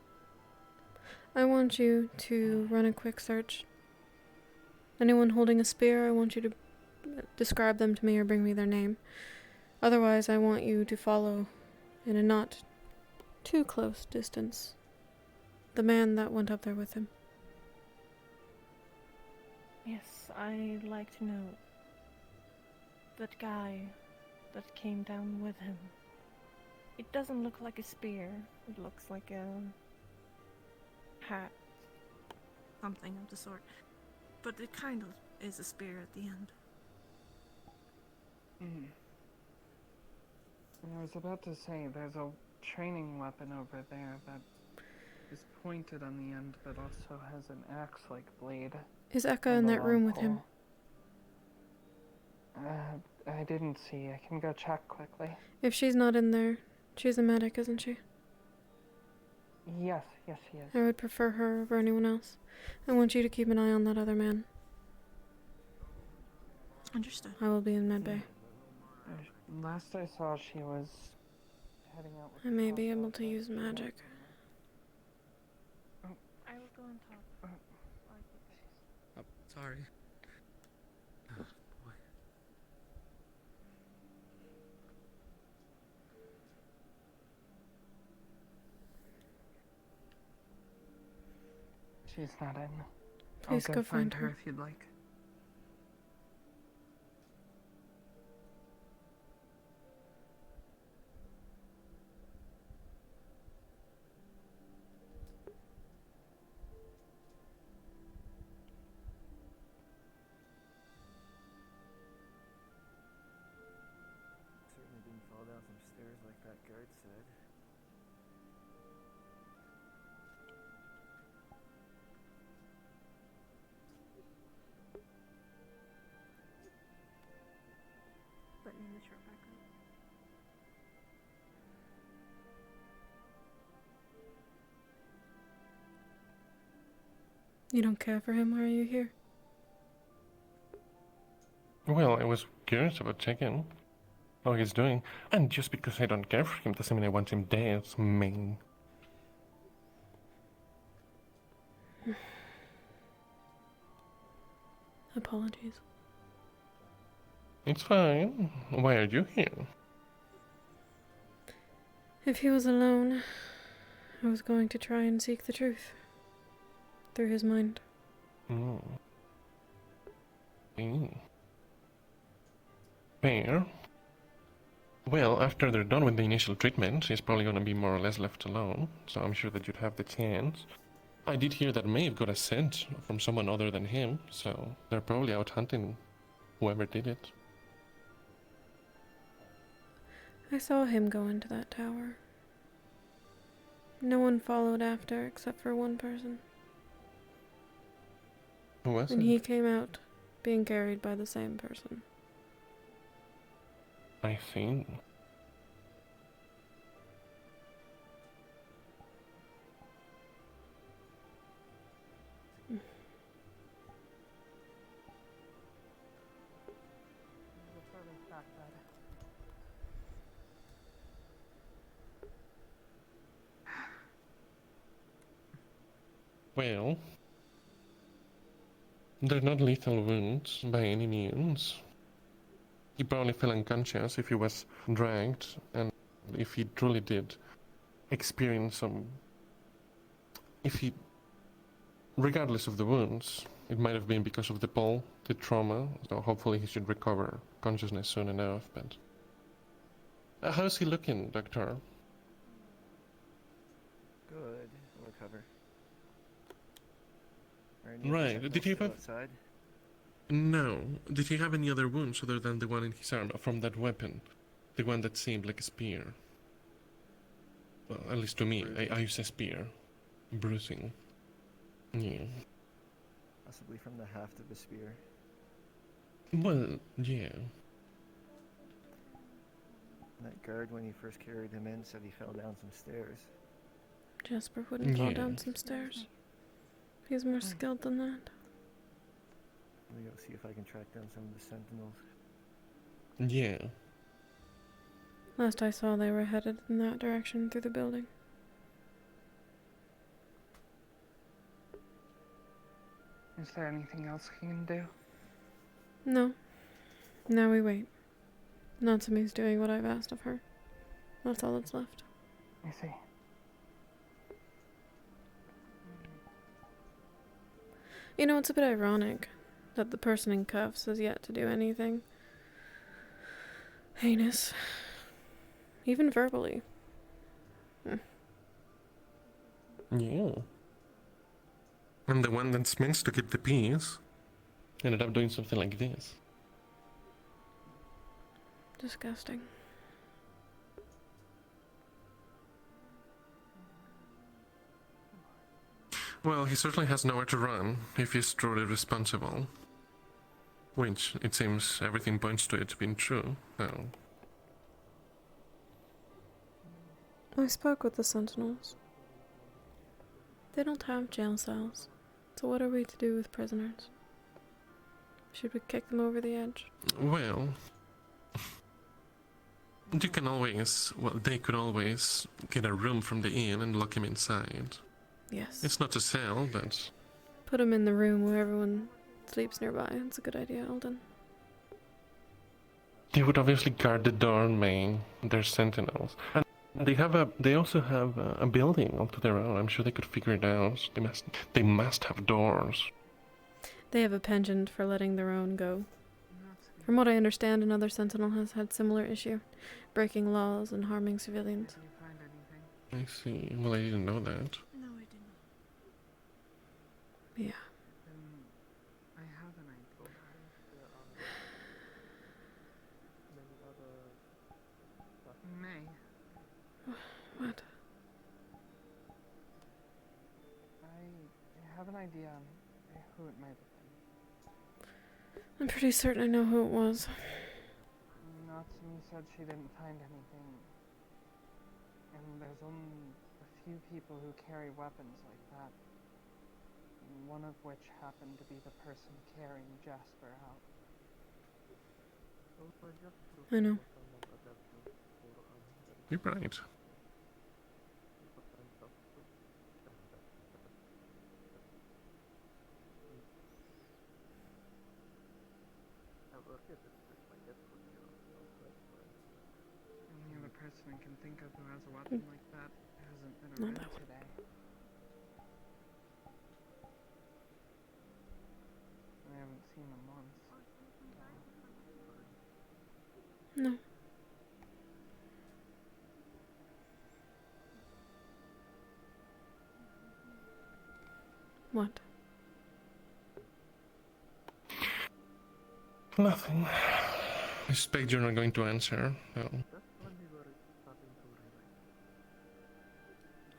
I want you to run a quick search. Anyone holding a spear, I want you to describe them to me or bring me their name. Otherwise, I want you to follow, in a not too close distance, the man that went up there with him. Yes, I'd like to know that guy that came down with him. It doesn't look like a spear. It looks like a hat. Something of the sort. But it kind of is a spear at the end. I was about to say, there's a training weapon over there that is pointed on the end, but also has an axe-like blade. Is Eka on in the that long room with him? pole. I didn't see. I can go check quickly. If she's not in there, she's a medic, isn't she? Yes, yes, she is. I would prefer her over anyone else. I want you to keep an eye on that other man. Understood. I will be in medbay. Last I saw, she was heading out with I may be able to use magic. I will go on top. Oh, sorry. Oh, boy. She's not in. Please I'll go find find her. if you'd like. Certainly didn't fall down some stairs like that guard said. Buttoning the shirt back up. You don't care for him? Why are you here? Well, I was curious about checking how he's doing. And just because I don't care for him doesn't mean I want him dead. It's mean. Apologies. It's fine. Why are you here? If he was alone, I was going to try and seek the truth. Through his mind. Mm. Fair. Well, after they're done with the initial treatment, he's probably gonna be more or less left alone, so I'm sure that you'd have the chance. I did hear that Maeve got a scent from someone other than him, so they're probably out hunting whoever did it. I saw him go into that tower. No one followed after except for one person. Who was And it? he came out being carried by the same person. I see. Well, they're not lethal wounds by any means. He probably fell unconscious if he was dragged, and if he truly did experience some... If he... Regardless of the wounds, it might have been because of the pull, the trauma, so hopefully he should recover consciousness soon enough, but... how's he looking, Doctor? Good. I'll recover. Are any of the Right, sentinels did he still have... outside? No. Did he have any other wounds other than the one in his arm from that weapon? The one that seemed like a spear? Well, at least to me, I use a spear. Bruising. Yeah. Possibly from the haft of the spear. Well, yeah. That guard, when you first carried him in, said he fell down some stairs. Jasper wouldn't fall Yeah. down some stairs. He's more skilled than that. Let me go see if I can track down some of the sentinels. Yeah. Last I saw, they were headed in that direction through the building. Is there anything else he can do? No. Now we wait. Natsumi's doing what I've asked of her. That's all that's left. I see. You know, it's a bit ironic that the person in cuffs has yet to do anything heinous. Even verbally. Yeah. And the one that's meant to keep the peace ended up doing something like this. Disgusting. Well, he certainly has nowhere to run if he's truly responsible. Which, it seems, everything points to it being true, so... I spoke with the sentinels. They don't have jail cells. So what are we to do with prisoners? Should we kick them over the edge? Well... You can always... Well, they could always get a room from the inn and lock him inside. Yes. It's not a cell, but... Put them in the room where everyone sleeps nearby. It's a good idea, Alden. They would obviously guard the door, May. They're sentinels. And they also have a building all to their own. I'm sure they could figure it out. They must have doors. They have a penchant for letting their own go. From what I understand, another sentinel has had similar issue, breaking laws and harming civilians. Did you find anything? I see. Well, I didn't know that. No, I didn't. Yeah. I have an idea. May, What? I have an idea on who it might have been. I'm pretty certain I know who it was. Natsumi said she didn't find anything. And there's only a few people who carry weapons like that. One of which happened to be the person carrying Jasper out. I know. You're right. Only other person I can think of who has a weapon like that hasn't been Not around that one. today. I haven't seen him once. No. What? Nothing. I suspect you're not going to answer. No.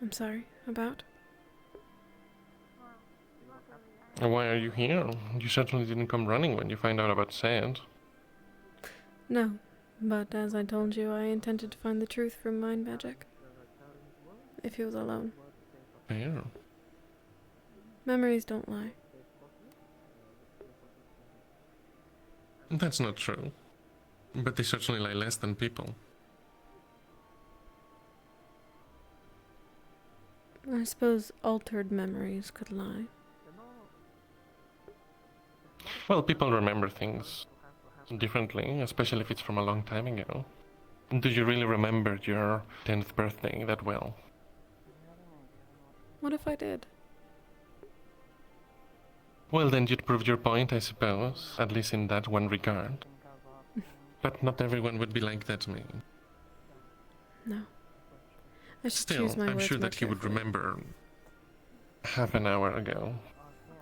I'm sorry, about? Why are you here? You certainly didn't come running when you find out about Sand. No, but as I told you, I intended to find the truth from mind magic. If he was alone. Fair. Memories don't lie. That's not true. But they certainly lie less than people. I suppose altered memories could lie. Well, people remember things differently, especially if it's from a long time ago. Do you really remember your 10th birthday that well? What if I did? Well, then you'd prove your point, I suppose, at least in that one regard. But not everyone would be like that to me. No. I should Still, choose my I'm words sure more that he would carefully. remember half an hour ago.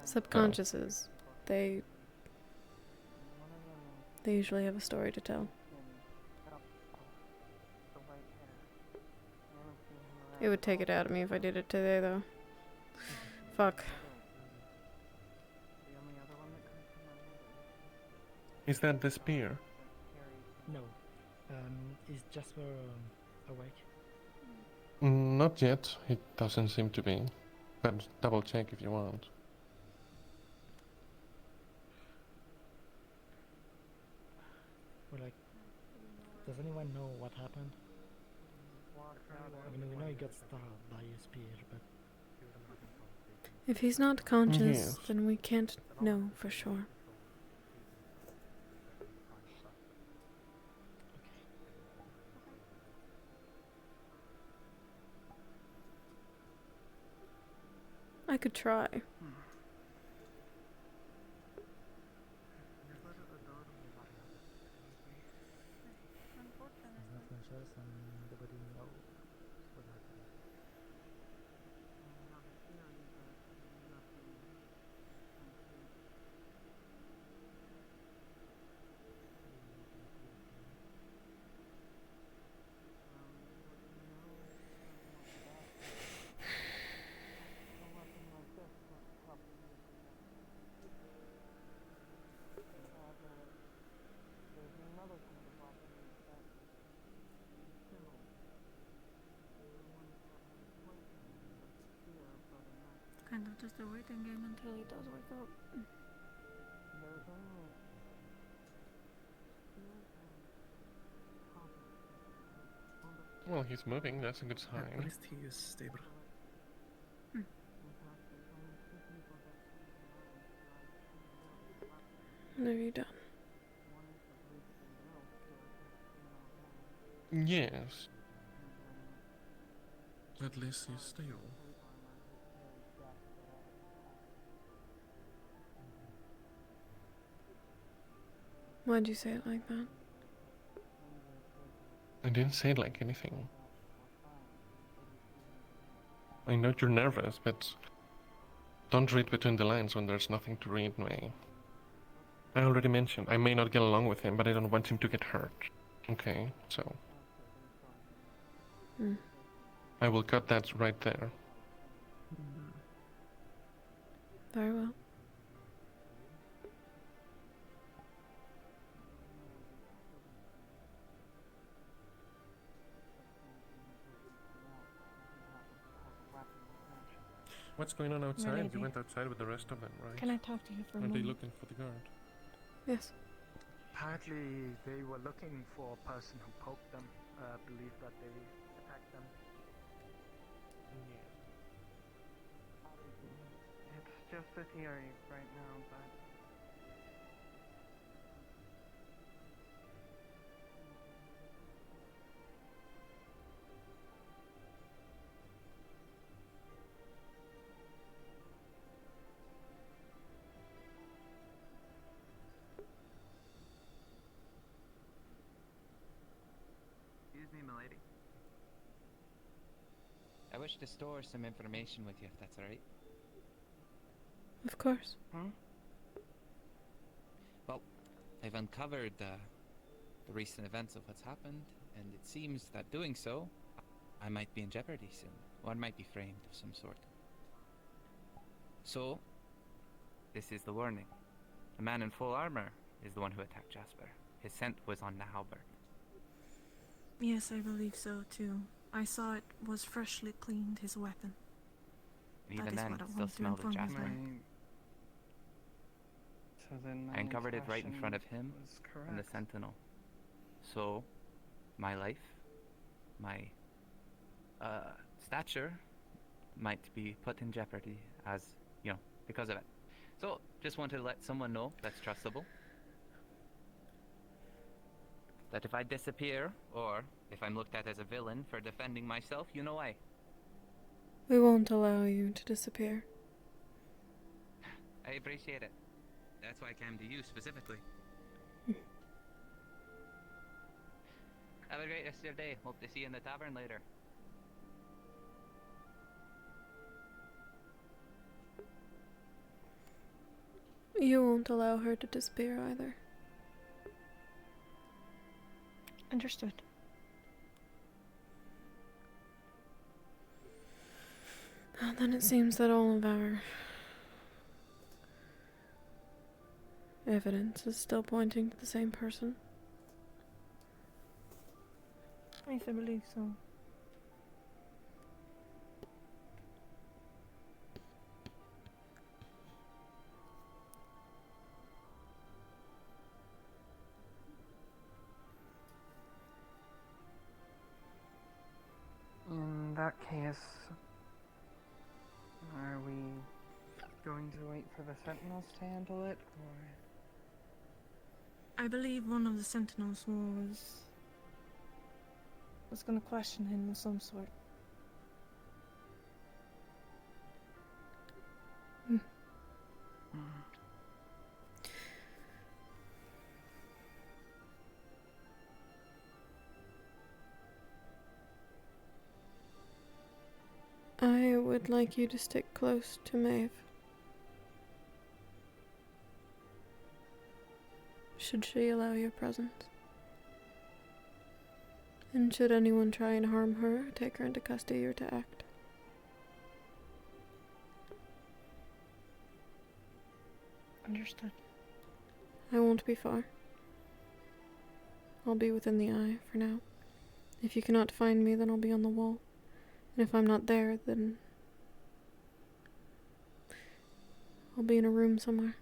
Subconsciouses, they usually have a story to tell. It would take it out of me if I did it today, though. Fuck. Is that the spear? No. Is Jasper awake? Not yet. It doesn't seem to be. But double check if you want. Or like, does anyone know what happened? I mean, we know he got stabbed by a spear, but... If he's not conscious, Yes. then we can't know for sure. I could try. Kind of just a waiting game until he does wake up. Well, he's moving. That's a good sign. At least he is stable. What have you done? Yes. At least he's stable. Why'd you say it like that? I didn't say it like anything. I know you're nervous, but don't read between the lines when there's nothing to read, May. I already mentioned I may not get along with him, but I don't want him to get hurt. Okay, so... I will cut that right there. Very well. What's going on outside? Lady. You went outside with the rest of them, right? Can I talk to you for a Are they moment? looking for the guard? Yes. Apparently, they were looking for a person who poked them. Believe that they attacked them. It's just a theory right now, but Excuse me, milady. I wish to store some information with you, if that's alright. Of course. Well, I've uncovered the recent events of what's happened, and it seems that doing so, I might be in jeopardy soon, or might be framed of some sort. So, this is the warning. The man in full armor is the one who attacked Jasper. His scent was on the halberd. Yes, I believe so too. I saw it was freshly cleaned, his weapon. And That even is then, what I it still wanted to smelled of inform you Jasper. about. So then my I uncovered it right in front of him was and the correct. Sentinel. So, my life, my stature might be put in jeopardy as, because of it. So, just wanted to let someone know that's trustable. That if I disappear, or if I'm looked at as a villain for defending myself, you know why. We won't allow you to disappear. I appreciate it. That's why I came to you specifically. Have a great rest of your day. Hope to see you in the tavern later. You won't allow her to disappear either. Understood. Well, then it seems that all of our evidence is still pointing to the same person. Yes, I believe so. In that case, are we going to wait for the Sentinels to handle it, or...? I believe one of the Sentinels was going to question him of some sort. I would like you to stick close to Maeve. Should she allow your presence? And should anyone try and harm her, take her into custody or to act. Understood. I won't be far. I'll be within the eye for now. If you cannot find me, then I'll be on the wall. And if I'm not there, then I'll be in a room somewhere.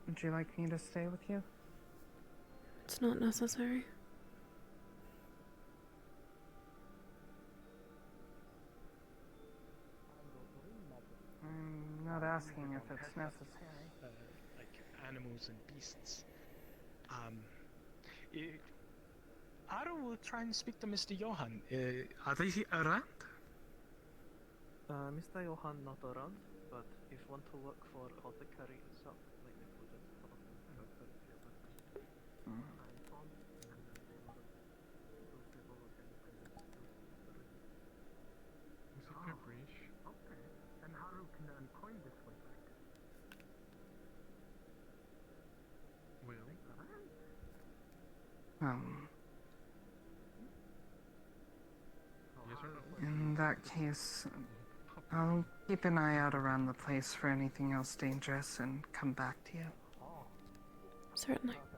Would you like me to stay with you? It's not necessary. I'm not asking if it's necessary. Like animals and beasts. I will try and speak to Mr. Johan. Are they around? Mr. Johan not around, but if you want to look for apothecary itself, like the food and Is it pepperish? Okay. And Haru can then coin this way back. Well. Yes or no? In that case, I'll keep an eye out around the place for anything else dangerous and come back to you. Certainly. Alright.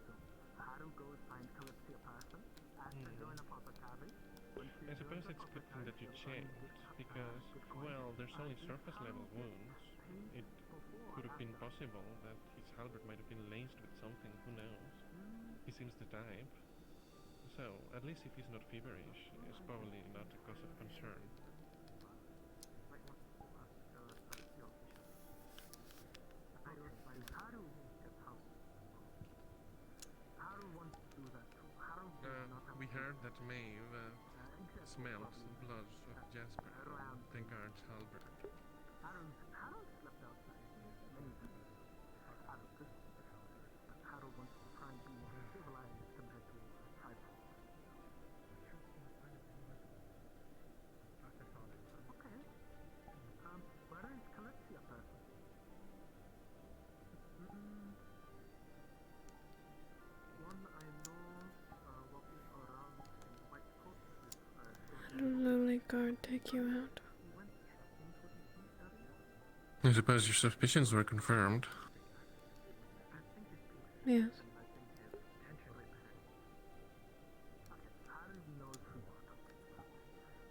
So, Haru goes find Kalypsia person, asks her to join apothecary. I suppose it's good thing that you checked, because, well, there's only surface level wounds. It could have been possible that his halberd might have been laced with something, who knows. He seems the type. So, at least if he's not feverish, it's probably not a cause of concern. We heard that Maeve smelled the blood of Jasper on the guard's halberd. Haru slept outside many times. Haru could sleep outside, but Haru wants to try and be more civilized compared to a tribal. Okay. take you out. I suppose your suspicions were confirmed. Yes. Haru knows who we're talking about.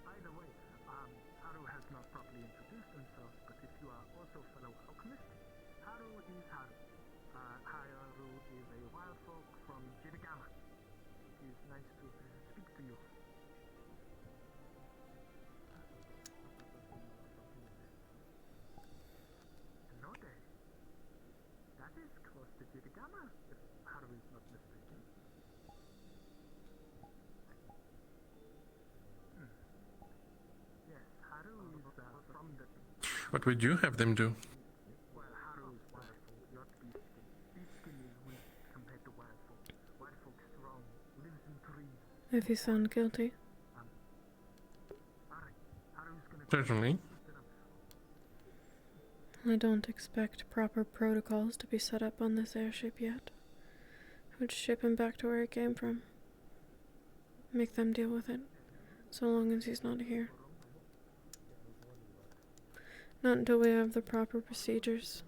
By the way, Haru has not properly introduced himself, but if you are also fellow alchemist, Haru is Haru. Haru is a wild folk from Jirigama. It is nice to speak to you. Note, that is close to Jirigama, if Haru is not mistaken. Yes, Haru is from the... What would you have them do? Well, Haru is wild folk, not beast skin. Beast skin is weak compared to wild folk. Wild folk strong, lives in trees. If he's found guilty. Alright, Haru's gonna... Certainly. I don't expect proper protocols to be set up on this airship yet. I would ship him back to where he came from. Make them deal with it, so long as he's not here. Not until we have the proper procedures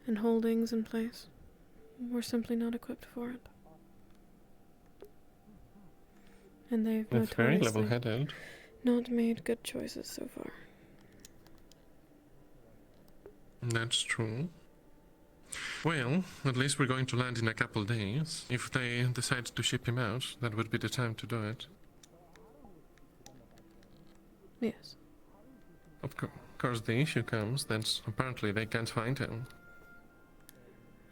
and holdings in place. We're simply not equipped for it. And they've That's very notoriously level-headed. not made good choices so far. That's true. Well, at least we're going to land in a couple days. If they decide to ship him out, that would be the time to do it. Yes. Of course, the issue comes that apparently they can't find him.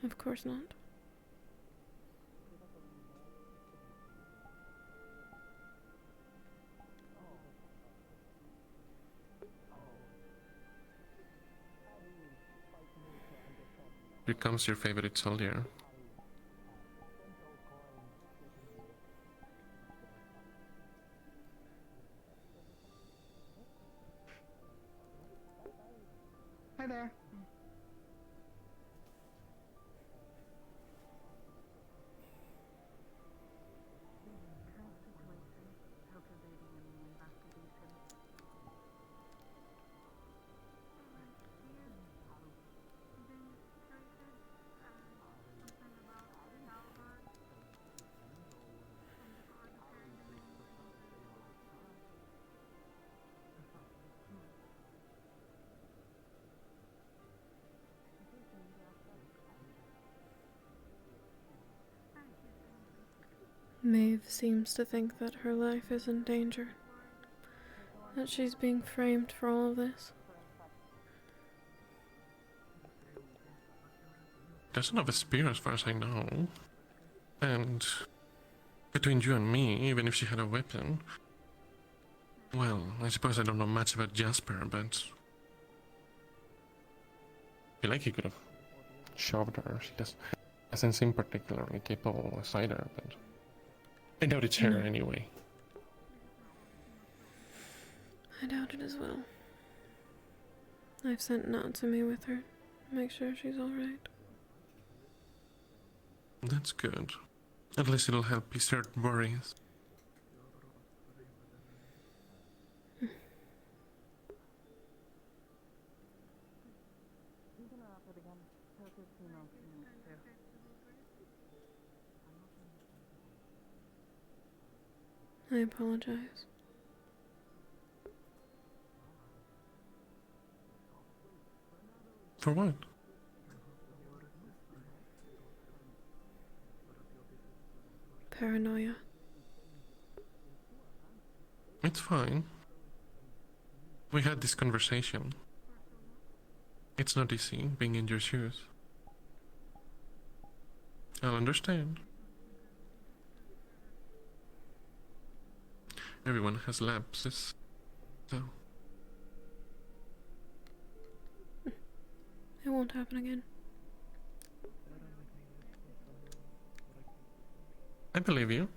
Of course not. Becomes your favorite soldier. Hi there. Maeve seems to think that her life is in danger. That she's being framed for all of this. Doesn't have a spear as far as I know. And between you and me, even if she had a weapon... Well, I suppose I don't know much about Jasper, but... I feel like he could have shoved her. She doesn't seem particularly capable as either, but... I doubt it's her No. anyway. I doubt it as well. I've sent Natsumi with her to make sure she's alright. That's good. At least it'll help ease her worries. I apologize. For what? Paranoia. It's fine. We had this conversation. It's not easy being in your shoes. I'll understand. Everyone has lapses, so... It won't happen again. I believe you.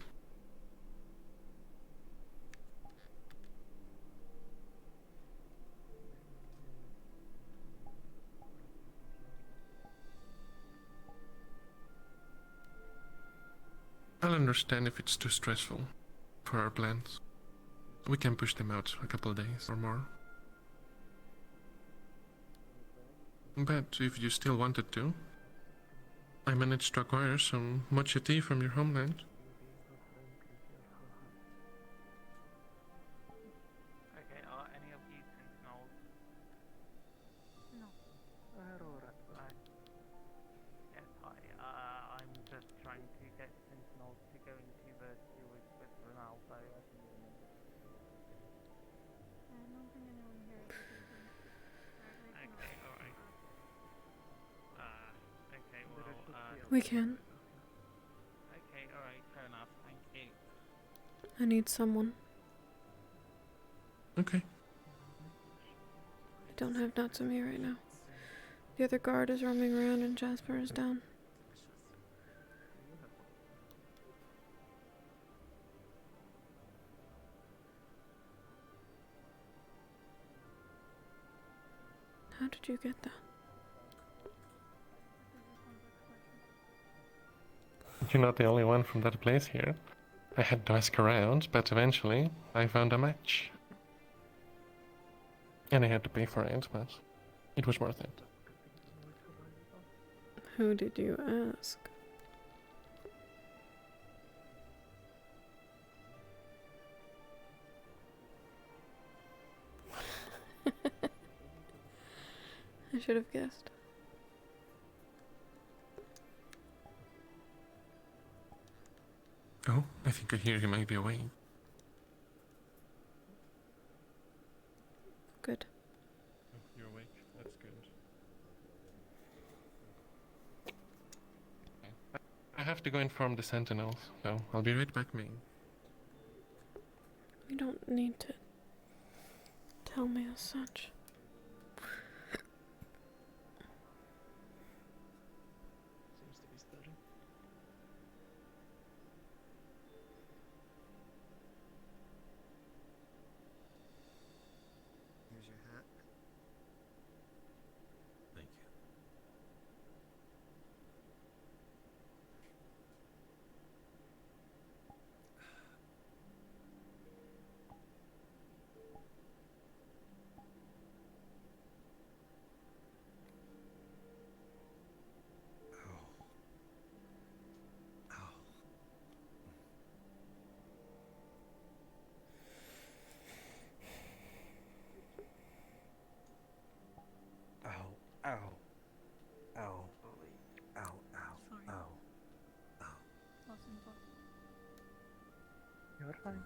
I'll understand if it's too stressful for our plans. We can push them out a couple of days or more. But if you still wanted to, I managed to acquire some mochi tea from your homeland. Okay, are any of you sentinels? No. Yes, hi. I'm just trying to get sentinels to go into the sewers with Ronaldo. I don't think anyone here is using. Okay, alright. Okay, well, We can. okay, alright, fair enough, thank you. I need someone. Okay. I don't have Natsumi right now. The other guard is roaming around and Jasper is down. How did you get that? You're not the only one from that place here. I had to ask around, but eventually I found a match. And I had to pay for it, but it was worth it. Who did you ask? I should have guessed. Oh, I think I hear he might be away. Good. Oh, you're awake. That's good. Okay. I have to go inform the sentinels, so I'll be right back, Ming. You don't need to tell me as such. Seems to be stirring. Here's your hat. Thank you. Ow. Ow. Ow. Ow. Ow. Sorry. Ow. Ow. Lost in thought. You're fine.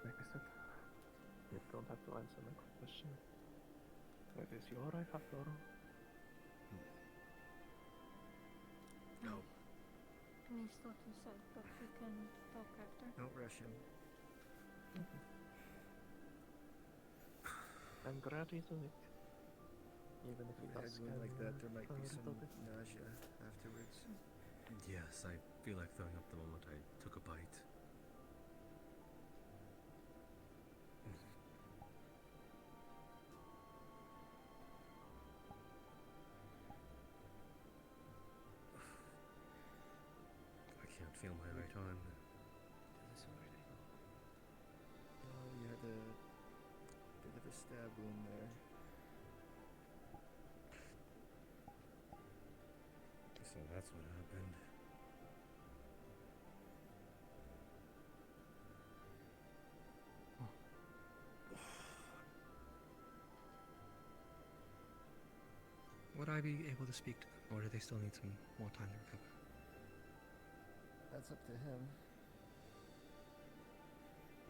Like I said, you don't have to answer my question. It is your right after all. No. Finish what you said, but we can talk after. Don't rush him. I'm glad he's awake. Even if he With a does head wound like that, there might a be little some bit. nausea afterwards. Yes, I feel like throwing up the moment I took a bite. I can't feel my right arm. Is this right angle? Oh, you had a bit of a stab wound there. So that's what happened. Would I be able to speak to them, or do they still need some more time to recover? That's up to him.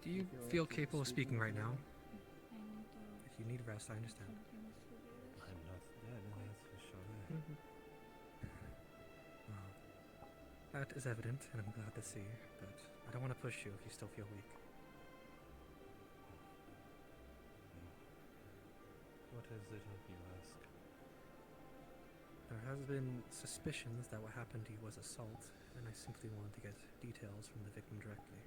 Do you feel feel like you're capable of speaking right now? I need to If you need rest, I understand. continuously do this. I'm not dead, that's for sure. Well, that is evident, and I'm glad to see, but I don't want to push you if you still feel weak. What is it, if you ask? There has been suspicions that what happened to you was assault, and I simply wanted to get details from the victim directly.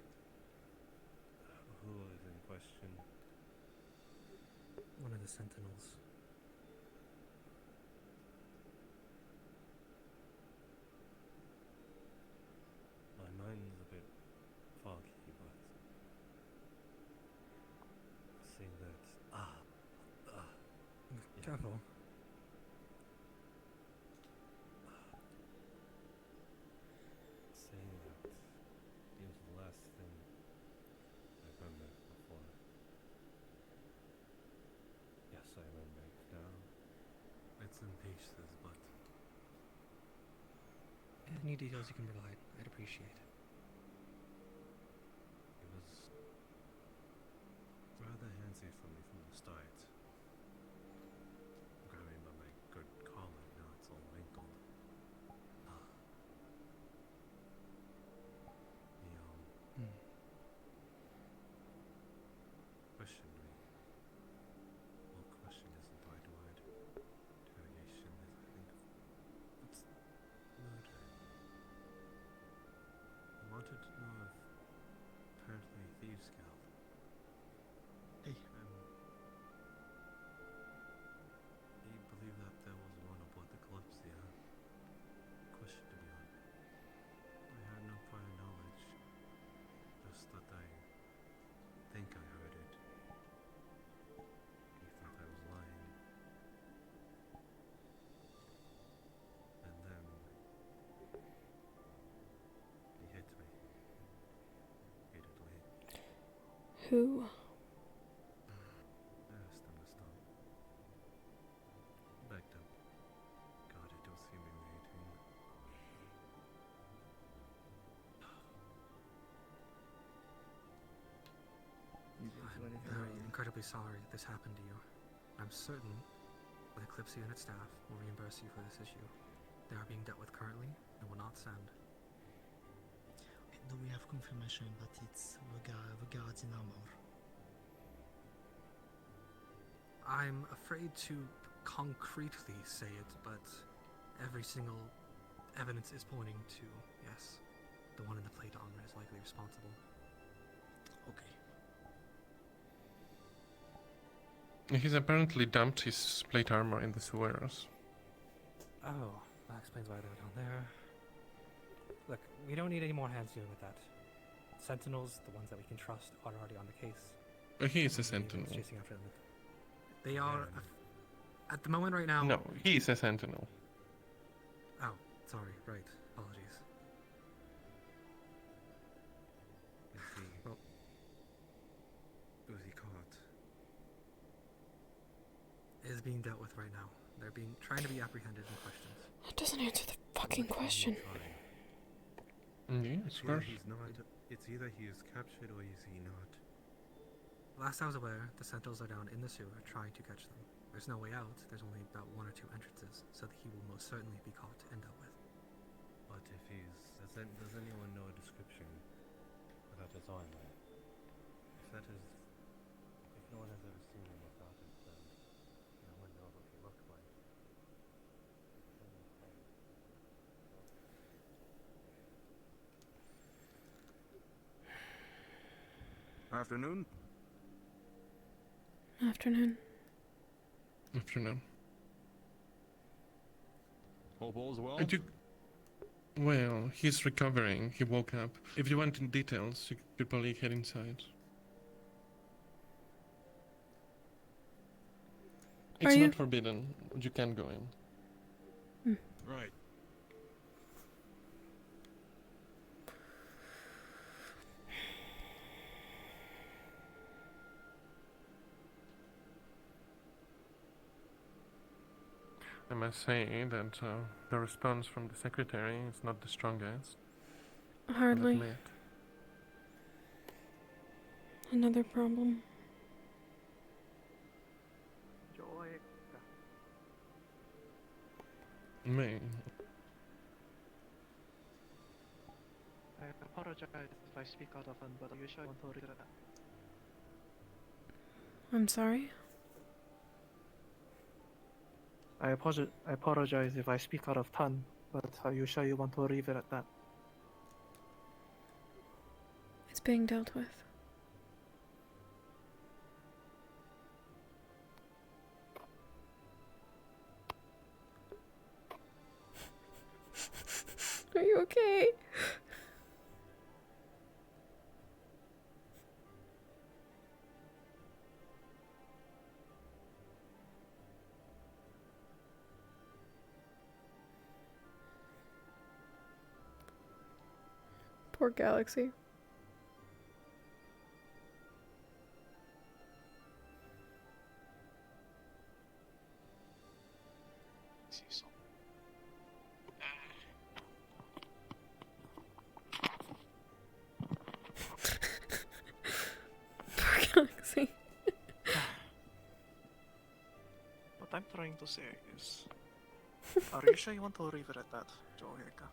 Who is in question? One of the sentinels. Careful. Saying that seems less than I remember before. Yes, I remember it now. It's in pieces, but Any details you can provide, I'd appreciate. it was rather handsy for me from the start. Grabbing by my good collar, now it's all wrinkled. He questioned me. Well, question isn't the right word. Interrogation is, I think, it's murder. He wanted to know if apparently thieves' guild. Hey. He believed that there was one aboard the Kalypsia. Questioned me on. I had no prior knowledge. Just that I think I heard it. He thought I was lying. And then he hit me. Repeatedly. Who? I asked him to stop. Begged him. God, it was humiliating. I'm very incredibly sorry this happened to you. I'm certain that Kalypsia and its staff will reimburse you for this issue. They are being dealt with currently and will not send. Do we have confirmation that it's regards in armor? I'm afraid to concretely say it, but every single evidence is pointing to yes. The one in the plate armor is likely responsible. Okay. He's apparently dumped his plate armor in the sewers. Oh, that explains why they were down there. Look, we don't need any more hands dealing with that. Sentinels, the ones that we can trust, are already on the case. He is a Maybe sentinel. it's chasing after them. They are, at the moment right now... No, he is a sentinel. Oh, sorry, right. Apologies. Was he caught? It is being dealt with right now. They're trying to be apprehended and questioned. That doesn't answer the fucking question. Yes, of course. It's either he is captured or is he not. Last I was aware, the Sentinels are down in the sewer trying to catch them. There's no way out. There's only about 1 or 2 entrances, so that he will most certainly be caught and dealt with. But if he's... Does anyone know a description about his armor? If that is... If no one has ever seen him without it, then no one knows what he looked like. Afternoon? Afternoon. Afternoon. Hope all's well? Well, he's recovering. He woke up. If you want in details, you could probably head inside. It's not forbidden. You can go in. Right. I must say that the response from the secretary is not the strongest. Hardly. I'll admit. Another problem. May. I apologize if I speak out of turn, but are you sure you want to read that? I'm sorry? I apologize if I speak out of turn, but are you sure you want to leave it at that? It's being dealt with. Are you okay? Poor Galaxy. Poor Galaxy. What I'm trying to say is, are you sure you want to leave it at that, Joeka?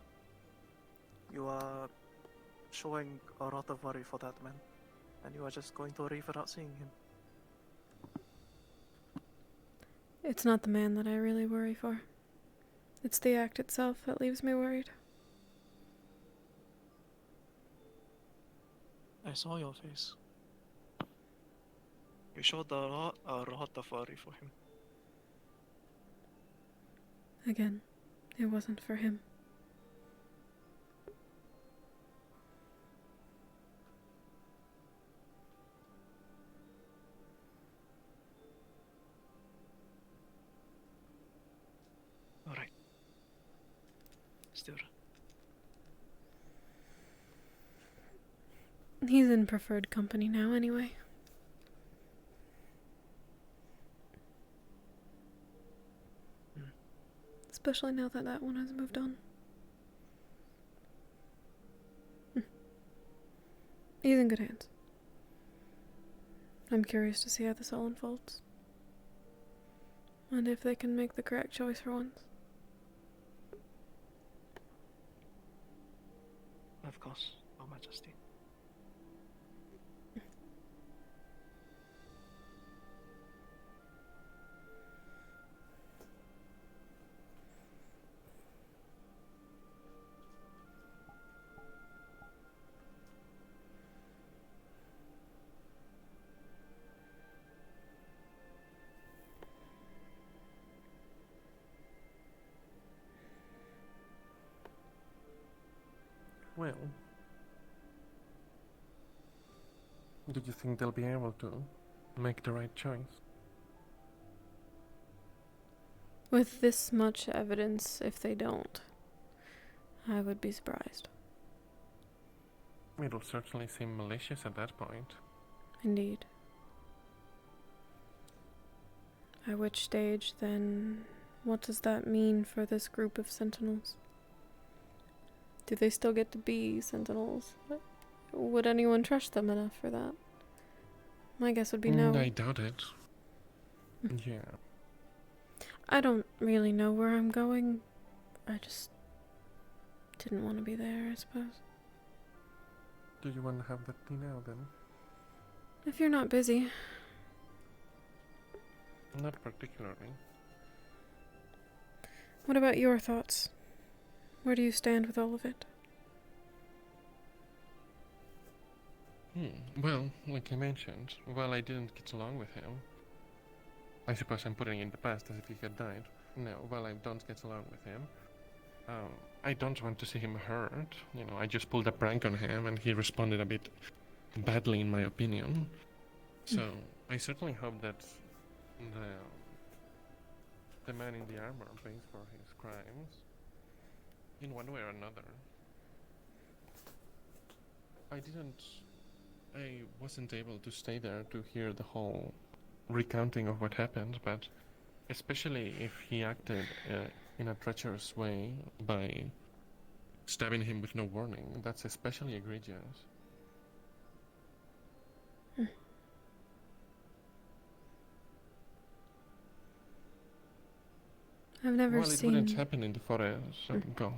You are showing a lot of worry for that man, and you are just going to leave without seeing him. It's not the man that I really worry for. It's the act itself that leaves me worried. I saw your face. You showed a lot of worry for him. Again, it wasn't for him. Alright. Still. He's in preferred company now anyway. Especially now that that one has moved on. He's in good hands. I'm curious to see how this all unfolds. And if they can make the correct choice for once. Of course, Your Majesty. Well, do you think they'll be able to make the right choice? With this much evidence, if they don't, I would be surprised. It'll certainly seem malicious at that point. Indeed. At which stage, then, what does that mean for this group of sentinels? Do they still get to be sentinels? Would anyone trust them enough for that? My guess would be no. I doubt it. Yeah. I don't really know where I'm going. I just didn't want to be there, I suppose. Do you want to have that tea now, then? If you're not busy. Not particularly. What about your thoughts? Where do you stand with all of it? Well, like I mentioned, while I didn't get along with him, I suppose I'm putting in the past as if he had died. No, while I don't get along with him, I don't want to see him hurt. You know, I just pulled a prank on him and he responded a bit badly in my opinion. So, I certainly hope that the man in the armor pays for his crimes in one way or another. I wasn't able to stay there to hear the whole recounting of what happened, but especially if he acted in a treacherous way by stabbing him with no warning, that's especially egregious. I've never Well, it wouldn't happen in the forest, so go.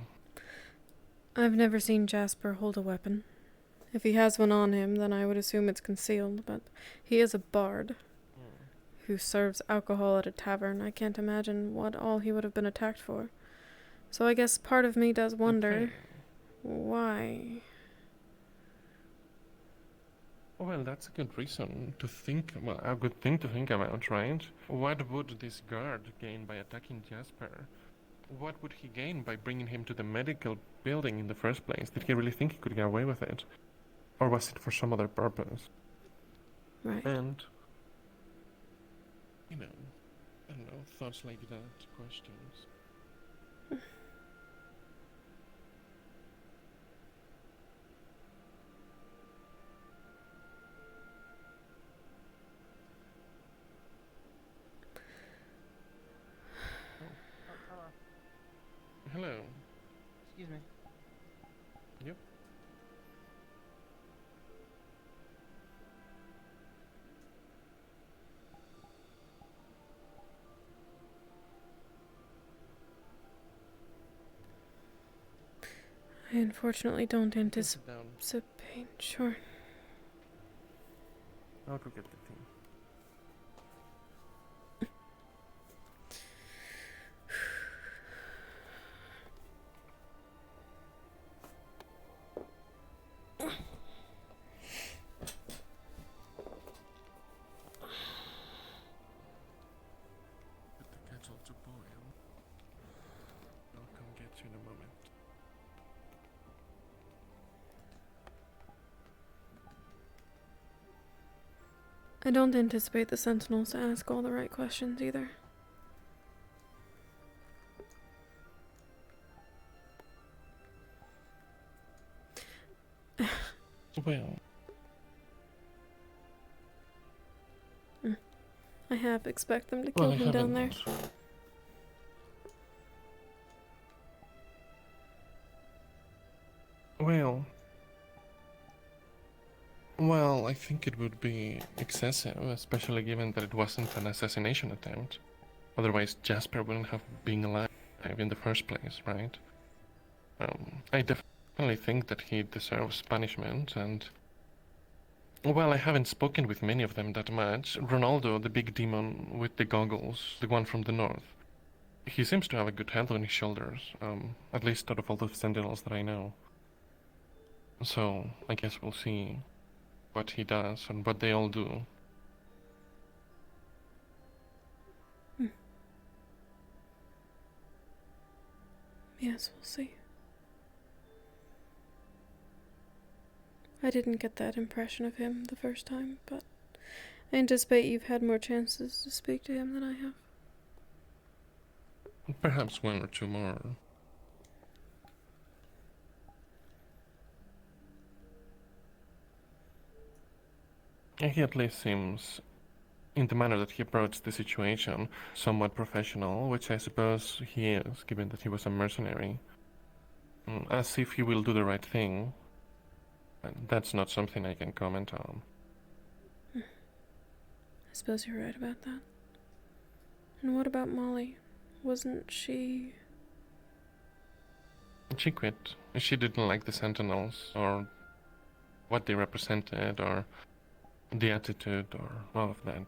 I've never seen Jasper hold a weapon. If he has one on him, then I would assume it's concealed, but he is a bard who serves alcohol at a tavern. I can't imagine what all he would have been attacked for. So I guess part of me does wonder why. Well, that's a good reason to think, well, a good thing to think about, right? What would this guard gain by attacking Jasper? What would he gain by bringing him to the medical building in the first place? Did he really think he could get away with it? Or was it for some other purpose? Right. And, you know, I don't know, thoughts like that, questions. I unfortunately don't You can sit down. anticipate. Sure. I'll go get the tea. Put the kettle to boil. I'll come get you in a moment. I don't anticipate the Sentinels to ask all the right questions either. Well, I half expect them to kill him down there. Well, I think it would be excessive, especially given that it wasn't an assassination attempt. Otherwise, Jasper wouldn't have been alive in the first place, right? I definitely think that he deserves punishment, and... Well, I haven't spoken with many of them that much. Ronaldo, the big demon with the goggles, the one from the north, he seems to have a good head on his shoulders, at least out of all the Sentinels that I know. So, I guess we'll see what he does and what they all do. Yes, we'll see. I didn't get that impression of him the first time, but I anticipate you've had more chances to speak to him than I have. Perhaps one or two more. He at least seems, in the manner that he approached the situation, somewhat professional, which I suppose he is, given that he was a mercenary. As if he will do the right thing. And that's not something I can comment on. I suppose you're right about that. And what about Molly? Wasn't she... She quit. She didn't like the Sentinels, or what they represented, or the attitude, or all of that.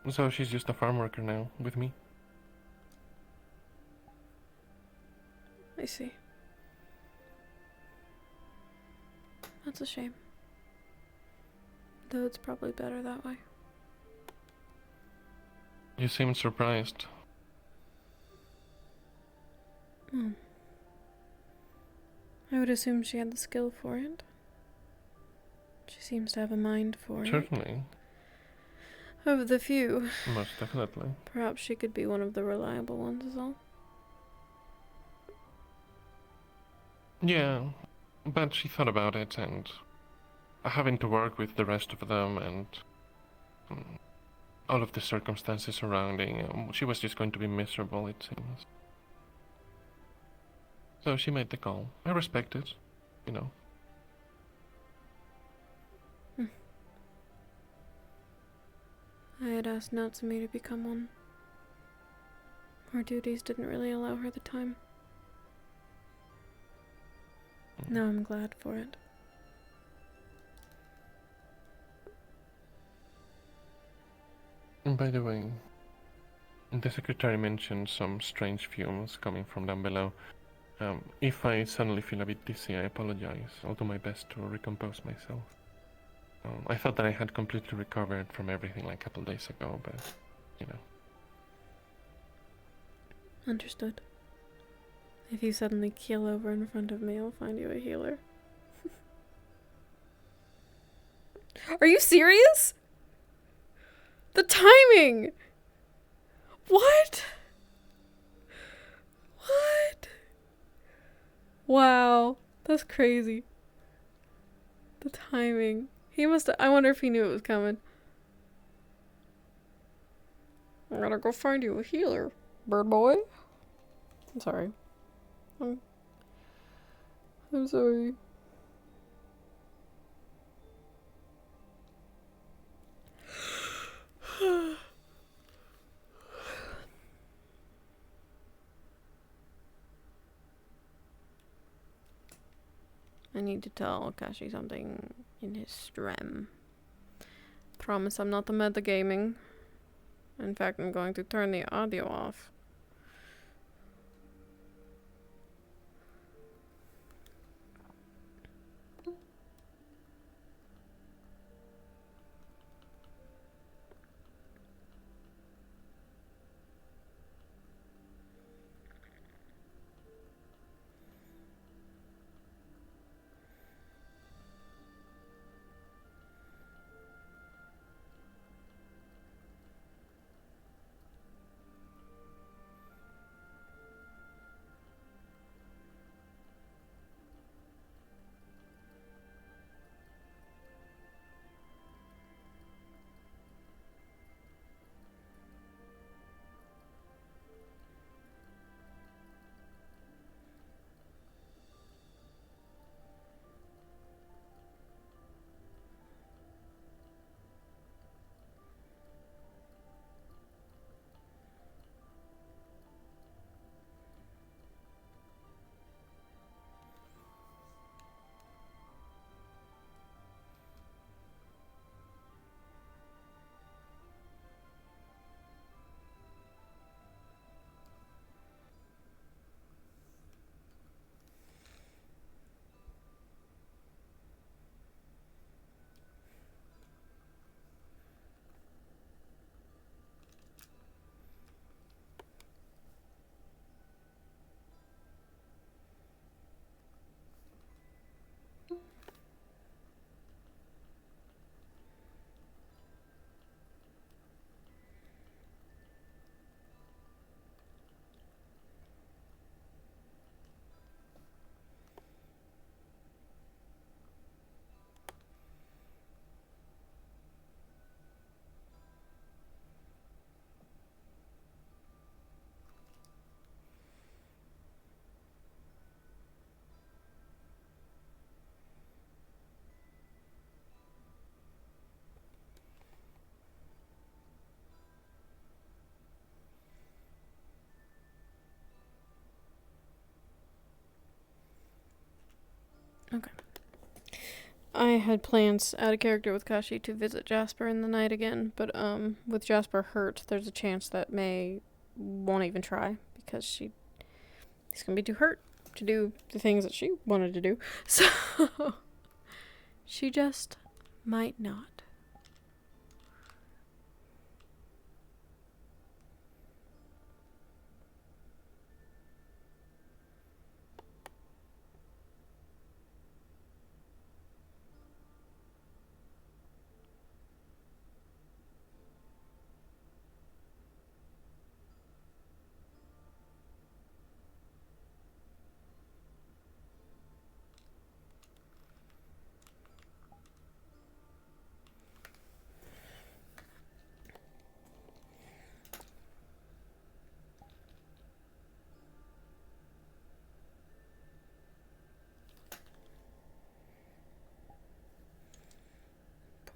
So she's just a farm worker now, with me. I see. That's a shame. Though it's probably better that way. You seem surprised. I would assume she had the skill for it. She seems to have a mind for it. Certainly. Of the few. Most definitely. Perhaps she could be one of the reliable ones is all. Yeah, but she thought about it, and having to work with the rest of them, and all of the circumstances surrounding, she was just going to be miserable, it seems. So she made the call. I respect it, you know. I had asked Natsumi to become one. Her duties didn't really allow her the time. Now I'm glad for it. And by the way, the secretary mentioned some strange fumes coming from down below. If I suddenly feel a bit dizzy, I apologize. I'll do my best to recompose myself. I thought that I had completely recovered from everything like a couple days ago, but, you know. Understood. If you suddenly keel over in front of me, I'll find you a healer. Are you serious? The timing! What? What? Wow, that's crazy. The timing. He must. I wonder if he knew it was coming. I'm gonna go find you a healer, bird boy. I'm sorry. I'm sorry. I need to tell Kashi something in his stream. Promise I'm not the metagaming. In fact, I'm going to turn the audio off. Okay. I had plans out of character with Kashi to visit Jasper in the night again, but with Jasper hurt, there's a chance that May won't even try because he's gonna be too hurt to do the things that she wanted to do. So she just might not.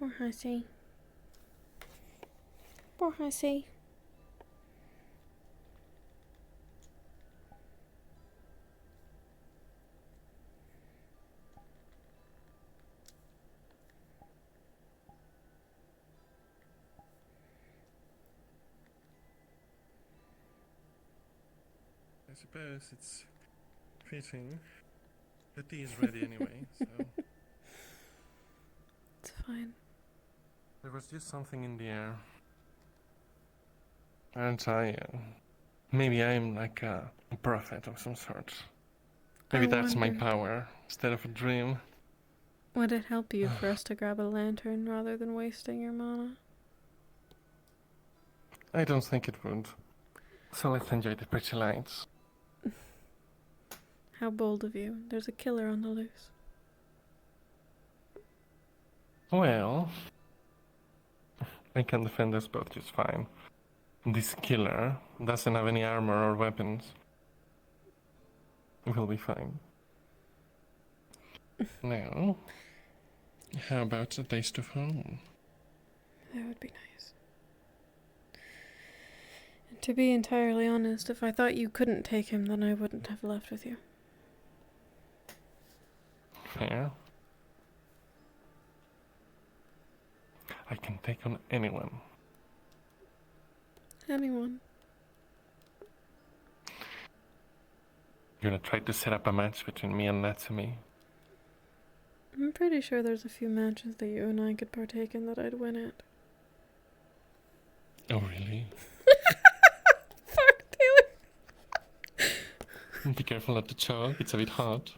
Poor hussy. Poor hussy. I suppose it's fitting. The tea is ready anyway, so... It's fine. There was just something in the air. Aren't I? Maybe I'm like a prophet of some sort. Maybe that's my power, instead of a dream. Would it help you for us to grab a lantern rather than wasting your mana? I don't think it would. So let's enjoy the pretty lights. How bold of you. There's a killer on the loose. Well, I can defend us both just fine. This killer doesn't have any armor or weapons. We'll be fine. Now, how about a taste of home? That would be nice. And to be entirely honest, if I thought you couldn't take him, then I wouldn't have left with you. Fair. I can take on anyone. Anyone. You're gonna try to set up a match between me and Natsumi? I'm pretty sure there's a few matches that you and I could partake in that I'd win at. Oh, really? Fuck, Taylor. Be careful not to choke, it's a bit hot.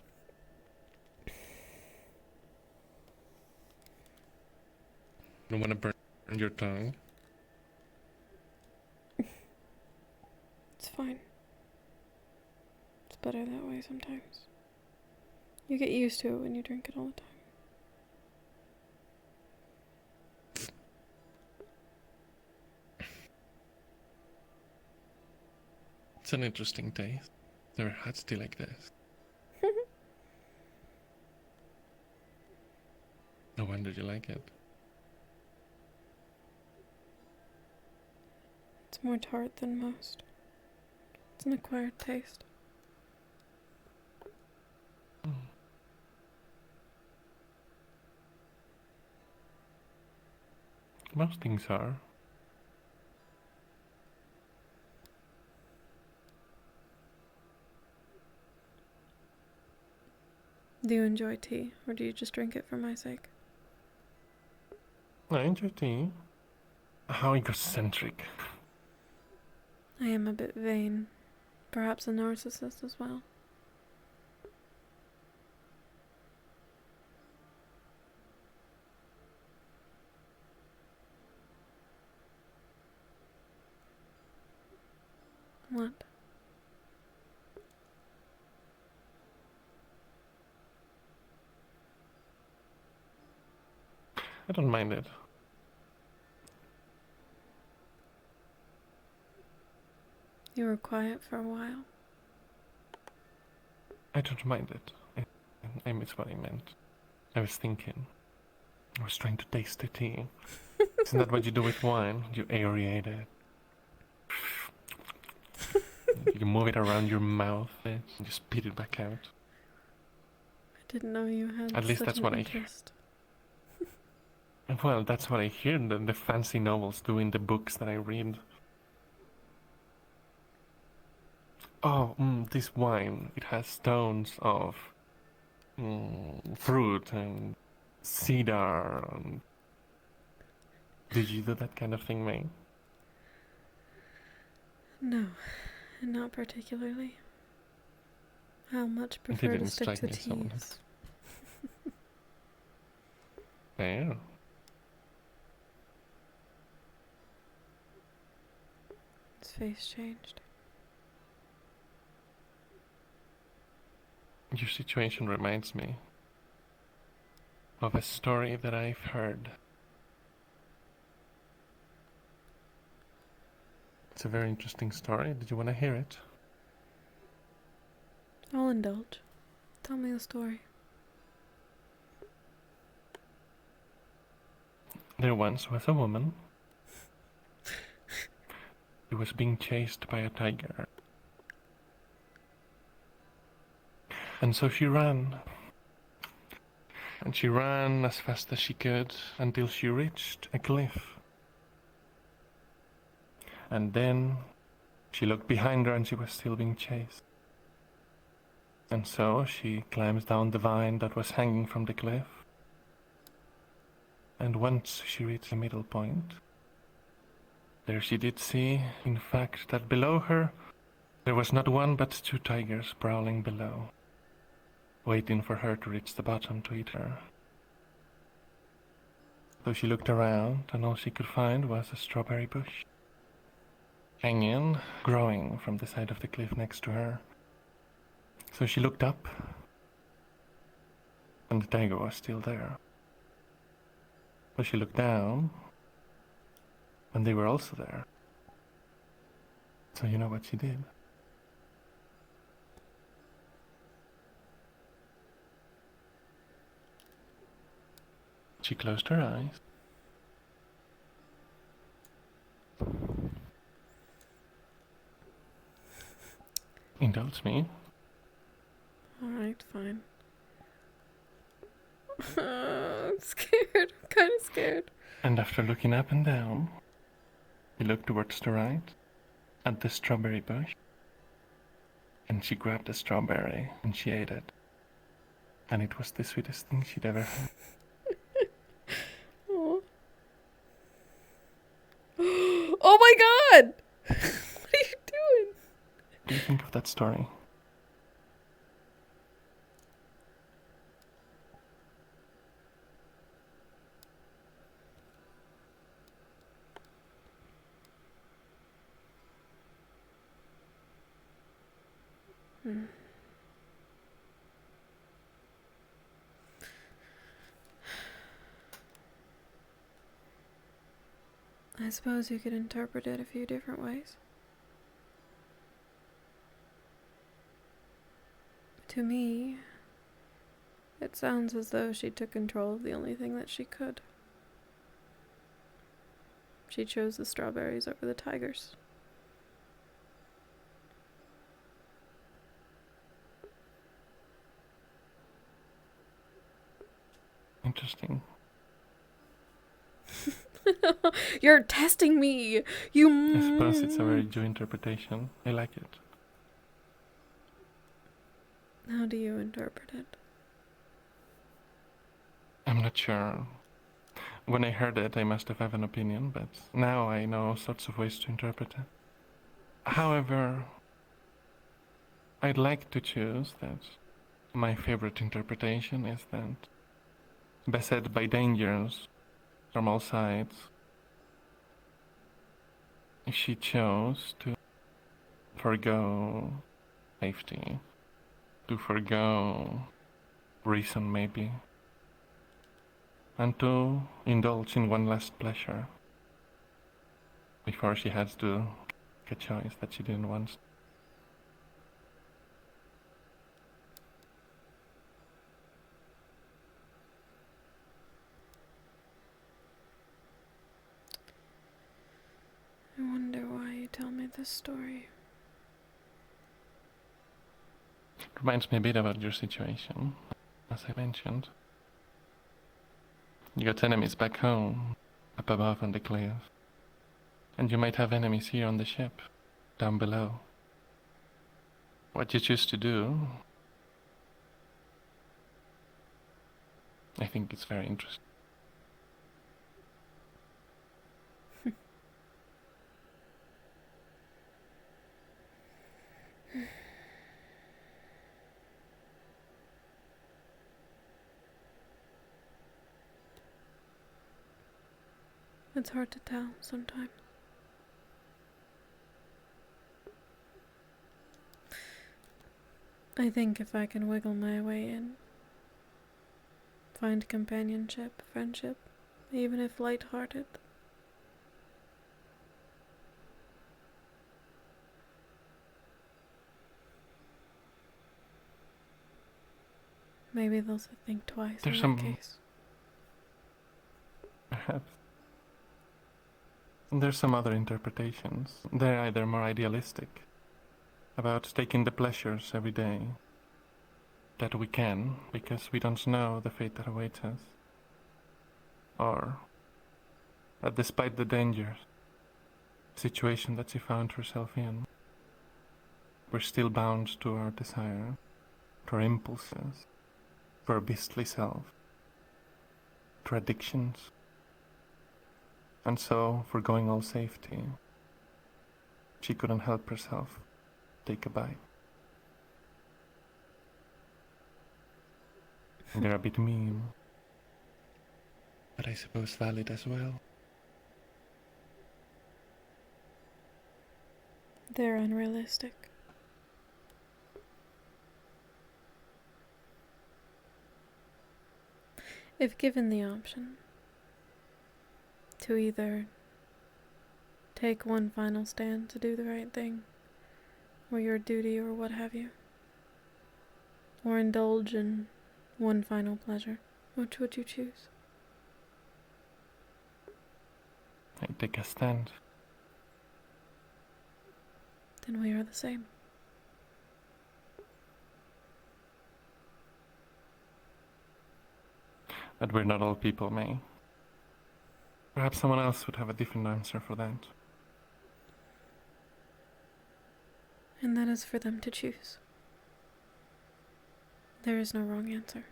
Don't want to burn your tongue. It's fine. It's better that way sometimes. You get used to it when you drink it all the time. It's an interesting taste. Never had tea like this. No wonder you like it. It's more tart than most. It's an acquired taste. Most things are. Do you enjoy tea, or do you just drink it for my sake? I enjoy tea. How egocentric. I am a bit vain. Perhaps a narcissist as well. What? I don't mind it. You were quiet for a while. I don't mind it. I miss what I meant. I was thinking. I was trying to taste the tea. Isn't that what you do with wine? You aerate it. You move it around your mouth and you spit it back out. I didn't know you had At least such that's an what interest. Well, that's what I hear the fancy novels do in the books that I read. Oh, this wine, it has stones of fruit and cedar. Did you do that kind of thing, May? No, not particularly. I'll much It prefer to didn't stick strike to me as someone teas. Fair. His face changed. Your situation reminds me of a story that I've heard. It's a very interesting story. Did you want to hear it? I'll indulge. Tell me the story. There once was a woman. She was being chased by a tiger. And so she ran. And she ran as fast as she could until she reached a cliff. And then she looked behind her and she was still being chased. And so she climbs down the vine that was hanging from the cliff. And once she reached the middle point, there she did see, in fact, that below her there was not one but two tigers prowling below, waiting for her to reach the bottom to eat her. So she looked around, and all she could find was a strawberry bush, hanging, growing from the side of the cliff next to her. So she looked up, and the tiger was still there. So she looked down, and they were also there. So you know what she did? She closed her eyes. Indulge me. Alright, fine. I'm scared. I'm kind of scared. And after looking up and down, he looked towards the right, at the strawberry bush, and she grabbed a strawberry and she ate it. And it was the sweetest thing she'd ever had. Oh. Oh my god! What are you doing? What do you think of that story? I suppose you could interpret it a few different ways. To me, it sounds as though she took control of the only thing that she could. She chose the strawberries over the tigers. Interesting. You're testing me. I suppose it's a very due interpretation. I like it. How do you interpret it? I'm not sure. When I heard it, I must have an opinion, but now I know all sorts of ways to interpret it. However, I'd like to choose that my favorite interpretation is that, beset by dangers from all sides, she chose to forgo safety, to forgo reason maybe, and to indulge in one last pleasure before she has to make a choice that she didn't want. I wonder why you tell me this story. It reminds me a bit about your situation, as I mentioned. You got enemies back home, up above on the cliff. And you might have enemies here on the ship, down below. What you choose to do, I think it's very interesting. It's hard to tell sometimes. I think if I can wiggle my way in, find companionship, friendship, even if light-hearted, maybe they'll think twice There's in that case. Perhaps. There's some other interpretations. They're either more idealistic, about taking the pleasures every day that we can, because we don't know the fate that awaits us, or that despite the dangers, situation that she found herself in, we're still bound to our desire, to our impulses, to our beastly self, to our addictions. And so, foregoing all safety, she couldn't help herself take a bite. They're a bit mean, but I suppose valid as well. They're unrealistic. If given the option to either take one final stand to do the right thing, or your duty or what have you, or indulge in one final pleasure, which would you choose? I take a stand. Then we are the same. But we're not all people, May. Perhaps someone else would have a different answer for that. And that is for them to choose. There is no wrong answer.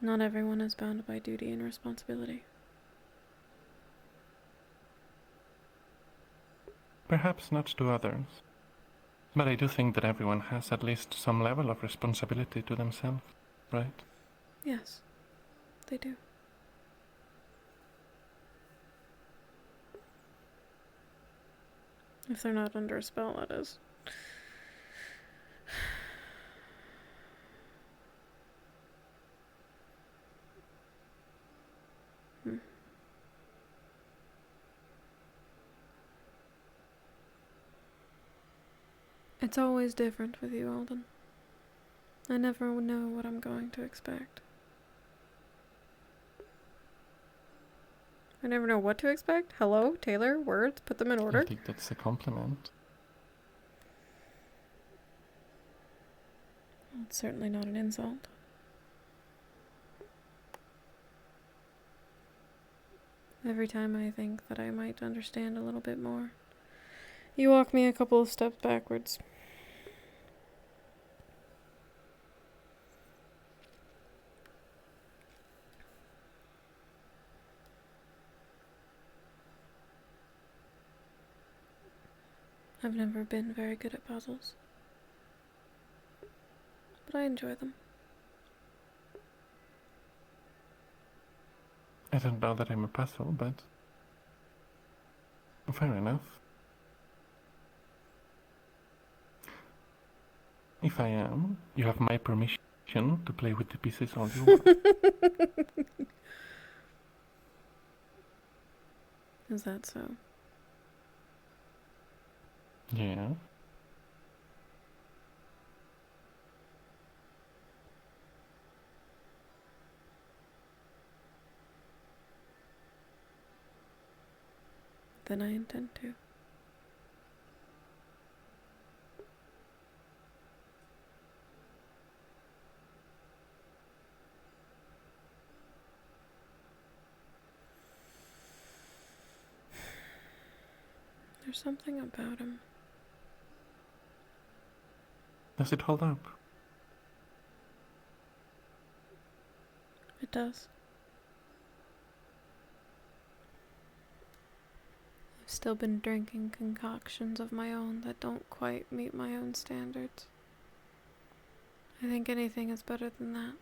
Not everyone is bound by duty and responsibility. Perhaps not to others. But I do think that everyone has at least some level of responsibility to themselves, right? Yes, they do. If they're not under a spell, that is. It's always different with you, Alden. I never know what I'm going to expect. I never know what to expect? Hello, Taylor, words, put them in order. I think that's a compliment. It's certainly not an insult. Every time I think that I might understand a little bit more, you walk me a couple of steps backwards. I've never been very good at puzzles, but I enjoy them. I don't know that I'm a puzzle, but fair enough. If I am, you have my permission to play with the pieces all you want. Is that so? Yeah. Then I intend to. There's something about him. Does it hold up? It does. I've still been drinking concoctions of my own that don't quite meet my own standards. I think anything is better than that.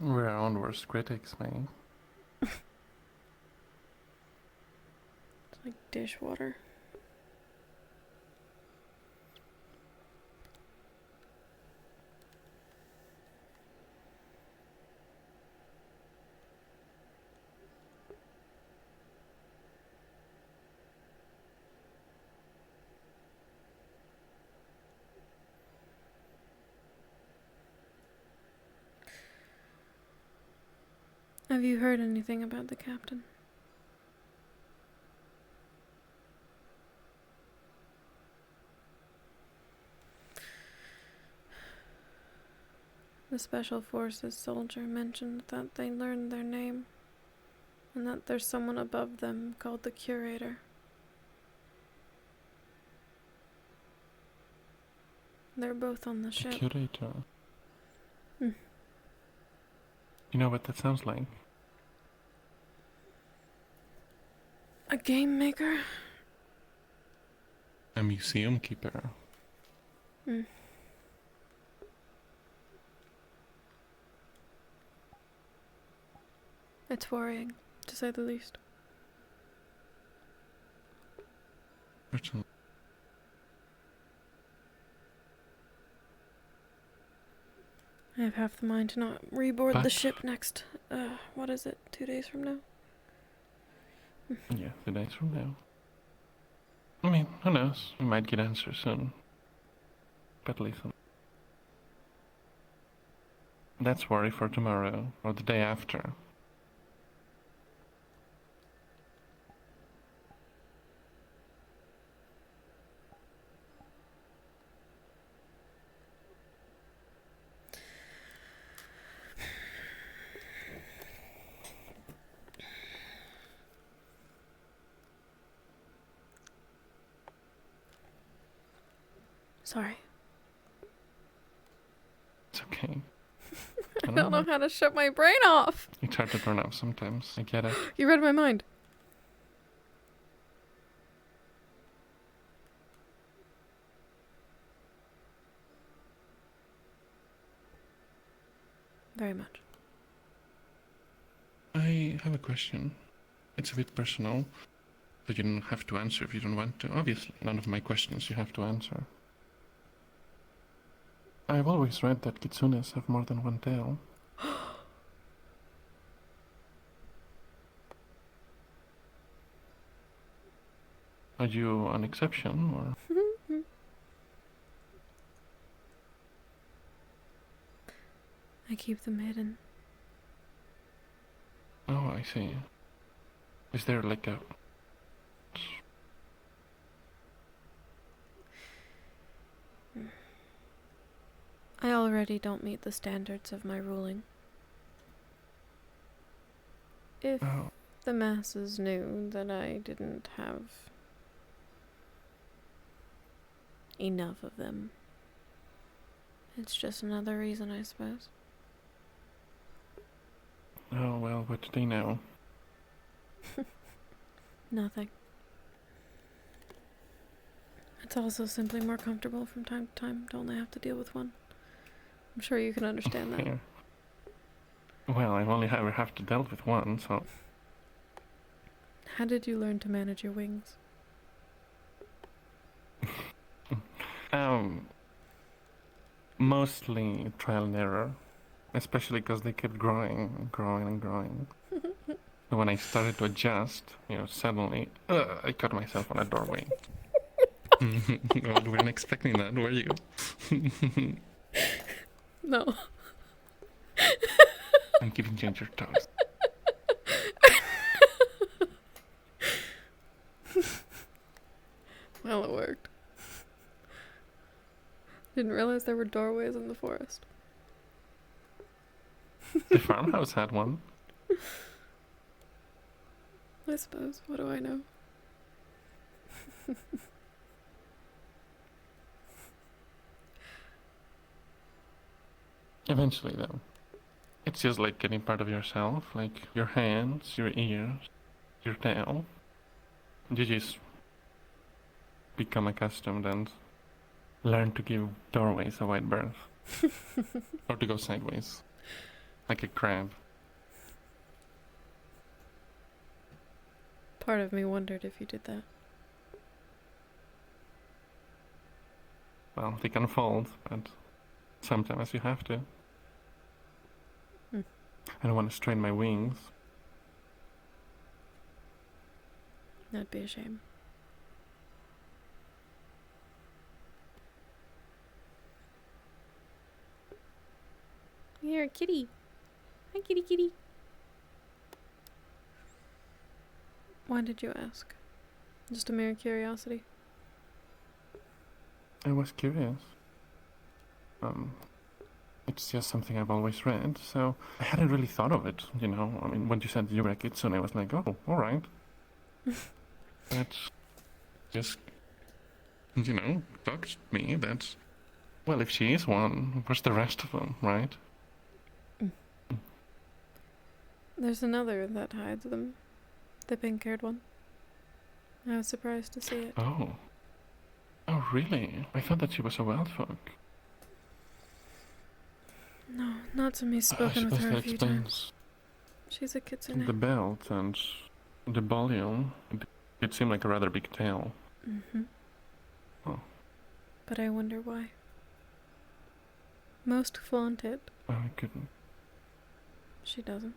We're our own worst critics, May. It's like dishwater. Have you heard anything about the captain? The Special Forces soldier mentioned that they learned their name, and that there's someone above them called the Curator. They're both on the ship. Curator. Hmm. You know what that sounds like? A game maker? A museum keeper. Hmm. It's worrying, to say the least. Certainly. I have half the mind to not reboard the But- ship next, what is it, 2 days from now? Yeah, 2 days from now. I mean, who knows? We might get answers soon. But listen. That's worry for tomorrow, or the day after. Sorry. It's okay. I don't know how to shut my brain off. It's hard to turn off sometimes. I get it. You read my mind. Very much. I have a question. It's a bit personal, but you don't have to answer if you don't want to. Obviously, none of my questions you have to answer. I've always read that kitsunes have more than one tail. Are you an exception, or...? I keep them hidden. Oh, I see. Is there like a... I already don't meet the standards of my ruling. If the masses knew that I didn't have enough of them, it's just another reason, I suppose. Oh, well, what do they know? Nothing. It's also simply more comfortable from time to time to only have to deal with one. I'm sure you can understand that. Yeah. Well, I've only ever have to deal with one, so... How did you learn to manage your wings? Mostly trial and error. Especially because they kept growing and growing and growing. And when I started to adjust, suddenly, I cut myself on a doorway. Well, you weren't expecting that, were you? No. I'm giving ginger toast. Well, it worked. Didn't realize there were doorways in the forest. The farmhouse had one. I suppose. What do I know? Eventually, though. It's just like getting part of yourself, like your hands, your ears, your tail. You just become accustomed and learn to give doorways a wide berth. Or to go sideways. Like a crab. Part of me wondered if you did that. Well, they can fold, but sometimes you have to. I don't want to strain my wings. That'd be a shame. You're a kitty. Hi, kitty kitty. Why did you ask? Just a mere curiosity. I was curious. It's just something I've always read, so I hadn't really thought of it, I mean, when you said you were a kitsune, I was like, oh, alright. That's just, touched me, that's... Well, if she is one, where's the rest of them, right? There's another that hides them. The pink-haired one. I was surprised to see it. Oh. Oh, really? I thought that she was a wild folk. No, not to me. Spoken with her a few times. She's a kitsune. The belt and the volume, it seemed like a rather big tail. Mm-hmm. Oh. But I wonder why. Most flaunt it. Well, I couldn't. She doesn't.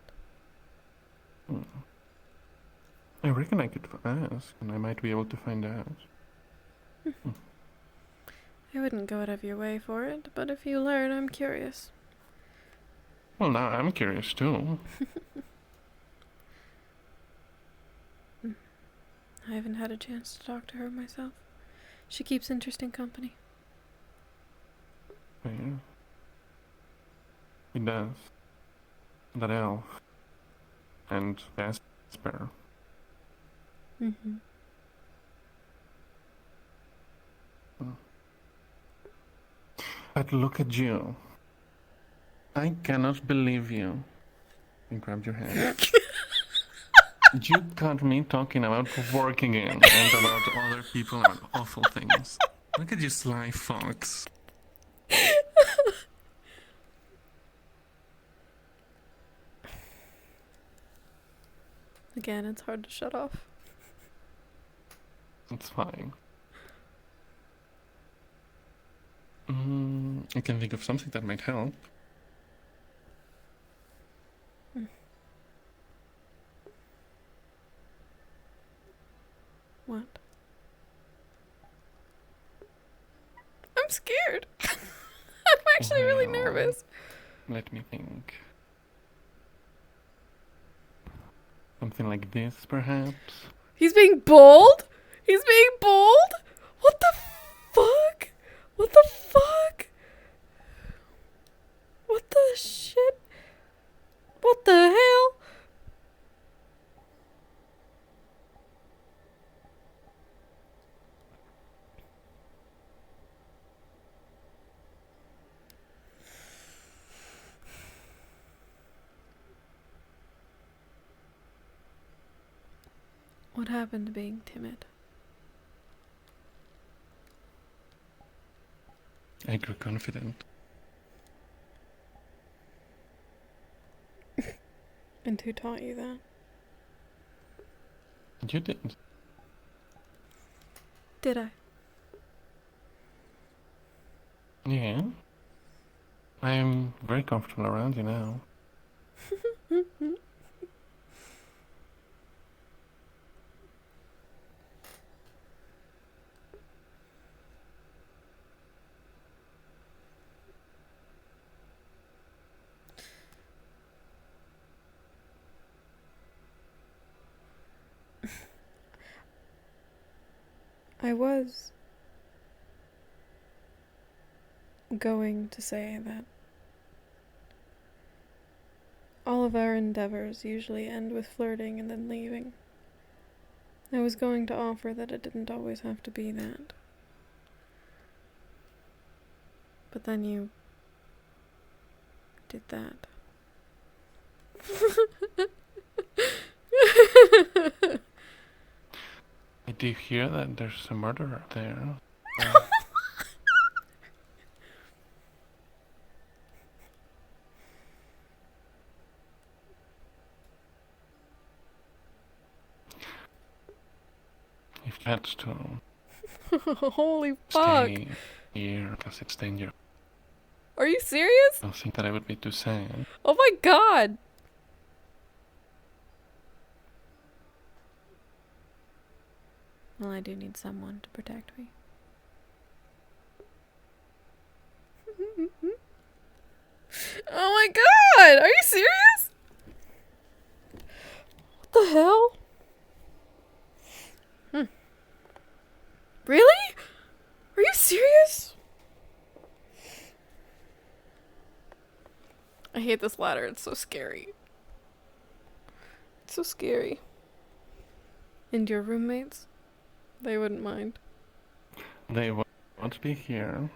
I reckon I could ask, and I might be able to find out. I wouldn't go out of your way for it, but if you learn, I'm curious. Well, now I'm curious too. I haven't had a chance to talk to her myself. She keeps interesting company. Yeah. It does. That elf. And Jasper. Mm-hmm. But look at you. I cannot believe you. You grabbed your hand. You got me talking about work again and about other people and awful things. Look at you, sly fox. Again, it's hard to shut off. It's fine. I can think of something that might help. What? I'm scared. I'm actually really Well, nervous. Let me think. Something like this, perhaps? He's being bold? He's being bold? What the fuck? What the fuck? What the shit? What the hell? What happened to being timid? I grew confident. And who taught you that? You did. Did I? Yeah. I'm very comfortable around you now. I was going to say that all of our endeavors usually end with flirting and then leaving. I was going to offer that it didn't always have to be that. But then you did that. I do hear that there's a murderer there. If that's to Holy fuck. stay here, because it's dangerous. Are you serious? I don't think that I would be too sad. Oh my god. Well, I do need someone to protect me. Oh my god! Are you serious? What the hell? Really? Are you serious? I hate this ladder. It's so scary. It's so scary. And your roommates? They wouldn't mind. They won't be here.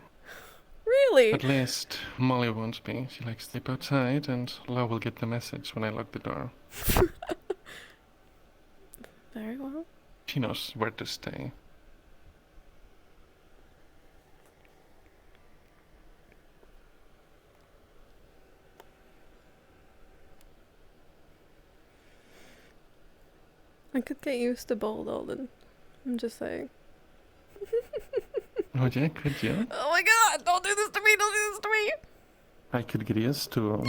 Really? At least Molly won't be. She likes to sleep outside, and Lo will get the message when I lock the door. Very well. She knows where to stay. I could get used to bold Alden. I'm just saying. Oh yeah, could you? Oh my god! Don't do this to me! Don't do this to me! I could get used to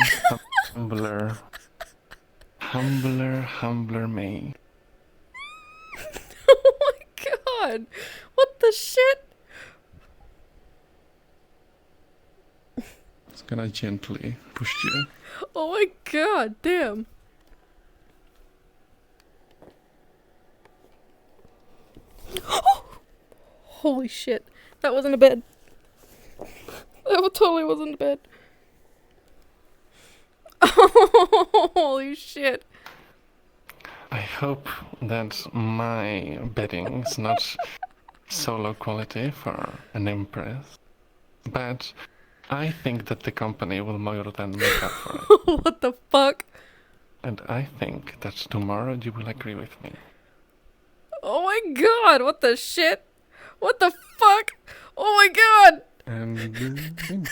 humbler me. Oh my god! What the shit? It's gonna gently push you. Oh my god, damn. Holy shit. That wasn't a bed. That totally wasn't a bed. Holy shit. I hope that my bedding is not so low quality for an empress. But I think that the company will more than make up for it. What the fuck? And I think that tomorrow you will agree with me. Oh my god, what the shit? What the fuck? Oh my god! And